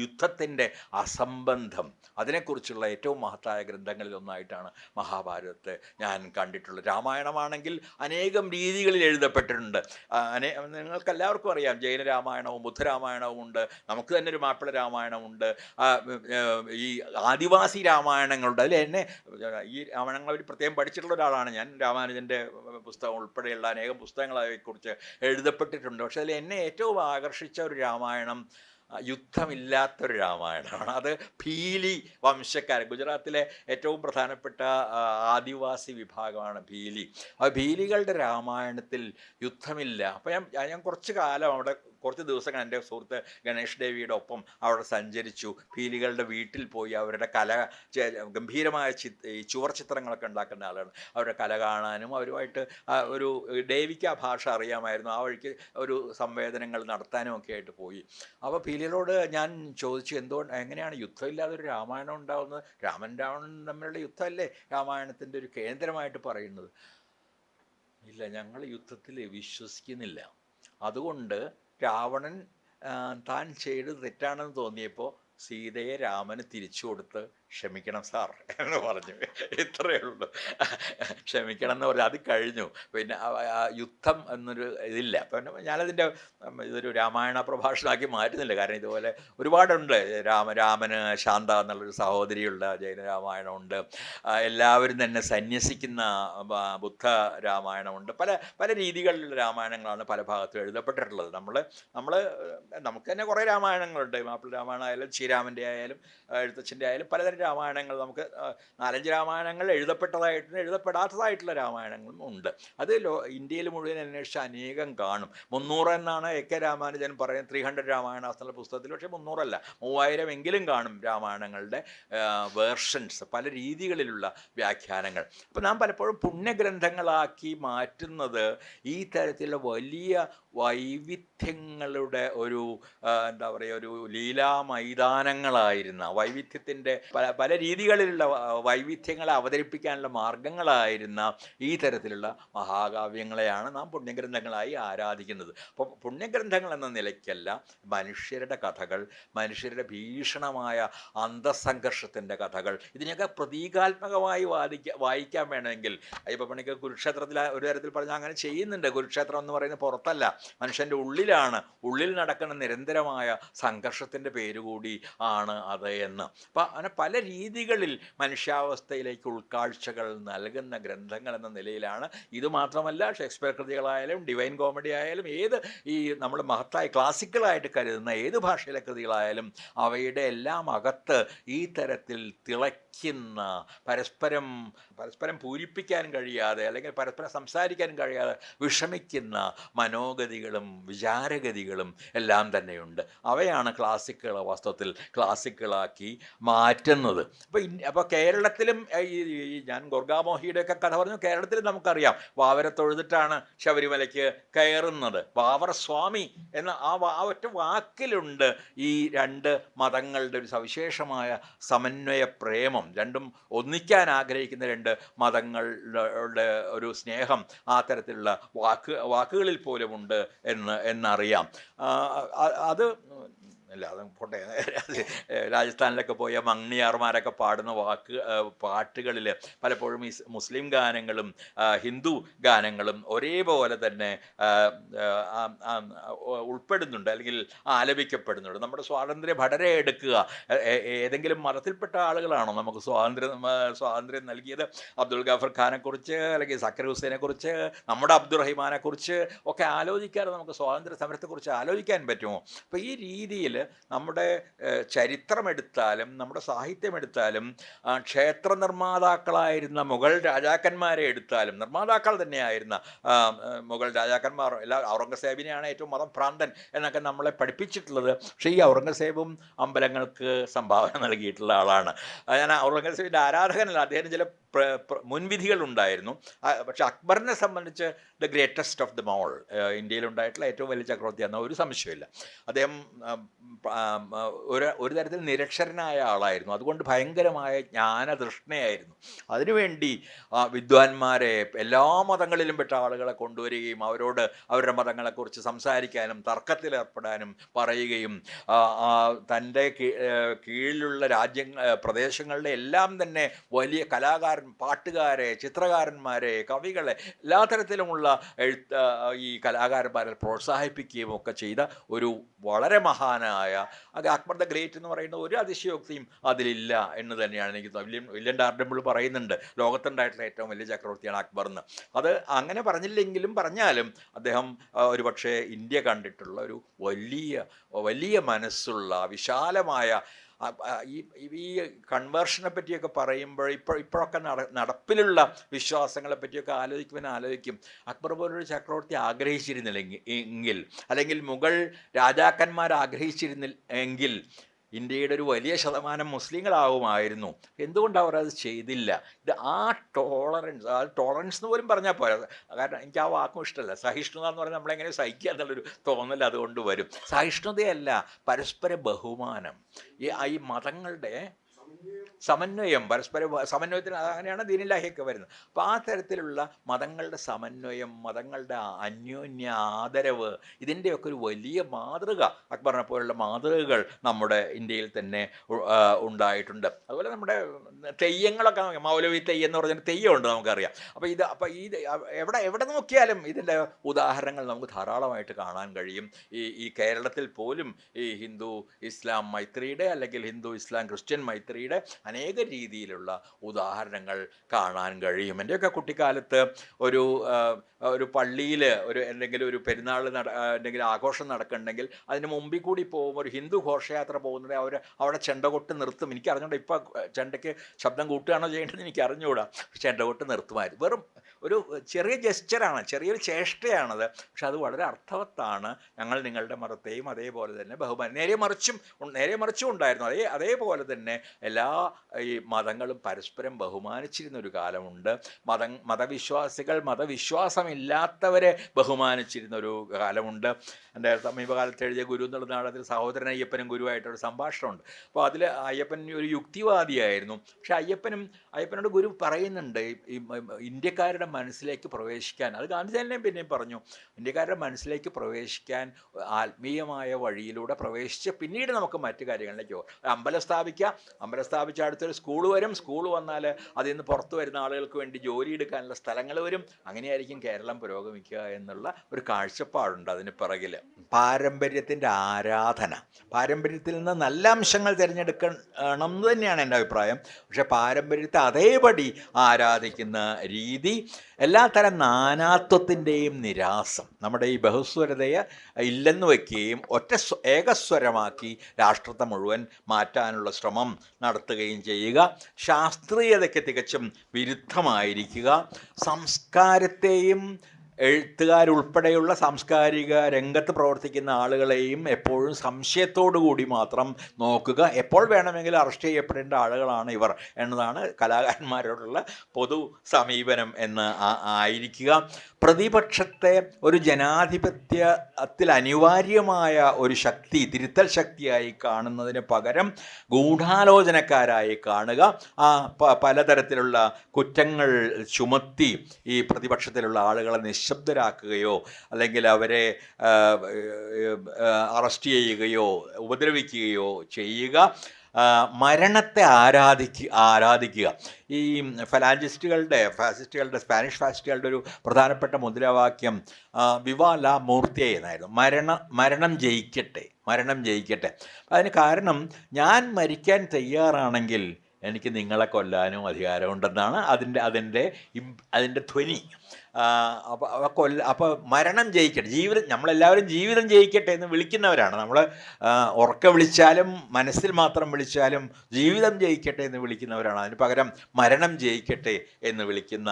യുദ്ധത്തിൻ്റെ അസംബന്ധം, അതിനെക്കുറിച്ചുള്ള ഏറ്റവും മഹത്തായ ഗ്രന്ഥങ്ങളിൽ ഒന്നായിട്ടാണ് മഹാഭാരതത്തെ ഞാൻ കണ്ടിട്ടുള്ളത്. രാമായണമാണെങ്കിൽ അനേകം രീതികളിൽ എഴുതപ്പെട്ടിട്ടുണ്ട്. നിങ്ങൾക്കെല്ലാവർക്കും അറിയാം, ജൈന രാമായണവും ബുദ്ധരാമായണവും ഉണ്ട്, നമുക്ക് തന്നെ ഒരു മാപ്പിള രാമായണമുണ്ട്, ഈ ആദിവാസി രാമായണങ്ങളുണ്ട്. അതിൽ എന്നെ ഈ രാമായണങ്ങൾ പ്രത്യേകം പഠിച്ചിട്ടുള്ള ഒരാളാണ് ഞാൻ. രാമാനുജൻ്റെ പുസ്തകം ഉൾപ്പെടെയുള്ള അനേകം പുസ്തകങ്ങളെക്കുറിച്ച് എഴുതപ്പെട്ടിട്ടുണ്ട്. പക്ഷെ അതിൽ എന്നെ ഏറ്റവും ആകർഷിച്ച ഒരു രാമായണം യുദ്ധമില്ലാത്തൊരു രാമായണമാണ്. അത് ഭീലി വംശക്കാർ, ഗുജറാത്തിലെ ഏറ്റവും പ്രധാനപ്പെട്ട ആദിവാസി വിഭാഗമാണ് ഭീലി. ആ ഭീലികളുടെ രാമായണത്തിൽ യുദ്ധമില്ല. അപ്പോൾ ഞാൻ കുറച്ച് കാലം അവിടെ, കുറച്ച് ദിവസങ്ങൾ എൻ്റെ സുഹൃത്ത് ഗണേഷ് ദേവിയുടെ ഒപ്പം അവിടെ സഞ്ചരിച്ചു. ഭീലികളുടെ വീട്ടിൽ പോയി അവരുടെ കല, ഗംഭീരമായ ഈ ചുവർ ചിത്രങ്ങളൊക്കെ ഉണ്ടാക്കുന്ന ആളാണ്. അവരുടെ കല കാണാനും അവരുമായിട്ട് ഒരു ദേവിക്ക് ആ ഭാഷ അറിയാമായിരുന്നു. ആ വഴിക്ക് ഒരു സംവേദനങ്ങൾ നടത്താനും ഒക്കെ ആയിട്ട് പോയി. അപ്പോൾ ഭീലികളോട് ഞാൻ ചോദിച്ചു, എങ്ങനെയാണ് യുദ്ധമില്ലാതെ ഒരു രാമായണം ഉണ്ടാകുന്നത്? രാവണനും തമ്മിലുള്ള യുദ്ധമല്ലേ രാമായണത്തിൻ്റെ ഒരു കേന്ദ്രമായിട്ട് പറയുന്നത്. ഇല്ല, ഞങ്ങൾ യുദ്ധത്തിൽ വിശ്വസിക്കുന്നില്ല. അതുകൊണ്ട് രാവണൻ താൻ ചെയ്തത് തെറ്റാണെന്ന് തോന്നിയപ്പോൾ സീതയെ രാമന് തിരിച്ചു കൊടുത്ത് ക്ഷമിക്കണം സാർ എന്ന് പറഞ്ഞു. ഇത്രയേ ഉള്ളൂ. ക്ഷമിക്കണം എന്ന് പറഞ്ഞു, അത് കഴിഞ്ഞു. പിന്നെ യുദ്ധം എന്നൊരു ഇതില്ല. പിന്നെ ഞാനതിൻ്റെ ഇതൊരു രാമായണ പ്രഭാഷണമാക്കി മാറ്റുന്നില്ല. കാരണം ഇതുപോലെ ഒരുപാടുണ്ട്. രാമന് ശാന്ത എന്നുള്ളൊരു സഹോദരിയുള്ള ജൈന രാമായണമുണ്ട്. എല്ലാവരും തന്നെ സന്യസിക്കുന്ന ബുദ്ധ രാമായണമുണ്ട്. പല രീതികളിലുള്ള രാമായണങ്ങളാണ് പല ഭാഗത്തും എഴുതപ്പെട്ടിട്ടുള്ളത്. നമുക്ക് തന്നെ കുറേ രാമായണങ്ങളുണ്ട്. മാപ്പിള രാമായണം ആയാലും ശ്രീരാമൻ്റെ ആയാലും എഴുത്തച്ഛൻ്റെ ആയാലും പലതരം രാമായണങ്ങൾ, നമുക്ക് 4-5 രാമായണങ്ങൾ എഴുതപ്പെട്ടതായിട്ടും എഴുതപ്പെടാത്തതായിട്ടുള്ള രാമായണങ്ങളും ഉണ്ട്. അത് ഇന്ത്യയിൽ മുഴുവൻ അന്വേഷിച്ച് അനേകം കാണും. 300 എന്നാണ് എ.കെ. രാമാനുജൻ പറയുന്നത് 300 രാമായണാസ് എന്നുള്ള പുസ്തകത്തിൽ. പക്ഷേ 300 അല്ല, 3000 എങ്കിലും കാണും രാമായണങ്ങളുടെ വേർഷൻസ്, പല രീതികളിലുള്ള വ്യാഖ്യാനങ്ങൾ. അപ്പോൾ നാം പലപ്പോഴും പുണ്യഗ്രന്ഥങ്ങളാക്കി മാറ്റുന്നത് ഈ തരത്തിലുള്ള വലിയ വൈവിധ്യങ്ങളുടെ ഒരു എന്താ പറയുക, ഒരു ലീലാ മൈതാനങ്ങളായിരുന്ന വൈവിധ്യത്തിൻ്റെ പല രീതികളിലുള്ള വൈവിധ്യങ്ങളെ അവതരിപ്പിക്കാനുള്ള മാർഗങ്ങളായിരുന്ന ഈ തരത്തിലുള്ള മഹാകാവ്യങ്ങളെയാണ് നാം പുണ്യഗ്രന്ഥങ്ങളായി ആരാധിക്കുന്നത്. അപ്പോൾ പുണ്യഗ്രന്ഥങ്ങൾ എന്ന നിലയ്ക്കല്ല, മനുഷ്യരുടെ കഥകൾ, മനുഷ്യരുടെ ഭീഷണമായ അന്തസ്സംഘർഷത്തിൻ്റെ കഥകൾ, ഇതിനെയൊക്കെ പ്രതീകാത്മകമായി വായിക്കാൻ വേണമെങ്കിൽ ഇപ്പോൾ പണിക്ക് കുരുക്ഷേത്രത്തിൽ ഒരു തരത്തിൽ പറഞ്ഞാൽ അങ്ങനെ ചെയ്യുന്നുണ്ട്. കുരുക്ഷേത്രം എന്ന് പറയുന്നത് പുറത്തല്ല, മനുഷ്യൻ്റെ ഉള്ളിലാണ്. ഉള്ളിൽ നടക്കുന്ന നിരന്തരമായ സംഘർഷത്തിൻ്റെ പേരുകൂടി ആണ് അത് എന്ന്. അപ്പം അങ്ങനെ പല രീതികളിൽ മനുഷ്യാവസ്ഥയിലേക്ക് ഉൾക്കാഴ്ചകൾ നൽകുന്ന ഗ്രന്ഥങ്ങൾ എന്ന നിലയിലാണ്. ഇത് മാത്രമല്ല, ഷേക്സ്പിയർ കൃതികളായാലും ഡിവൈൻ കോമഡി ആയാലും ഈ നമ്മൾ മഹത്തായ ക്ലാസിക്കലായിട്ട് കരുതുന്ന ഏത് ഭാഷയിലെ കൃതികളായാലും അവയുടെ എല്ലാം അകത്ത് ഈ തരത്തിൽ തിളയ്ക്കുന്ന, പരസ്പരം പൂരിപ്പിക്കാൻ കഴിയാതെ അല്ലെങ്കിൽ പരസ്പരം സംസാരിക്കാൻ കഴിയാതെ വിഷമിക്കുന്ന മനോഗതികളും വിചാരഗതികളും എല്ലാം തന്നെയുണ്ട്. അവയാണ് ക്ലാസിക്കുകൾ വാസ്തവത്തിൽ ക്ലാസിക്കലാക്കി മാറ്റുന്നത്. അപ്പോൾ കേരളത്തിലും ഞാൻ ഗോർഗാമോഹിയുടെയൊക്കെ കഥ പറഞ്ഞു, കേരളത്തിലും നമുക്കറിയാം വാവരെ തൊഴുതിട്ടാണ് ശബരിമലയ്ക്ക് കയറുന്നത്. വാവർ സ്വാമി എന്ന ആ ഒറ്റ വാക്കിലുണ്ട് ഈ രണ്ട് മതങ്ങളുടെ ഒരു സവിശേഷമായ സമന്വയ പ്രേമം. രണ്ടും ഒന്നിക്കാൻ ആഗ്രഹിക്കുന്ന രണ്ട് മതങ്ങളുടെ ഒരു സ്നേഹം ആ തരത്തിലുള്ള വാക്കുകളിൽ പോലുമുണ്ട് എന്നറിയാം. അത് അല്ല, അത് പോട്ടെ. രാജസ്ഥാനിലൊക്കെ പോയ മങ്നിയാർമാരൊക്കെ പാടുന്ന പാട്ടുകളിൽ പലപ്പോഴും ഈ മുസ്ലിം ഗാനങ്ങളും ഹിന്ദു ഗാനങ്ങളും ഒരേപോലെ തന്നെ ഉൾപ്പെടുന്നുണ്ട്, അല്ലെങ്കിൽ ആലപിക്കപ്പെടുന്നുണ്ട്. നമ്മുടെ സ്വാതന്ത്ര്യ ഭടരെ എടുക്കുക, ഏതെങ്കിലും മതത്തിൽപ്പെട്ട ആളുകളാണോ നമുക്ക് സ്വാതന്ത്ര്യം നൽകിയത്? അബ്ദുൾ ഗാഫർ ഖാനെക്കുറിച്ച് അല്ലെങ്കിൽ സക്കർ ഹുസൈനെക്കുറിച്ച്, നമ്മുടെ അബ്ദുറഹിമാനെക്കുറിച്ച് ഒക്കെ ആലോചിക്കാതെ നമുക്ക് സ്വാതന്ത്ര്യ സമരത്തെക്കുറിച്ച് ആലോചിക്കാൻ പറ്റുമോ? അപ്പോൾ ഈ രീതിയിൽ നമ്മുടെ ചരിത്രമെടുത്താലും നമ്മുടെ സാഹിത്യമെടുത്താലും ക്ഷേത്ര നിർമ്മാതാക്കളായിരുന്ന മുഗൾ രാജാക്കന്മാരെ എടുത്താലും, നിർമ്മാതാക്കൾ തന്നെയായിരുന്ന മുഗൾ രാജാക്കന്മാർ, ഔറംഗസേബിനെയാണ് ഏറ്റവും മതഭ്രാന്തൻ എന്നൊക്കെ നമ്മളെ പഠിപ്പിച്ചിട്ടുള്ളത്. പക്ഷേ ഈ ഔറംഗസേബും അമ്പലങ്ങൾക്ക് സംഭാവന നൽകിയിട്ടുള്ള ആളാണ്. ഞാൻ ഔറംഗസേബിൻ്റെ ആരാധകനല്ല, അദ്ദേഹത്തിന് ചില മുൻവിധികളുണ്ടായിരുന്നു. പക്ഷെ അക്ബറിനെ സംബന്ധിച്ച് the greatest of them all, ഇന്ത്യയിലുണ്ടായിട്ടുള്ള ഏറ്റവും വലിയ ചക്രവർത്തിയാണെന്ന് ഒരു സംശയമില്ല. അദ്ദേഹം ഒരു തരത്തിൽ നിരക്ഷരനായ ആളായിരുന്നു. അതുകൊണ്ട് ഭയങ്കരമായ ജ്ഞാനതൃഷ്ണയായിരുന്നു. അതിനുവേണ്ടി വിദ്വാൻമാരെ, എല്ലാ മതങ്ങളിലും പെട്ട ആളുകളെ കൊണ്ടുവരികയും അവരോട് അവരുടെ മതങ്ങളെക്കുറിച്ച് സംസാരിക്കാനും തർക്കത്തിലേർപ്പെടാനും പറയുകയും തൻ്റെ കീഴിലുള്ള പ്രദേശങ്ങളുടെ എല്ലാം തന്നെ വലിയ പാട്ടുകാരെ, ചിത്രകാരന്മാരെ, കവികളെ, എല്ലാ തരത്തിലുമുള്ള ഈ കലാകാരന്മാരെ പ്രോത്സാഹിപ്പിക്കുകയും ഒക്കെ ചെയ്ത ഒരു വളരെ മഹാനായ അക്ബർ ദ ഗ്രേറ്റ് എന്ന് പറയുന്ന ഒരു അതിശയോക്തിയും അതിലില്ല എന്ന് തന്നെയാണ് എനിക്ക് തോന്നുന്നത്. വില്യം ഡാർഡംബിൾ പറയുന്നുണ്ട് ലോകത്തുണ്ടായിട്ടുള്ള ഏറ്റവും വലിയ ചക്രവർത്തിയാണ് അക്ബർ എന്ന്. അത് അങ്ങനെ പറഞ്ഞില്ലെങ്കിലും പറഞ്ഞാലും അദ്ദേഹം ഒരുപക്ഷെ ഇന്ത്യ കണ്ടിട്ടുള്ള ഒരു വലിയ മനസ്സുള്ള വിശാലമായ ഈ കൺവേർഷനെ പറ്റിയൊക്കെ പറയുമ്പോൾ ഇപ്പോഴൊക്കെ നടപ്പിലുള്ള വിശ്വാസങ്ങളെ പറ്റിയൊക്കെ ആലോചിക്കും അക്ബർ പോലൊരു ചക്രവർത്തി ആഗ്രഹിച്ചിരുന്നില്ലെങ്കിൽ, അല്ലെങ്കിൽ മുഗൾ രാജാക്കന്മാർ ആഗ്രഹിച്ചിരുന്നെങ്കിൽ ഇന്ത്യയുടെ ഒരു വലിയ ശതമാനം മുസ്ലിങ്ങളാവുമായിരുന്നു. എന്തുകൊണ്ട് അവർ അത് ചെയ്തില്ല? ഇത് ടോളറൻസ് എന്ന് പോലും പറഞ്ഞാൽ പോരാ. കാരണം എനിക്ക് ആ വാക്കും ഇഷ്ടമല്ല. സഹിഷ്ണുത എന്ന് പറഞ്ഞാൽ നമ്മളെങ്ങനെ സഹിക്കുക എന്നുള്ളൊരു തോന്നൽ അതുകൊണ്ട് വരും. സഹിഷ്ണുതയല്ല, പരസ്പര ബഹുമാനം. ഈ മതങ്ങളുടെ സമന്വയം, പരസ്പര സമന്വയത്തിന് അങ്ങനെയാണ് ദീനില്ലാഹിയൊക്കെ വരുന്നത്. അപ്പോൾ ആ തരത്തിലുള്ള മതങ്ങളുടെ സമന്വയം, മതങ്ങളുടെ അന്യോന്യ ആദരവ്, ഇതിൻ്റെയൊക്കെ ഒരു വലിയ മാതൃക, അക്ബറിനെ പോലുള്ള മാതൃകകൾ നമ്മുടെ ഇന്ത്യയിൽ തന്നെ ഉണ്ടായിട്ടുണ്ട്. അതുപോലെ നമ്മുടെ തെയ്യങ്ങളൊക്കെ, മൗലവി തെയ്യം എന്ന് പറഞ്ഞാൽ തെയ്യമുണ്ട് നമുക്കറിയാം. അപ്പോൾ ഇത് എവിടെ നോക്കിയാലും ഇതിൻ്റെ ഉദാഹരണങ്ങൾ നമുക്ക് ധാരാളമായിട്ട് കാണാൻ കഴിയും. ഈ കേരളത്തിൽ പോലും ഈ ഹിന്ദു ഇസ്ലാം മൈത്രിയുടെ, അല്ലെങ്കിൽ ഹിന്ദു ഇസ്ലാം ക്രിസ്ത്യൻ മൈത്രിയുടെ അനേക രീതിയിലുള്ള ഉദാഹരണങ്ങൾ കാണാൻ കഴിയും. എൻ്റെയൊക്കെ കുട്ടിക്കാലത്ത് ഒരു പള്ളിയിൽ എന്തെങ്കിലും ഒരു പെരുന്നാൾ എന്തെങ്കിലും ആഘോഷം നടക്കുന്നുണ്ടെങ്കിൽ അതിന് മുമ്പിൽ കൂടി പോകുമ്പോൾ ഒരു ഹിന്ദു ഘോഷയാത്ര പോകുന്നത് അവിടെ ചെണ്ടകൊട്ട് നിർത്തും. എനിക്ക് അറിഞ്ഞൂടാ ഇപ്പോൾ ചെണ്ടയ്ക്ക് ശബ്ദം കൂട്ടുകയാണോ ചെയ്യേണ്ടത് എനിക്ക് അറിഞ്ഞുകൂടാ. ചെണ്ടകൊട്ട് നിർത്തുമായിരുന്നു. വെറും ഒരു ചെറിയ ജെസ്ചറാണ്, ചെറിയൊരു ചേഷ്ടയാണത്. പക്ഷെ അത് വളരെ അർത്ഥവത്താണ്. ഞങ്ങൾ നിങ്ങളുടെ മതത്തെയും അതേപോലെ തന്നെ നേരെ മറിച്ചും ഉണ്ടായിരുന്നു. അതേപോലെ തന്നെ എല്ലാ ഈ മതങ്ങളും പരസ്പരം ബഹുമാനിച്ചിരുന്ന ഒരു കാലമുണ്ട്. മതവിശ്വാസികൾ മതവിശ്വാസമില്ലാത്തവരെ ബഹുമാനിച്ചിരുന്ന ഒരു കാലമുണ്ട്. എൻ്റെ സമീപകാലത്ത് എഴുതിയ ഗുരു എന്നുള്ള നാടകത്തിൽ സഹോദരൻ അയ്യപ്പനും ഗുരുവായിട്ടൊരു സംഭാഷണമുണ്ട്. അപ്പോൾ അതിൽ അയ്യപ്പൻ ഒരു യുക്തിവാദിയായിരുന്നു. പക്ഷെ അയ്യപ്പനോട് ഗുരു പറയുന്നുണ്ട്, ഈ ഇന്ത്യക്കാരുടെ മനസ്സിലേക്ക് പ്രവേശിക്കാൻ, അത് ഗാന്ധി തന്നെ പിന്നെയും പറഞ്ഞു, ഇന്ത്യക്കാരുടെ മനസ്സിലേക്ക് പ്രവേശിക്കാൻ ആത്മീയമായ വഴിയിലൂടെ പ്രവേശിച്ച് പിന്നീട് നമുക്ക് മറ്റു കാര്യങ്ങളിലേക്ക് പോകും. അമ്പലം സ്ഥാപിച്ച അടുത്തൊരു സ്കൂൾ വരും. സ്കൂൾ വന്നാൽ അതിൽ നിന്ന് പുറത്തു വരുന്ന ആളുകൾക്ക് വേണ്ടി ജോലി എടുക്കാനുള്ള സ്ഥലങ്ങൾ വരും. അങ്ങനെയായിരിക്കും കേരളം പുരോഗമിക്കുക എന്നുള്ള ഒരു കാഴ്ചപ്പാടുണ്ട് അതിന് പിറകിൽ. പാരമ്പര്യത്തിൻ്റെ ആരാധന, പാരമ്പര്യത്തിൽ നിന്ന് നല്ല അംശങ്ങൾ തിരഞ്ഞെടുക്കണം എന്ന് തന്നെയാണ് എൻ്റെ അഭിപ്രായം. പക്ഷെ പാരമ്പര്യത്തെ അതേപടി ആരാധിക്കുന്ന രീതി, എല്ലാത്തരം നാനാത്വത്തിൻ്റെയും നിരാസം, നമ്മുടെ ഈ ബഹുസ്വരതയെ ഇല്ലെന്ന് വയ്ക്കുകയും ഏകസ്വരമാക്കി രാഷ്ട്രത്തെ മുഴുവൻ മാറ്റാനുള്ള ശ്രമം നടത്തുകയും ചെയ്യുക, ശാസ്ത്രീയതയ്ക്ക് തികച്ചും വിരുദ്ധമായിരിക്കുക, സംസ്കാരത്തെയും എഴുത്തുകാരുൾപ്പെടെയുള്ള സാംസ്കാരിക രംഗത്ത് പ്രവർത്തിക്കുന്ന ആളുകളെയും എപ്പോഴും സംശയത്തോടു കൂടി മാത്രം നോക്കുക. എപ്പോൾ വേണമെങ്കിലും അറസ്റ്റ് ചെയ്യപ്പെടേണ്ട ആളുകളാണ് ഇവർ എന്നതാണ് കലാകാരന്മാരോടുള്ള പൊതു സമീപനം എന്ന് ആയിരിക്കുക. പ്രതിപക്ഷത്തെ ഒരു ജനാധിപത്യത്തിൽ അനിവാര്യമായ ഒരു ശക്തി, തിരുത്തൽ ശക്തിയായി കാണുന്നതിന് പകരം ഗൂഢാലോചനക്കാരായി കാണുക, പലതരത്തിലുള്ള കുറ്റങ്ങൾ ചുമത്തി ഈ പ്രതിപക്ഷത്തിലുള്ള ആളുകളെ നിശബ്ദരാക്കുകയോ അല്ലെങ്കിൽ അവരെ അറസ്റ്റ് ചെയ്യുകയോ ഉപദ്രവിക്കുകയോ ചെയ്യുക. മരണത്തെ ആരാധിക്കുക. ഈ ഫാസിസ്റ്റുകളുടെ സ്പാനിഷ് ഫാസിസ്റ്റുകളുടെ ഒരു പ്രധാനപ്പെട്ട മുദ്രാവാക്യം വിവാ ലാ മൂർത്തിയെ എന്നായിരുന്നു. മരണം ജയിക്കട്ടെ. അതിന് കാരണം, ഞാൻ മരിക്കാൻ തയ്യാറാണെങ്കിൽ എനിക്ക് നിങ്ങളെ കൊല്ലാനും അധികാരമുണ്ടെന്നാണ് അതിൻ്റെ ധ്വനി. അപ്പോൾ മരണം ജയിക്കട്ടെ, നമ്മളെല്ലാവരും ജീവിതം ജയിക്കട്ടെ എന്ന് വിളിക്കുന്നവരാണ്. നമ്മൾ ഉറക്കെ വിളിച്ചാലും മനസ്സിൽ മാത്രം വിളിച്ചാലും ജീവിതം ജയിക്കട്ടെ എന്ന് വിളിക്കുന്നവരാണ്. അതിന് പകരം മരണം ജയിക്കട്ടെ എന്ന് വിളിക്കുന്ന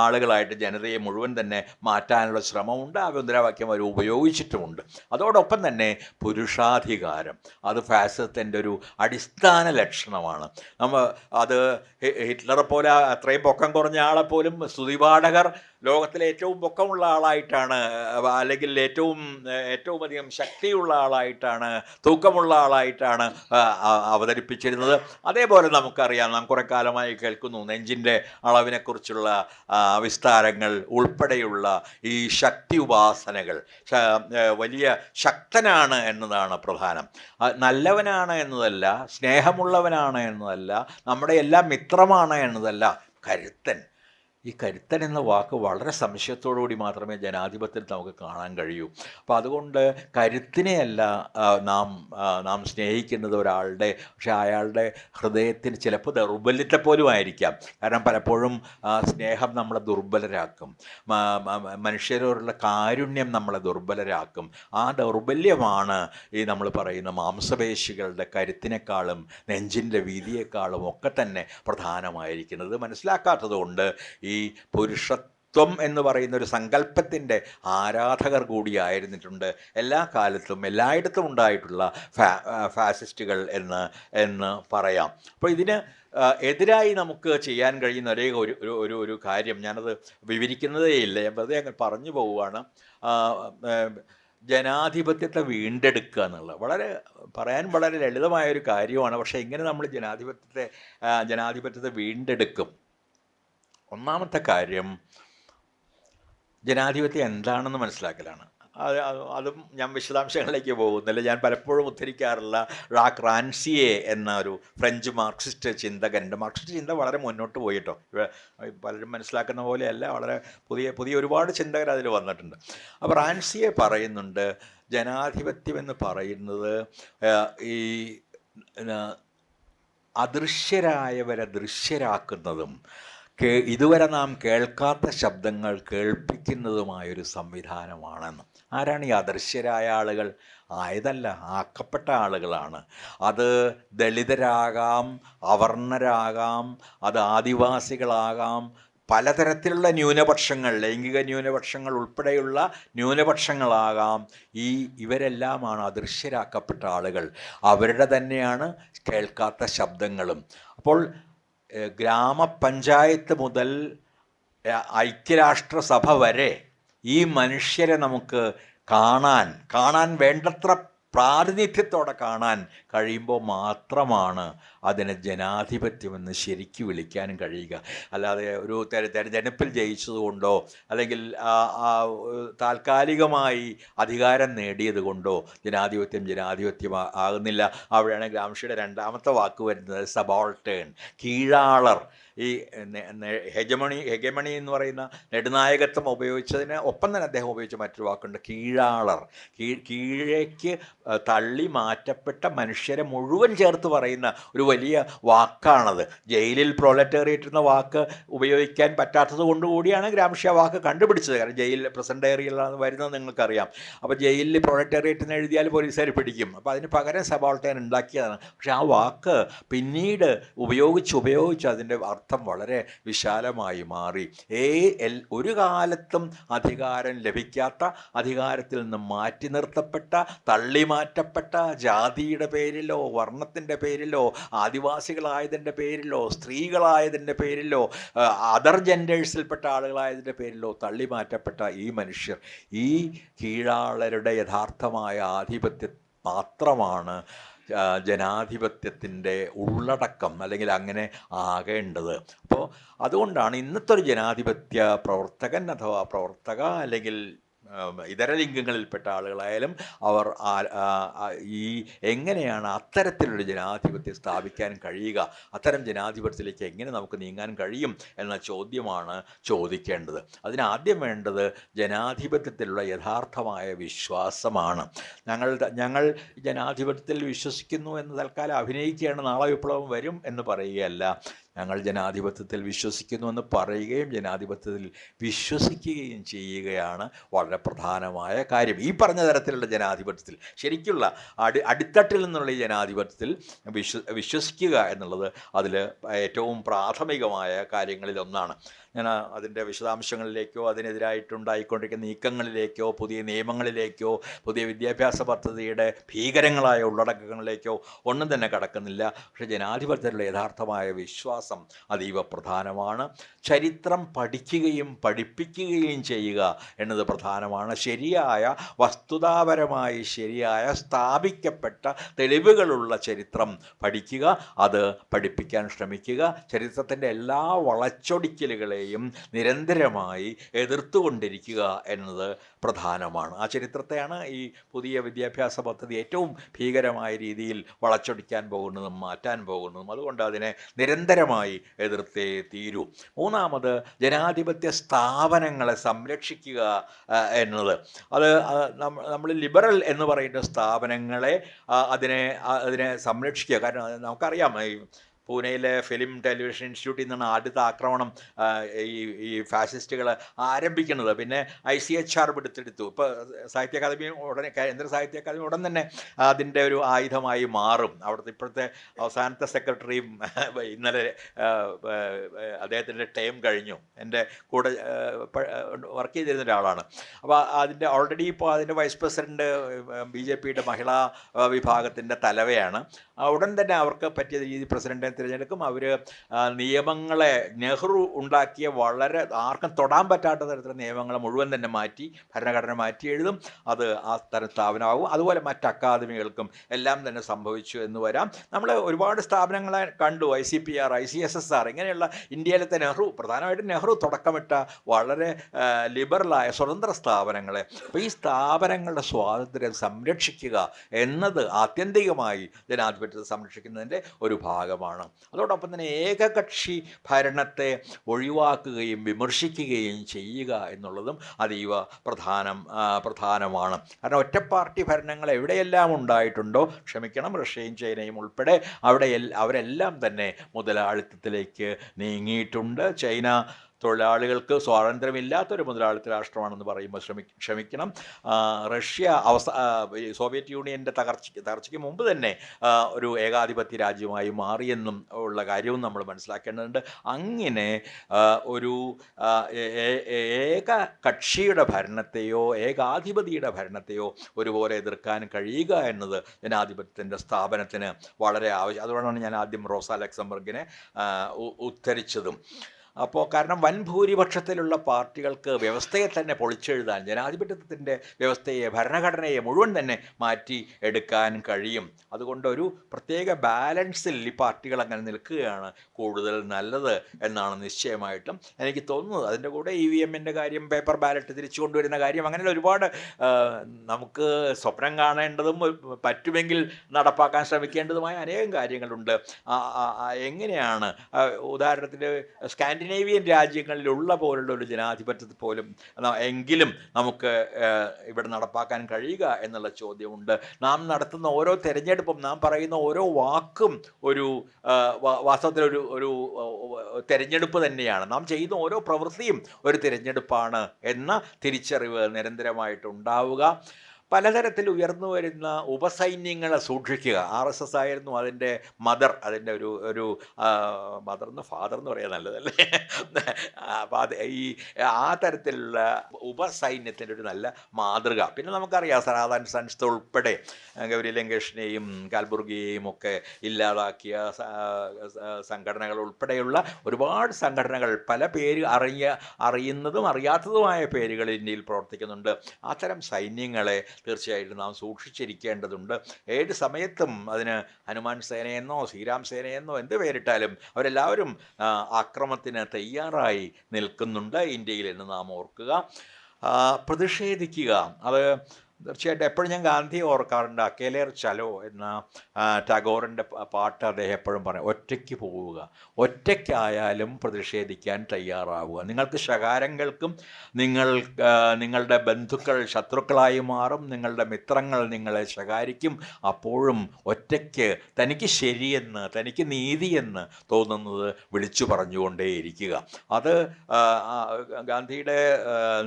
ആളുകളായിട്ട് ജനതയെ മുഴുവൻ തന്നെ മാറ്റാനുള്ള ശ്രമമുണ്ട്. ആ മുദ്രാവാക്യം അവർ ഉപയോഗിച്ചിട്ടുമുണ്ട്. അതോടൊപ്പം തന്നെ പുരുഷാധികാരം, അത് ഫാസിസത്തിൻ്റെ ഒരു അടിസ്ഥാന ലക്ഷണമാണ്. അത് ഹിറ്റ്ലറെ പോലെ അത്രയും പൊക്കം കുറഞ്ഞ ആളെപ്പോലും സ്തുതിപാഠകർ ലോകത്തിലെ ഏറ്റവും പൊക്കമുള്ള ആളായിട്ടാണ്, അല്ലെങ്കിൽ ഏറ്റവും അധികം ശക്തിയുള്ള ആളായിട്ടാണ്, തൂക്കമുള്ള ആളായിട്ടാണ് അവതരിപ്പിച്ചിരുന്നത്. അതേപോലെ നമുക്കറിയാം, നാം കുറേ കാലമായി കേൾക്കുന്നു നെഞ്ചിൻ്റെ അളവിനെക്കുറിച്ചുള്ള വിസ്താരങ്ങൾ ഉൾപ്പെടെയുള്ള ഈ ശക്തി ഉപാസനകൾ. വലിയ ശക്തനാണ് എന്നതാണ് പ്രധാനം. നല്ലവനാണ് എന്നതല്ല, സ്നേഹമുള്ളവനാണ് എന്നതല്ല, നമ്മുടെ എല്ലാം മിത്രമാണ് എന്നതല്ല, കരുത്തൻ. ഈ കരുത്തൻ എന്ന വാക്ക് വളരെ സംശയത്തോടുകൂടി മാത്രമേ ജനാധിപത്യത്തിൽ നമുക്ക് കാണാൻ കഴിയൂ. അപ്പോൾ അതുകൊണ്ട് കരുത്തിനെയല്ല നാം സ്നേഹിക്കുന്നത് ഒരാളുടെ, പക്ഷേ അയാളുടെ ഹൃദയത്തിന് ചിലപ്പോൾ ദൗർബല്യത്തെ പോലും ആയിരിക്കാം. കാരണം പലപ്പോഴും സ്നേഹം നമ്മളെ ദുർബലരാക്കും, മനുഷ്യരോടുള്ള കാരുണ്യം നമ്മളെ ദുർബലരാക്കും. ആ ദൗർബല്യമാണ് ഈ നമ്മൾ പറയുന്ന മാംസപേശികളുടെ കരുത്തിനേക്കാളും നെഞ്ചിൻ്റെ വീതിയേക്കാളും ഒക്കെ തന്നെ പ്രധാനമായിരിക്കുന്നത്. മനസ്സിലാക്കാത്തത് കൊണ്ട് ഈ പുരുഷത്വം എന്ന് പറയുന്ന ഒരു സങ്കല്പത്തിൻ്റെ ആരാധകർ കൂടിയായിരുന്നിട്ടുണ്ട് എല്ലാ കാലത്തും എല്ലായിടത്തും ഉണ്ടായിട്ടുള്ള ഫാസിസ്റ്റുകൾ എന്ന് പറയാം. അപ്പോൾ ഇതിന് എതിരായി നമുക്ക് ചെയ്യാൻ കഴിയുന്ന ഒരു കാര്യം, ഞാനത് വിവരിക്കുന്നതേ ഇല്ല, ഞാൻ വെറുതെ അങ്ങ് പറഞ്ഞു പോവുകയാണ്. ജനാധിപത്യത്തെ വീണ്ടെടുക്കുക എന്നുള്ളത് പറയാൻ വളരെ ലളിതമായൊരു കാര്യമാണ്. പക്ഷേ ഇങ്ങനെ നമ്മൾ ജനാധിപത്യത്തെ വീണ്ടെടുക്കും. ഒന്നാമത്തെ കാര്യം, ജനാധിപത്യം എന്താണെന്ന് മനസ്സിലാക്കലാണ്. അതും ഞാൻ വിശദാംശങ്ങളിലേക്ക് പോകുന്നില്ല. ഞാൻ പലപ്പോഴും ഉദ്ധരിക്കാറുള്ള ഴാക്ക് റാൻസിയെ എന്ന ഒരു ഫ്രഞ്ച് മാർക്സിസ്റ്റ് ചിന്തകനുണ്ട്. മാർക്സിസ്റ്റ് ചിന്ത വളരെ മുന്നോട്ട് പോയിട്ടോ, പലരും മനസ്സിലാക്കുന്ന പോലെയല്ല, വളരെ പുതിയ ഒരുപാട് ചിന്തകർ അതിൽ വന്നിട്ടുണ്ട്. അപ്പോൾ റാൻസിയെ പറയുന്നുണ്ട്, ജനാധിപത്യം എന്ന് പറയുന്നത് ഈ അദൃശ്യരായവരെ ദൃശ്യരാക്കുന്നതും ഇതുവരെ നാം കേൾക്കാത്ത ശബ്ദങ്ങൾ കേൾപ്പിക്കുന്നതുമായൊരു സംവിധാനമാണെന്ന്. ആരാണ് ഈ അദൃശ്യരായ ആളുകൾ? ആയതല്ല, ആക്കപ്പെട്ട ആളുകളാണ്. അത് ദളിതരാകാം, അവർണരാകാം, അത് ആദിവാസികളാകാം, പലതരത്തിലുള്ള ന്യൂനപക്ഷങ്ങൾ, ലൈംഗിക ന്യൂനപക്ഷങ്ങൾ ഉൾപ്പെടെയുള്ള ന്യൂനപക്ഷങ്ങളാകാം. ഇവരെല്ലാമാണ് അദൃശ്യരാക്കപ്പെട്ട ആളുകൾ. അവരുടെ തന്നെയാണ് കേൾക്കാത്ത ശബ്ദങ്ങളും. അപ്പോൾ ഗ്രാമപഞ്ചായത്ത് മുതൽ ഐക്യരാഷ്ട്രസഭ വരെ ഈ മനുഷ്യരെ നമുക്ക് കാണാൻ വേണ്ടത്ര പ്രാതിനിധ്യത്തോടെ കാണാൻ കഴിയുമ്പോൾ മാത്രമാണ് അതിനെ ജനാധിപത്യമെന്ന് ശരിക്ക് വിളിക്കാനും കഴിയുക. അല്ലാതെ ഒരു തെരഞ്ഞെടുപ്പിൽ ജയിച്ചതുകൊണ്ടോ അല്ലെങ്കിൽ താൽക്കാലികമായി അധികാരം നേടിയത് കൊണ്ടോ ജനാധിപത്യം ആകുന്നില്ല. അവിടെയാണ് ഗ്രാംഷിയുടെ രണ്ടാമത്തെ വാക്ക് വരുന്നത്, സബോൾട്ടേൺ, കീഴാളർ. ഈ ഹെഗമണി എന്ന് പറയുന്ന നെടുനായകത്വം ഉപയോഗിച്ചതിന് ഒപ്പം തന്നെ അദ്ദേഹം ഉപയോഗിച്ച മറ്റൊരു വാക്കുണ്ട്, കീഴാളർ. കീഴേക്ക് തള്ളി മാറ്റപ്പെട്ട മനുഷ്യരെ മുഴുവൻ ചേർത്ത് പറയുന്ന ഒരു വലിയ വാക്കാണത്. ജയിലിൽ പ്രൊലറ്റേറിയറ്റ് എന്ന വാക്ക് ഉപയോഗിക്കാൻ പറ്റാത്തത് കൊണ്ടുകൂടിയാണ് ഗ്രാംഷി ആ വാക്ക് കണ്ടുപിടിച്ചത്. കാരണം ജയിലിൽ പ്രസൻറ്റ് ഡയറിയിലാണ് വരുന്നത് നിങ്ങൾക്കറിയാം. അപ്പോൾ ജയിലിൽ പ്രൊലറ്റേറിയറ്റ് എന്ന് എഴുതിയാൽ പോലീസുകാർ പിടിക്കും. അപ്പോൾ അതിന് പകരം സബാൾട്ടേൺ ഉണ്ടാക്കിയതാണ്. പക്ഷേ ആ വാക്ക് പിന്നീട് ഉപയോഗിച്ച് അതിൻ്റെ അർത്ഥം വളരെ വിശാലമായി മാറി. ഒരു കാലത്തും അധികാരം ലഭിക്കാത്ത, അധികാരത്തിൽ നിന്ന് മാറ്റി നിർത്തപ്പെട്ട, തള്ളിമാറ്റപ്പെട്ട, ജാതിയുടെ പേരിലോ വർണ്ണത്തിൻ്റെ പേരിലോ ആദിവാസികളായതിൻ്റെ പേരിലോ സ്ത്രീകളായതിൻ്റെ പേരിലോ അതർ ജെൻഡേഴ്സിൽപ്പെട്ട ആളുകളായതിൻ്റെ പേരിലോ തള്ളിമാറ്റപ്പെട്ട ഈ മനുഷ്യർ, ഈ കീഴാളരുടെ യഥാർത്ഥമായ ആധിപത്യം മാത്രമാണ് ജനാധിപത്യത്തിൻ്റെ ഉള്ളടക്കം, അല്ലെങ്കിൽ അങ്ങനെ ആകേണ്ടത്. അപ്പോൾ അതുകൊണ്ടാണ് ഇന്നത്തെ ഒരു ജനാധിപത്യ പ്രവർത്തകൻ അഥവാ പ്രവർത്തക, അല്ലെങ്കിൽ ഇതര ലിംഗങ്ങളിൽപ്പെട്ട ആളുകളായാലും അവർ എങ്ങനെയാണ് അത്തരത്തിലൊരു ജനാധിപത്യം സ്ഥാപിക്കാൻ കഴിയുക, അത്തരം ജനാധിപത്യത്തിലേക്ക് എങ്ങനെ നമുക്ക് നീങ്ങാൻ കഴിയും എന്ന ചോദ്യമാണ് ചോദിക്കേണ്ടത്. അതിനാദ്യം വേണ്ടത് ജനാധിപത്യത്തിലുള്ള യഥാർത്ഥമായ വിശ്വാസമാണ്. ഞങ്ങൾ ജനാധിപത്യത്തിൽ വിശ്വസിക്കുന്നു എന്ന് തൽക്കാലം അഭിനയിക്കുകയാണ്, നാളെ വിപ്ലവം വരും എന്ന് പറയുകയല്ല. ഞങ്ങൾ ജനാധിപത്യത്തിൽ വിശ്വസിക്കുന്നുവെന്ന് പറയുകയും ജനാധിപത്യത്തിൽ വിശ്വസിക്കുകയും ചെയ്യുകയാണ് വളരെ പ്രധാനമായ കാര്യം. ഈ പറഞ്ഞ തരത്തിലുള്ള ജനാധിപത്യത്തിൽ, ശരിക്കുള്ള അടിത്തട്ടിൽ നിന്നുള്ള ഈ ജനാധിപത്യത്തിൽ വിശ്വസിക്കുക എന്നുള്ളത് അതിൽ ഏറ്റവും പ്രാഥമികമായ കാര്യങ്ങളിലൊന്നാണ്. ഞാൻ അതിൻ്റെ വിശദാംശങ്ങളിലേക്കോ അതിനെതിരായിട്ടുണ്ടായിക്കൊണ്ടിരിക്കുന്ന നീക്കങ്ങളിലേക്കോ പുതിയ നിയമങ്ങളിലേക്കോ പുതിയ വിദ്യാഭ്യാസ പദ്ധതിയുടെ ഭീകരങ്ങളായ ഉള്ളടക്കങ്ങളിലേക്കോ ഒന്നും തന്നെ കടക്കുന്നില്ല. പക്ഷേ ജനാധിപത്യത്തിലുള്ള യഥാർത്ഥമായ വിശ്വാസം അതീവ പ്രധാനമാണ്. ചരിത്രം പഠിക്കുകയും പഠിപ്പിക്കുകയും ചെയ്യുക എന്നത് പ്രധാനമാണ്. ശരിയായ വസ്തുതാപരമായി ശരിയായ സ്ഥാപിക്കപ്പെട്ട തെളിവുകളുള്ള ചരിത്രം പഠിക്കുക, അത് പഠിപ്പിക്കാൻ ശ്രമിക്കുക. ചരിത്രത്തിൻ്റെ എല്ലാ വളച്ചൊടിക്കലുകളെയും നിരന്തരമായി എതിർത്തുകൊണ്ടിരിക്കുക എന്നത് പ്രധാനമാണ്. ആ ചരിത്രത്തെയാണ് ഈ പുതിയ വിദ്യാഭ്യാസ പദ്ധതി ഏറ്റവും ഭീകരമായ രീതിയിൽ വളച്ചൊടിക്കാൻ പോകുന്നതും മാറ്റാൻ പോകുന്നതും. അതുകൊണ്ട് അതിനെ നിരന്തരമായി എതിർത്തേ തീരൂ. മൂന്നാമത്, ജനാധിപത്യ സ്ഥാപനങ്ങളെ സംരക്ഷിക്കുക എന്നത്. നമ്മൾ ലിബറൽ എന്ന് പറയുന്ന സ്ഥാപനങ്ങളെ അതിനെ സംരക്ഷിക്കുക. കാരണം നമുക്കറിയാം, പൂനെയിലെ ഫിലിം ടെലിവിഷൻ ഇൻസ്റ്റിറ്റ്യൂട്ടിൽ നിന്നാണ് ആദ്യത്തെ ആക്രമണം ഈ ഫാസിസ്റ്റുകൾ ആരംഭിക്കുന്നത്. പിന്നെ ICHR എടുത്തെടുത്തു. ഇപ്പോൾ സാഹിത്യ അക്കാദമി ഉടനെ, കേന്ദ്ര സാഹിത്യ അക്കാദമി ഉടൻ തന്നെ അതിൻ്റെ ഒരു ആയുധമായി മാറും. അവിടുത്തെ ഇപ്പോഴത്തെ അവസാനത്തെ സെക്രട്ടറിയും ഇന്നലെ അദ്ദേഹത്തിൻ്റെ ടൈം കഴിഞ്ഞു, എൻ്റെ കൂടെ വർക്ക് ചെയ്തിരുന്ന ഒരാളാണ്. അപ്പോൾ അതിൻ്റെ ഓൾറെഡി ഇപ്പോൾ അതിൻ്റെ വൈസ് പ്രസിഡൻറ്റ് BJPയുടെ മഹിളാ വിഭാഗത്തിൻ്റെ തലവയാണ്. ഉടൻ തന്നെ അവർക്ക് പറ്റിയ രീതി പ്രസിഡൻറ്റിനെ തിരഞ്ഞെടുക്കും. അവർ നിയമങ്ങളെ, നെഹ്റു ഉണ്ടാക്കിയ വളരെ ആർക്കും തൊടാൻ പറ്റാത്ത തരത്തിലുള്ള നിയമങ്ങളെ മുഴുവൻ തന്നെ മാറ്റി ഭരണഘടന മാറ്റി എഴുതും. അത് ആ തരം സ്ഥാപനമാകും. അതുപോലെ മറ്റ് അക്കാദമികൾക്കും എല്ലാം തന്നെ സംഭവിച്ചു എന്ന് വരാം. നമ്മൾ ഒരുപാട് സ്ഥാപനങ്ങളെ കണ്ടു, ICPR, ICSSR, ഇങ്ങനെയുള്ള ഇന്ത്യയിലത്തെ പ്രധാനമായിട്ടും നെഹ്റു തുടക്കമിട്ട വളരെ ലിബറലായ സ്വതന്ത്ര സ്ഥാപനങ്ങളെ. അപ്പോൾ ഈ സ്ഥാപനങ്ങളുടെ സ്വാതന്ത്ര്യം സംരക്ഷിക്കുക എന്നത് ആത്യന്തികമായി ജനാധിപത്യത്തെ സംരക്ഷിക്കുന്നതിൻ്റെ ഒരു ഭാഗമാണ്. അതോടൊപ്പം തന്നെ ഏകകക്ഷി ഭരണത്തെ ഒഴിവാക്കുകയും വിമർശിക്കുകയും ചെയ്യുക എന്നുള്ളതും അതീവ പ്രധാനമാണ്. കാരണം ഒറ്റപ്പാർട്ടി ഭരണങ്ങൾ എവിടെയെല്ലാം ഉണ്ടായിട്ടുണ്ടോ, ക്ഷമിക്കണം, റഷ്യയും ചൈനയും ഉൾപ്പെടെ അവരെല്ലാം തന്നെ മുതലാളിത്തത്തിലേക്ക് നീങ്ങിയിട്ടുണ്ട്. ചൈന തൊഴിലാളികൾക്ക് സ്വാതന്ത്ര്യമില്ലാത്തൊരു മുതലാളിത്ത രാഷ്ട്രമാണെന്ന് പറയുമ്പോൾ ക്ഷമിക്കണം. റഷ്യ സോവിയറ്റ് യൂണിയൻ്റെ തകർച്ചയ്ക്ക് മുമ്പ് തന്നെ ഒരു ഏകാധിപത്യ രാജ്യമായി മാറിയെന്നും ഉള്ള കാര്യവും നമ്മൾ മനസ്സിലാക്കേണ്ടതുണ്ട്. അങ്ങനെ ഒരു ഏക കക്ഷിയുടെ ഭരണത്തെയോ ഏകാധിപതിയുടെ ഭരണത്തെയോ ഒരുപോലെ എതിർക്കാൻ കഴിയുക എന്നത് ജനാധിപത്യത്തിൻ്റെ സ്ഥാപനത്തിന് വളരെ അതുകൊണ്ടാണ് ഞാൻ ആദ്യം റോസ ലക്സംബർഗിനെ ഉദ്ധരിച്ചതും. അപ്പോൾ കാരണം വൻ ഭൂരിപക്ഷത്തിലുള്ള പാർട്ടികൾക്ക് വ്യവസ്ഥയെ തന്നെ പൊളിച്ചെഴുതാൻ, ജനാധിപത്യത്തിൻ്റെ വ്യവസ്ഥയെ, ഭരണഘടനയെ മുഴുവൻ തന്നെ മാറ്റി എടുക്കാൻ കഴിയും. അതുകൊണ്ട് ഒരു പ്രത്യേക ബാലൻസിൽ ഈ പാർട്ടികൾ അങ്ങനെ നിൽക്കുകയാണ് കൂടുതൽ നല്ലത് എന്നാണ് നിശ്ചയമായിട്ടും എനിക്ക് തോന്നുന്നത്. അതിൻ്റെ കൂടെ EVMൻ്റെ കാര്യം, പേപ്പർ ബാലറ്റ് തിരിച്ചു കൊണ്ടുവരുന്ന കാര്യം, അങ്ങനെയുള്ള ഒരുപാട് നമുക്ക് സ്വപ്നം കാണേണ്ടതും പറ്റുമെങ്കിൽ നടപ്പാക്കാൻ ശ്രമിക്കേണ്ടതുമായ അനേകം കാര്യങ്ങളുണ്ട്. എങ്ങനെയാണ് ഉദാഹരണത്തിന് സ്കാൻഡിനേവിയൻ സ്കാൻഡിനേവിയൻ രാജ്യങ്ങളിലുള്ള പോലുള്ള ഒരു ജനാധിപത്യത്തിൽ പോലും എങ്കിലും നമുക്ക് ഇവിടെ നടപ്പാക്കാൻ കഴിയുക എന്നുള്ള ചോദ്യമുണ്ട്. നാം നടത്തുന്ന ഓരോ തെരഞ്ഞെടുപ്പും, നാം പറയുന്ന ഓരോ വാക്കും ഒരു വാസ്തവത്തിൽ ഒരു ഒരു തെരഞ്ഞെടുപ്പ് തന്നെയാണ്. നാം ചെയ്യുന്ന ഓരോ പ്രവൃത്തിയും ഒരു തിരഞ്ഞെടുപ്പാണ് എന്ന തിരിച്ചറിവ് നിരന്തരമായിട്ടുണ്ടാവുക. പലതരത്തിൽ ഉയർന്നു വരുന്ന ഉപസൈന്യങ്ങളെ സൂക്ഷിക്കുക. RSS ആയിരുന്നു അതിൻ്റെ മദർ, അതിൻ്റെ ഒരു മദർ എന്ന് ഫാദർ എന്ന് പറയാൻ നല്ലതല്ലേ. അപ്പോൾ അത് ആ തരത്തിലുള്ള ഉപസൈന്യത്തിൻ്റെ ഒരു നല്ല മാതൃക. പിന്നെ നമുക്കറിയാം സനാതൻ സൻസ് ഉൾപ്പെടെ ഗൗരി ലങ്കേഷിനെയും കാൽബുർഗിയെയും ഒക്കെ ഇല്ലാതാക്കിയ സംഘടനകൾ ഉൾപ്പെടെയുള്ള ഒരുപാട് സംഘടനകൾ, പല പേര് അറിയുന്നതും അറിയാത്തതുമായ പേരുകൾ ഇന്ത്യയിൽ പ്രവർത്തിക്കുന്നുണ്ട്. അത്തരം സൈന്യങ്ങളെ തീർച്ചയായിട്ടും നാം സൂക്ഷിച്ചിരിക്കേണ്ടതുണ്ട്. ഏത് സമയത്തും അതിന് ഹനുമാൻ സേനയെന്നോ ശ്രീരാം സേനയെന്നോ എന്ത് പേരിട്ടാലും അവരെല്ലാവരും ആക്രമണത്തിന് തയ്യാറായി നിൽക്കുന്നുണ്ട് ഇന്ത്യയിൽ എന്ന് നാം ഓർക്കുക. പ്രതിഷേധിക്കുക, അത് തീർച്ചയായിട്ടും എപ്പോഴും ഞാൻ ഗാന്ധിയെ ഓർക്കാറുണ്ട്. അക്കേലേർ ചലോ എന്ന ടാഗോറിൻ്റെ പാട്ട് അദ്ദേഹം എപ്പോഴും പറയും, ഒറ്റയ്ക്ക് പോവുക, ഒറ്റയ്ക്കായാലും പ്രതിഷേധിക്കാൻ തയ്യാറാവുക. നിങ്ങൾക്ക് ശകാരം കേൾക്കും, നിങ്ങളുടെ ബന്ധുക്കൾ ശത്രുക്കളായി മാറും, നിങ്ങളുടെ മിത്രങ്ങൾ നിങ്ങളെ ശകാരിക്കും. അപ്പോഴും ഒറ്റയ്ക്ക് തനിക്ക് ശരിയെന്ന്, തനിക്ക് നീതിയെന്ന് തോന്നുന്നത് വിളിച്ചു പറഞ്ഞുകൊണ്ടേയിരിക്കുക. അത് ഗാന്ധിയുടെ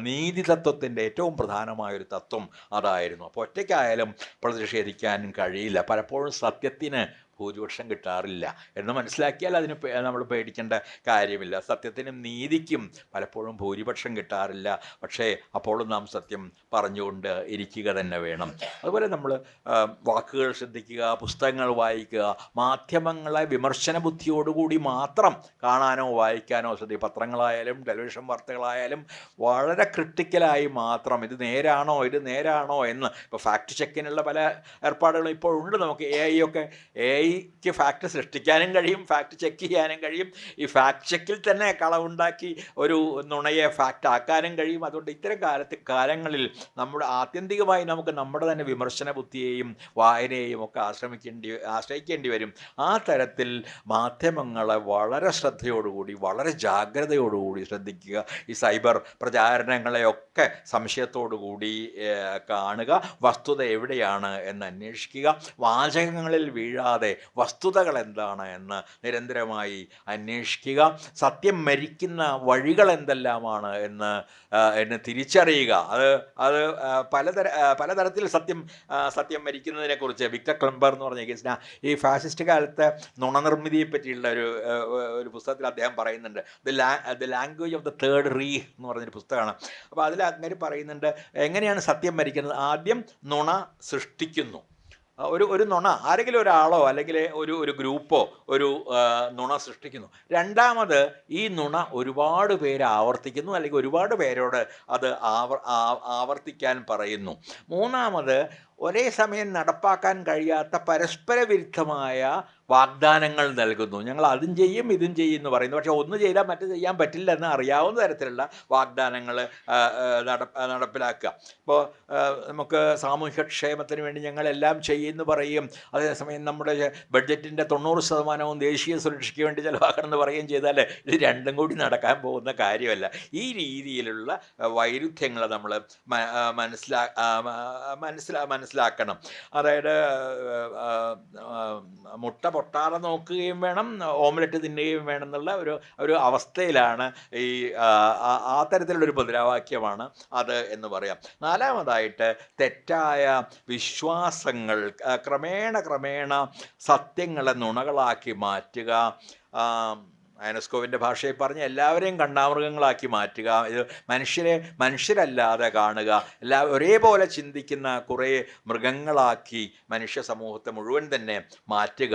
നീതി തത്വത്തിൻ്റെ ഏറ്റവും പ്രധാനമായൊരു തത്വം അതായിരുന്നു. അപ്പോൾ ഒറ്റയ്ക്കായാലും പ്രതിഷേധിക്കാൻ കഴിയില്ല. പലപ്പോഴും സത്യത്തിന് ഭൂരിപക്ഷം കിട്ടാറില്ല എന്ന് മനസ്സിലാക്കിയാൽ അതിന് നമ്മൾ പേടിക്കേണ്ട കാര്യമില്ല. സത്യത്തിനും നീതിക്കും പലപ്പോഴും ഭൂരിപക്ഷം കിട്ടാറില്ല. പക്ഷേ അപ്പോഴും നാം സത്യം പറഞ്ഞുകൊണ്ട് ഇരിക്കുക തന്നെ വേണം. അതുപോലെ നമ്മൾ വാക്കുകൾ ശ്രദ്ധിക്കുക, പുസ്തകങ്ങൾ വായിക്കുക, മാധ്യമങ്ങളെ വിമർശന ബുദ്ധിയോടുകൂടി മാത്രം കാണാനോ വായിക്കാനോ ശ്രദ്ധിക്കുക. പത്രങ്ങളായാലും ടെലിവിഷൻ വാർത്തകളായാലും വളരെ ക്രിട്ടിക്കലായി മാത്രം ഇത് നേരാണോ എന്ന്. ഇപ്പോൾ ഫാക്ട് ചെക്കിനുള്ള പല ഏർപ്പാടുകളും ഇപ്പോൾ ഉണ്ട്. നമുക്ക് AI-ക്ക് ഫാക്ട് സൃഷ്ടിക്കാനും കഴിയും, ഫാക്ട് ചെക്ക് ചെയ്യാനും കഴിയും. ഈ ഫാക്ട് ചെക്കിൽ തന്നെ കളവുണ്ടാക്കി ഒരു നുണയെ ഫാക്റ്റ് ആക്കാനും കഴിയും. അതുകൊണ്ട് ഇത്തരം കാലങ്ങളിൽ ആത്യന്തികമായി നമുക്ക് നമ്മുടെ തന്നെ വിമർശന ബുദ്ധിയെയും വായനയെയും ഒക്കെ ആശ്രയിക്കേണ്ടി വരും. ആ തരത്തിൽ മാധ്യമങ്ങളെ വളരെ ശ്രദ്ധയോടുകൂടി, വളരെ ജാഗ്രതയോടുകൂടി ശ്രദ്ധിക്കുക. ഈ സൈബർ പ്രചാരണങ്ങളെയൊക്കെ സംശയത്തോടുകൂടി കാണുക, വസ്തുത എവിടെയാണ് എന്ന് അന്വേഷിക്കുക, വാചകങ്ങളിൽ വീഴാതെ വസ്തുതകൾ എന്താണ് എന്ന് നിരന്തരമായി അന്വേഷിക്കുക, സത്യം മരിക്കുന്ന വഴികൾ എന്തെല്ലാമാണ് എന്ന് തിരിച്ചറിയുക. അത് പലതരത്തിൽ സത്യം മരിക്കുന്നതിനെക്കുറിച്ച് വിക്ടർ ക്ലെമ്പർ എന്ന് പറഞ്ഞ കേസിന് ഈ ഫാസിസ്റ്റ് കാലത്ത് നുണനിർമ്മിതിയെ പറ്റിയുള്ള ഒരു പുസ്തകത്തിൽ അദ്ദേഹം പറയുന്നുണ്ട്. The language of the third re എന്ന് പറഞ്ഞൊരു പുസ്തകമാണ്. അപ്പോൾ അതിൽ അങ്ങനെ പറയുന്നുണ്ട് എങ്ങനെയാണ് സത്യം മരിക്കുന്നത്. ആദ്യം നുണ സൃഷ്ടിക്കുന്നു. ഒരു നുണ ആരെങ്കിലും ഒരാളോ അല്ലെങ്കിൽ ഒരു ഗ്രൂപ്പോ ഒരു നുണ സൃഷ്ടിക്കുന്നു. രണ്ടാമത് ഈ നുണ ഒരുപാട് പേര് ആവർത്തിക്കുന്നു, അല്ലെങ്കിൽ ഒരുപാട് പേരോട് അത് ആവർത്തിക്കാൻ പറയുന്നു. മൂന്നാമത് ഒരേ സമയം നടപ്പാക്കാൻ കഴിയാത്ത പരസ്പര വിരുദ്ധമായ വാഗ്ദാനങ്ങൾ നൽകുന്നു. ഞങ്ങൾ അതും ചെയ്യും ഇതും ചെയ്യും എന്ന് പറയുന്നു. പക്ഷേ ഒന്ന് ചെയ്താൽ മറ്റു ചെയ്യാൻ പറ്റില്ല എന്ന് അറിയാവുന്ന തരത്തിലുള്ള വാഗ്ദാനങ്ങൾ നടപ്പിലാക്കുക. ഇപ്പോൾ നമുക്ക് സാമൂഹ്യക്ഷേമത്തിന് വേണ്ടി ഞങ്ങളെല്ലാം ചെയ്യുമെന്ന് പറയും, അതേസമയം നമ്മുടെ ബഡ്ജറ്റിൻ്റെ 90% ദേശീയ സുരക്ഷയ്ക്ക് വേണ്ടി ചിലവാക്കണമെന്ന് പറയുകയും ചെയ്താൽ ഇത് രണ്ടും കൂടി നടക്കാൻ പോകുന്ന കാര്യമല്ല. ഈ രീതിയിലുള്ള വൈരുദ്ധ്യങ്ങൾ നമ്മൾ മനസ്സിലാക്കണം. അതായത് മുട്ട പൊട്ടാതെ നോക്കുകയും വേണം, ഓംലെറ്റ് തിന്നുകയും വേണം എന്നുള്ള ഒരു അവസ്ഥയിലാണ് ആ തരത്തിലുള്ളൊരു മുദ്രാവാക്യമാണ് അത് എന്ന് പറയാം. നാലാമതായിട്ട് തെറ്റായ വിശ്വാസങ്ങൾ ക്രമേണ സത്യങ്ങളെ നുണകളാക്കി മാറ്റുക. ഐനസ്കോവിൻ്റെ ഭാഷയിൽ പറഞ്ഞ് എല്ലാവരെയും കണ്ടാമൃഗങ്ങളാക്കി മാറ്റുക. ഇത് മനുഷ്യരല്ലാതെ കാണുക, ഒരേപോലെ ചിന്തിക്കുന്ന കുറേ മൃഗങ്ങളാക്കി മനുഷ്യ സമൂഹത്തെ മുഴുവൻ തന്നെ മാറ്റുക.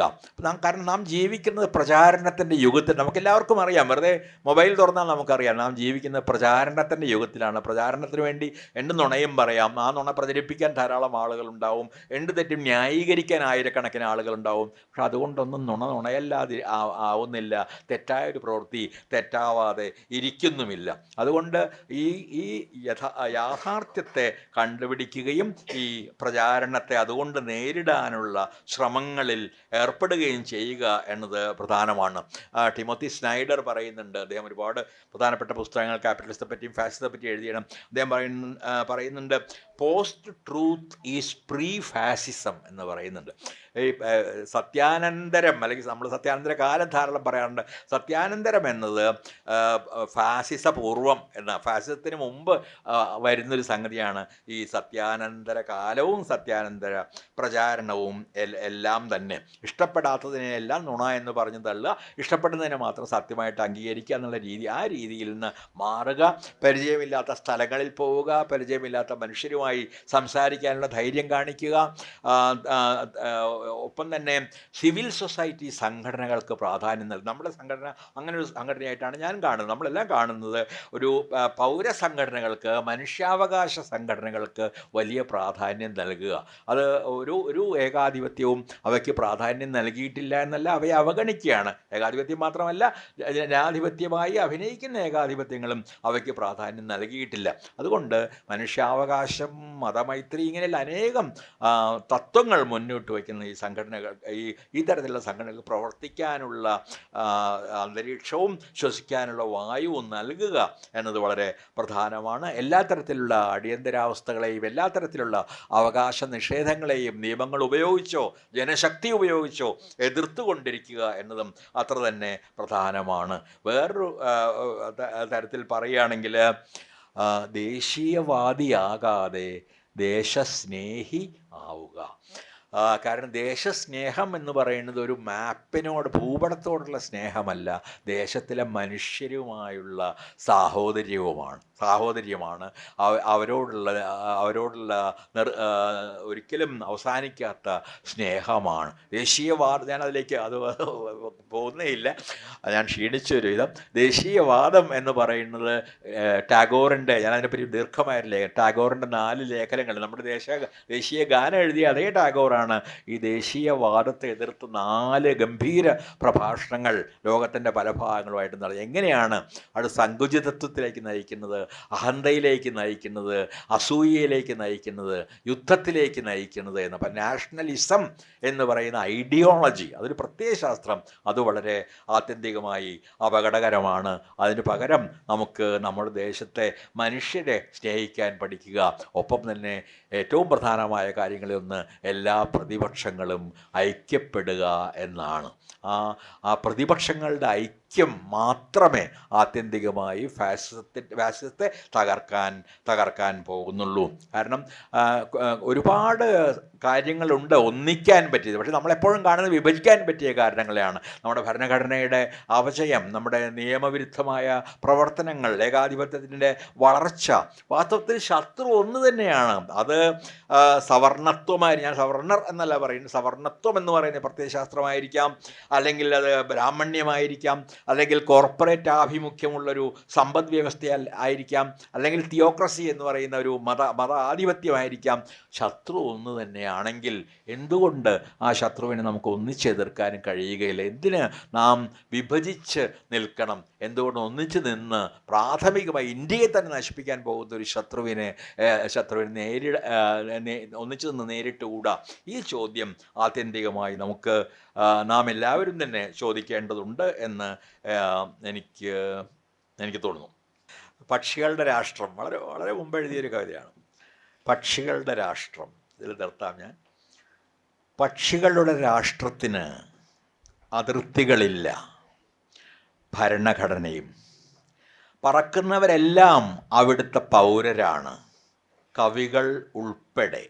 കാരണം നാം ജീവിക്കുന്നത് പ്രചാരണത്തിൻ്റെ യുഗത്തിൽ, നമുക്കെല്ലാവർക്കും അറിയാം, വെറുതെ മൊബൈൽ തുറന്നാൽ നമുക്കറിയാം നാം ജീവിക്കുന്നത് പ്രചാരണത്തിൻ്റെ യുഗത്തിലാണ്. പ്രചാരണത്തിന് വേണ്ടി എന്ത് നുണയും പറയാം, ആ നുണ പ്രചരിപ്പിക്കാൻ ധാരാളം ആളുകളുണ്ടാവും, എന്ത് തെറ്റും ന്യായീകരിക്കാൻ ആയിരക്കണക്കിന് ആളുകളുണ്ടാവും. പക്ഷെ അതുകൊണ്ടൊന്നും നുണയല്ലാതെ ആവുന്നില്ല. തെറ്റായ തെറ്റായ ഒരു പ്രവൃത്തി തെറ്റാവാതെ ഇരിക്കുന്നുമില്ല. അതുകൊണ്ട് ഈ ഈ യാഥാർത്ഥ്യത്തെ കണ്ടുപിടിക്കുകയും ഈ പ്രചാരണത്തെ അതുകൊണ്ട് നേരിടാനുള്ള ശ്രമങ്ങളിൽ ഏർപ്പെടുകയും ചെയ്യുക എന്നത് പ്രധാനമാണ്. ടിമോത്തി സ്നൈഡർ പറയുന്നുണ്ട്, അദ്ദേഹം ഒരുപാട് പ്രധാനപ്പെട്ട പുസ്തകങ്ങൾ ക്യാപിറ്റലിസത്തെ പറ്റിയും ഫാസിസത്തെ പറ്റി എഴുതിയണം. അദ്ദേഹം പറയുന്നുണ്ട് പോസ്റ്റ് ട്രൂത്ത് ഈസ് പ്രീ ഫാസിസം എന്ന് പറയുന്നുണ്ട്. ഈ സത്യാനന്തരം, അല്ലെങ്കിൽ നമ്മൾ സത്യാനന്തര കാലം ധാരാളം പറയാറുണ്ട്. സത്യാനന്തരം എന്നത് ഫാസിസ പൂർവം എന്ന, ഫാസിസത്തിന് മുമ്പ് വരുന്നൊരു സംഗതിയാണ് ഈ സത്യാനന്തര കാലവും സത്യാനന്തര പ്രചാരണവും എല്ലാം തന്നെ. ഇഷ്ടപ്പെടാത്തതിനെല്ലാം നുണ എന്ന് പറഞ്ഞു തള്ളുക, ഇഷ്ടപ്പെടുന്നതിനെ മാത്രം സത്യമായിട്ട് അംഗീകരിക്കുക എന്നുള്ള രീതി, ആ രീതിയിൽ നിന്ന് മാറുക, പരിചയമില്ലാത്ത സ്ഥലങ്ങളിൽ പോവുക, പരിചയമില്ലാത്ത മനുഷ്യരുമായി സംസാരിക്കാനുള്ള ധൈര്യം കാണിക്കുക. ഒപ്പം തന്നെ സിവിൽ സൊസൈറ്റി സംഘടനകൾക്ക് പ്രാധാന്യം നൽകും. നമ്മുടെ സംഘടന അങ്ങനെ ഒരു സംഘടനയായിട്ടാണ് ഞാൻ കാണുന്നത്. നമ്മളെല്ലാം കാണുന്നത് ഒരു പൗരസംഘടനകൾക്ക്, മനുഷ്യാവകാശ സംഘടനകൾക്ക് വലിയ പ്രാധാന്യം നൽകുക. അത് ഒരു ഏകാധിപത്യവും അവയ്ക്ക് പ്രാധാന്യം നൽകിയിട്ടില്ല എന്നല്ല, അവയെ അവഗണിക്കുകയാണ്. ഏകാധിപത്യം മാത്രമല്ല, ജനാധിപത്യമായി അഭിനയിക്കുന്ന ഏകാധിപത്യങ്ങളും അവയ്ക്ക് പ്രാധാന്യം നൽകിയിട്ടില്ല. അതുകൊണ്ട് മനുഷ്യാവകാശം, മതമൈത്രി, ഇങ്ങനെയുള്ള അനേകം തത്വങ്ങൾ മുന്നോട്ട് വയ്ക്കുന്ന ഈ സംഘടനകൾ, ഈ തരത്തിലുള്ള സംഘടനകൾ പ്രവർത്തിക്കാനുള്ള അന്തരീക്ഷവും ശ്വസിക്കാനുള്ള വായുവും നൽകുക എന്നത് വളരെ പ്രധാനമാണ്. എല്ലാ തരത്തിലുള്ള അടിയന്തരാവസ്ഥകളെയും എല്ലാ തരത്തിലുള്ള അവകാശ നിഷേധങ്ങളെയും നിയമങ്ങൾ ഉപയോഗിച്ചോ ജനശക്തി ഉപയോഗിച്ചോ എതിർത്തുകൊണ്ടിരിക്കുക എന്നതും അത്ര തന്നെ പ്രധാനമാണ്. വേറൊരു തരത്തിൽ പറയുകയാണെങ്കിൽ ദേശീയവാദിയാകാതെ ദേശസ്നേഹി ആവുക. കാരണം ദേശസ്നേഹം എന്ന് പറയുന്നത് ഒരു മാപ്പിനോട്, ഭൂപടത്തോടുള്ള സ്നേഹമല്ല, ദേശത്തിലെ മനുഷ്യരുമായുള്ള സാഹോദര്യമാണ്. അവരോടുള്ള ഒരിക്കലും അവസാനിക്കാത്ത സ്നേഹമാണ് ദേശീയവാദം. ഞാനതിലേക്ക് പോകുന്നേയില്ല, ഞാൻ ക്ഷീണിച്ചൊരു വിധം. ദേശീയവാദം എന്ന് പറയുന്നത് ടാഗോറിൻ്റെ, ഞാനതിനെപ്പറ്റി ദീർഘമായൊരു ടാഗോറിൻ്റെ 4 ലേഖനങ്ങൾ, നമ്മുടെ ദേശീയ ഗാനം എഴുതിയ അതേ ടാഗോറാണ് ഈ ദേശീയവാദത്തെ എതിർത്ത് 4 ഗംഭീര പ്രഭാഷണങ്ങൾ ലോകത്തിൻ്റെ പല ഭാഗങ്ങളുമായിട്ട് നടത്തി. എങ്ങനെയാണ് അത് സങ്കുചിതത്വത്തിലേക്ക് നയിക്കുന്നത്, അഹന്തയിലേക്ക് നയിക്കുന്നത്, അസൂയയിലേക്ക് നയിക്കുന്നത്, യുദ്ധത്തിലേക്ക് നയിക്കുന്നത് എന്ന്. അപ്പം നാഷണലിസം എന്ന് പറയുന്ന ഐഡിയോളജി, അതൊരു പ്രത്യയശാസ്ത്രം, അത് വളരെ ആത്യന്തികമായി അപകടകരമാണ്. അതിന് പകരം നമുക്ക് നമ്മുടെ ദേശത്തെ മനുഷ്യരെ സ്നേഹിക്കാൻ പഠിക്കുക. ഒപ്പം തന്നെ ഏറ്റവും പ്രധാനമായ കാര്യങ്ങളിലൊന്ന് എല്ലാ പ്രതിപക്ഷങ്ങളും ഐക്യപ്പെടുക എന്നാണ്. ആ പ്രതിപക്ഷങ്ങളുടെ ഐക്യം മാത്രമേ ആത്യന്തികമായി ഫാസിസത്തെ തകർക്കാൻ പോകുന്നുള്ളൂ. കാരണം ഒരുപാട് കാര്യങ്ങളുണ്ട് ഒന്നിക്കാൻ പറ്റിയത്, പക്ഷേ നമ്മളെപ്പോഴും കാണുന്നത് വിഭജിക്കാൻ പറ്റിയ കാരണങ്ങളെയാണ്. നമ്മുടെ ഭരണഘടനയുടെ അപചയം, നമ്മുടെ നിയമവിരുദ്ധമായ പ്രവർത്തനങ്ങൾ, ഏകാധിപത്യത്തിൻ്റെ വളർച്ച. വാസ്തവത്തിൽ ശത്രു ഒന്ന് തന്നെയാണ്. അത് സവർണത്വമായി, ഞാൻ സവർണർ എന്നല്ല പറയുന്നത്, സവർണത്വം എന്ന് പറയുന്നത് പ്രത്യയശാസ്ത്രമായിരിക്കാം, അല്ലെങ്കിൽ അത് ബ്രാഹ്മണ്യമായിരിക്കാം, അല്ലെങ്കിൽ കോർപ്പറേറ്റ് ആഭിമുഖ്യമുള്ളൊരു സമ്പദ് വ്യവസ്ഥ ആയിരിക്കാം, അല്ലെങ്കിൽ തിയോക്രസി എന്ന് പറയുന്ന ഒരു മതാധിപത്യമായിരിക്കാം. ശത്രു ഒന്ന് തന്നെയാണെങ്കിൽ എന്തുകൊണ്ട് ആ ശത്രുവിനെ നമുക്ക് ഒന്നിച്ചെതിർക്കാനും കഴിയുകയില്ല? എന്തിന് നാം വിഭജിച്ച് നിൽക്കണം? എന്തുകൊണ്ട് ഒന്നിച്ച് നിന്ന് പ്രാഥമികമായി ഇന്ത്യയെ തന്നെ നശിപ്പിക്കാൻ പോകുന്ന ഒരു ശത്രുവിനെ ഒന്നിച്ചു നിന്ന് നേരിട്ടുകൂടാ? ഈ ചോദ്യം ആത്യന്തികമായി നാം എല്ലാവരും തന്നെ ചോദിക്കേണ്ടതുണ്ട് എന്ന് എനിക്ക് തോന്നുന്നു. പക്ഷികളുടെ രാഷ്ട്രം വളരെ വളരെ മുമ്പ് എഴുതിയൊരു കവിതയാണ്. പക്ഷികളുടെ രാഷ്ട്രം, ഇതിൽ നിർത്താം ഞാൻ. പക്ഷികളുടെ രാഷ്ട്രത്തിന് അതിർത്തികളില്ല, ഭരണഘടനയും. പറക്കുന്നവരെല്ലാം അവിടുത്തെ പൗരരാണ്, കവികൾ ഉൾപ്പെടെ.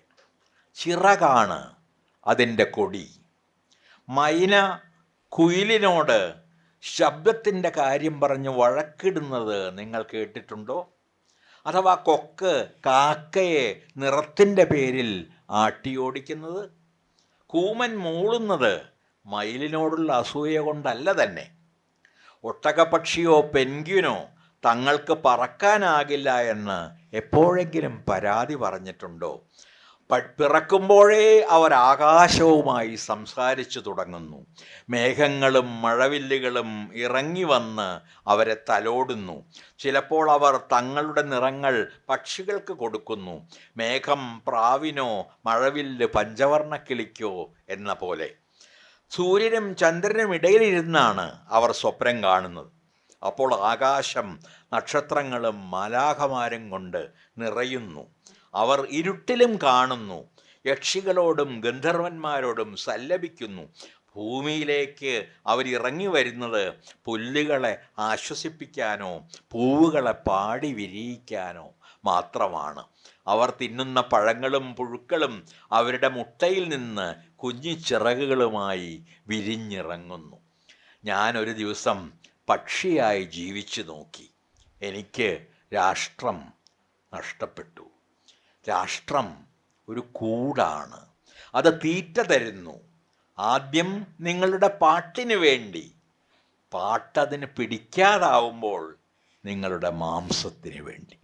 ചിറകാണ് അതിൻ്റെ കൊടി. മൈന കുയിലിനോട് ശബ്ദത്തിൻ്റെ കാര്യം പറഞ്ഞ് വഴക്കിടുന്നത് നിങ്ങൾ കേട്ടിട്ടുണ്ടോ? അഥവാ കൊക്ക് കാക്കയെ നിറത്തിൻ്റെ പേരിൽ ആട്ടിയോടിക്കുന്നത്? കൂമൻ മൂളുന്നത് മയിലിനോടുള്ള അസൂയ കൊണ്ടല്ല തന്നെ. ഒട്ടകപ്പക്ഷിയോ പെൻഗ്വിനോ തങ്ങൾക്ക് പറക്കാനാകില്ല എന്ന് എപ്പോഴെങ്കിലും പരാതി പറഞ്ഞിട്ടുണ്ടോ? പിറക്കുമ്പോഴേ അവർ ആകാശവുമായി സംസാരിച്ചു തുടങ്ങുന്നു. മേഘങ്ങളും മഴവില്ലുകളും ഇറങ്ങി വന്ന് അവരെ തലോടുന്നു. ചിലപ്പോൾ അവർ തങ്ങളുടെ നിറങ്ങൾ പക്ഷികൾക്ക് കൊടുക്കുന്നു. മേഘം പ്രാവിനോ മഴവില്ല് പഞ്ചവർണ്ണ കിളിക്കോ എന്ന പോലെ. സൂര്യനും ചന്ദ്രനും ഇടയിലിരുന്നാണ് അവർ സ്വപ്നം കാണുന്നത്. അപ്പോൾ ആകാശം നക്ഷത്രങ്ങളും മാലാഖമാരും കൊണ്ട് നിറയുന്നു. അവർ ഇരുട്ടിലും കാണുന്നു. യക്ഷികളോടും ഗന്ധർവന്മാരോടും സല്ലപിക്കുന്നു. ഭൂമിയിലേക്ക് അവരിറങ്ങി വരുന്നത് പുല്ലുകളെ ആശ്വസിപ്പിക്കാനോ പൂവുകളെ പാടി വിരിയിക്കാനോ മാത്രമാണ്. അവർ തിന്നുന്ന പഴങ്ങളും പുഴുക്കളും അവരുടെ മുട്ടയിൽ നിന്ന് കുഞ്ഞു ചിറകുകളുമായി വിരിഞ്ഞിറങ്ങുന്നു. ഞാനൊരു ദിവസം പക്ഷിയായി ജീവിച്ചു നോക്കി. എനിക്ക് രാഷ്ട്രം നഷ്ടപ്പെട്ടു. രാഷ്ട്രം ഒരു കൂടാണ്. അത് തീറ്റ തരുന്നു. ആദ്യം നിങ്ങളുടെ പാട്ടിന് വേണ്ടി, പാട്ടതിന് പിടിക്കാതാവുമ്പോൾ നിങ്ങളുടെ മാംസത്തിന് വേണ്ടി.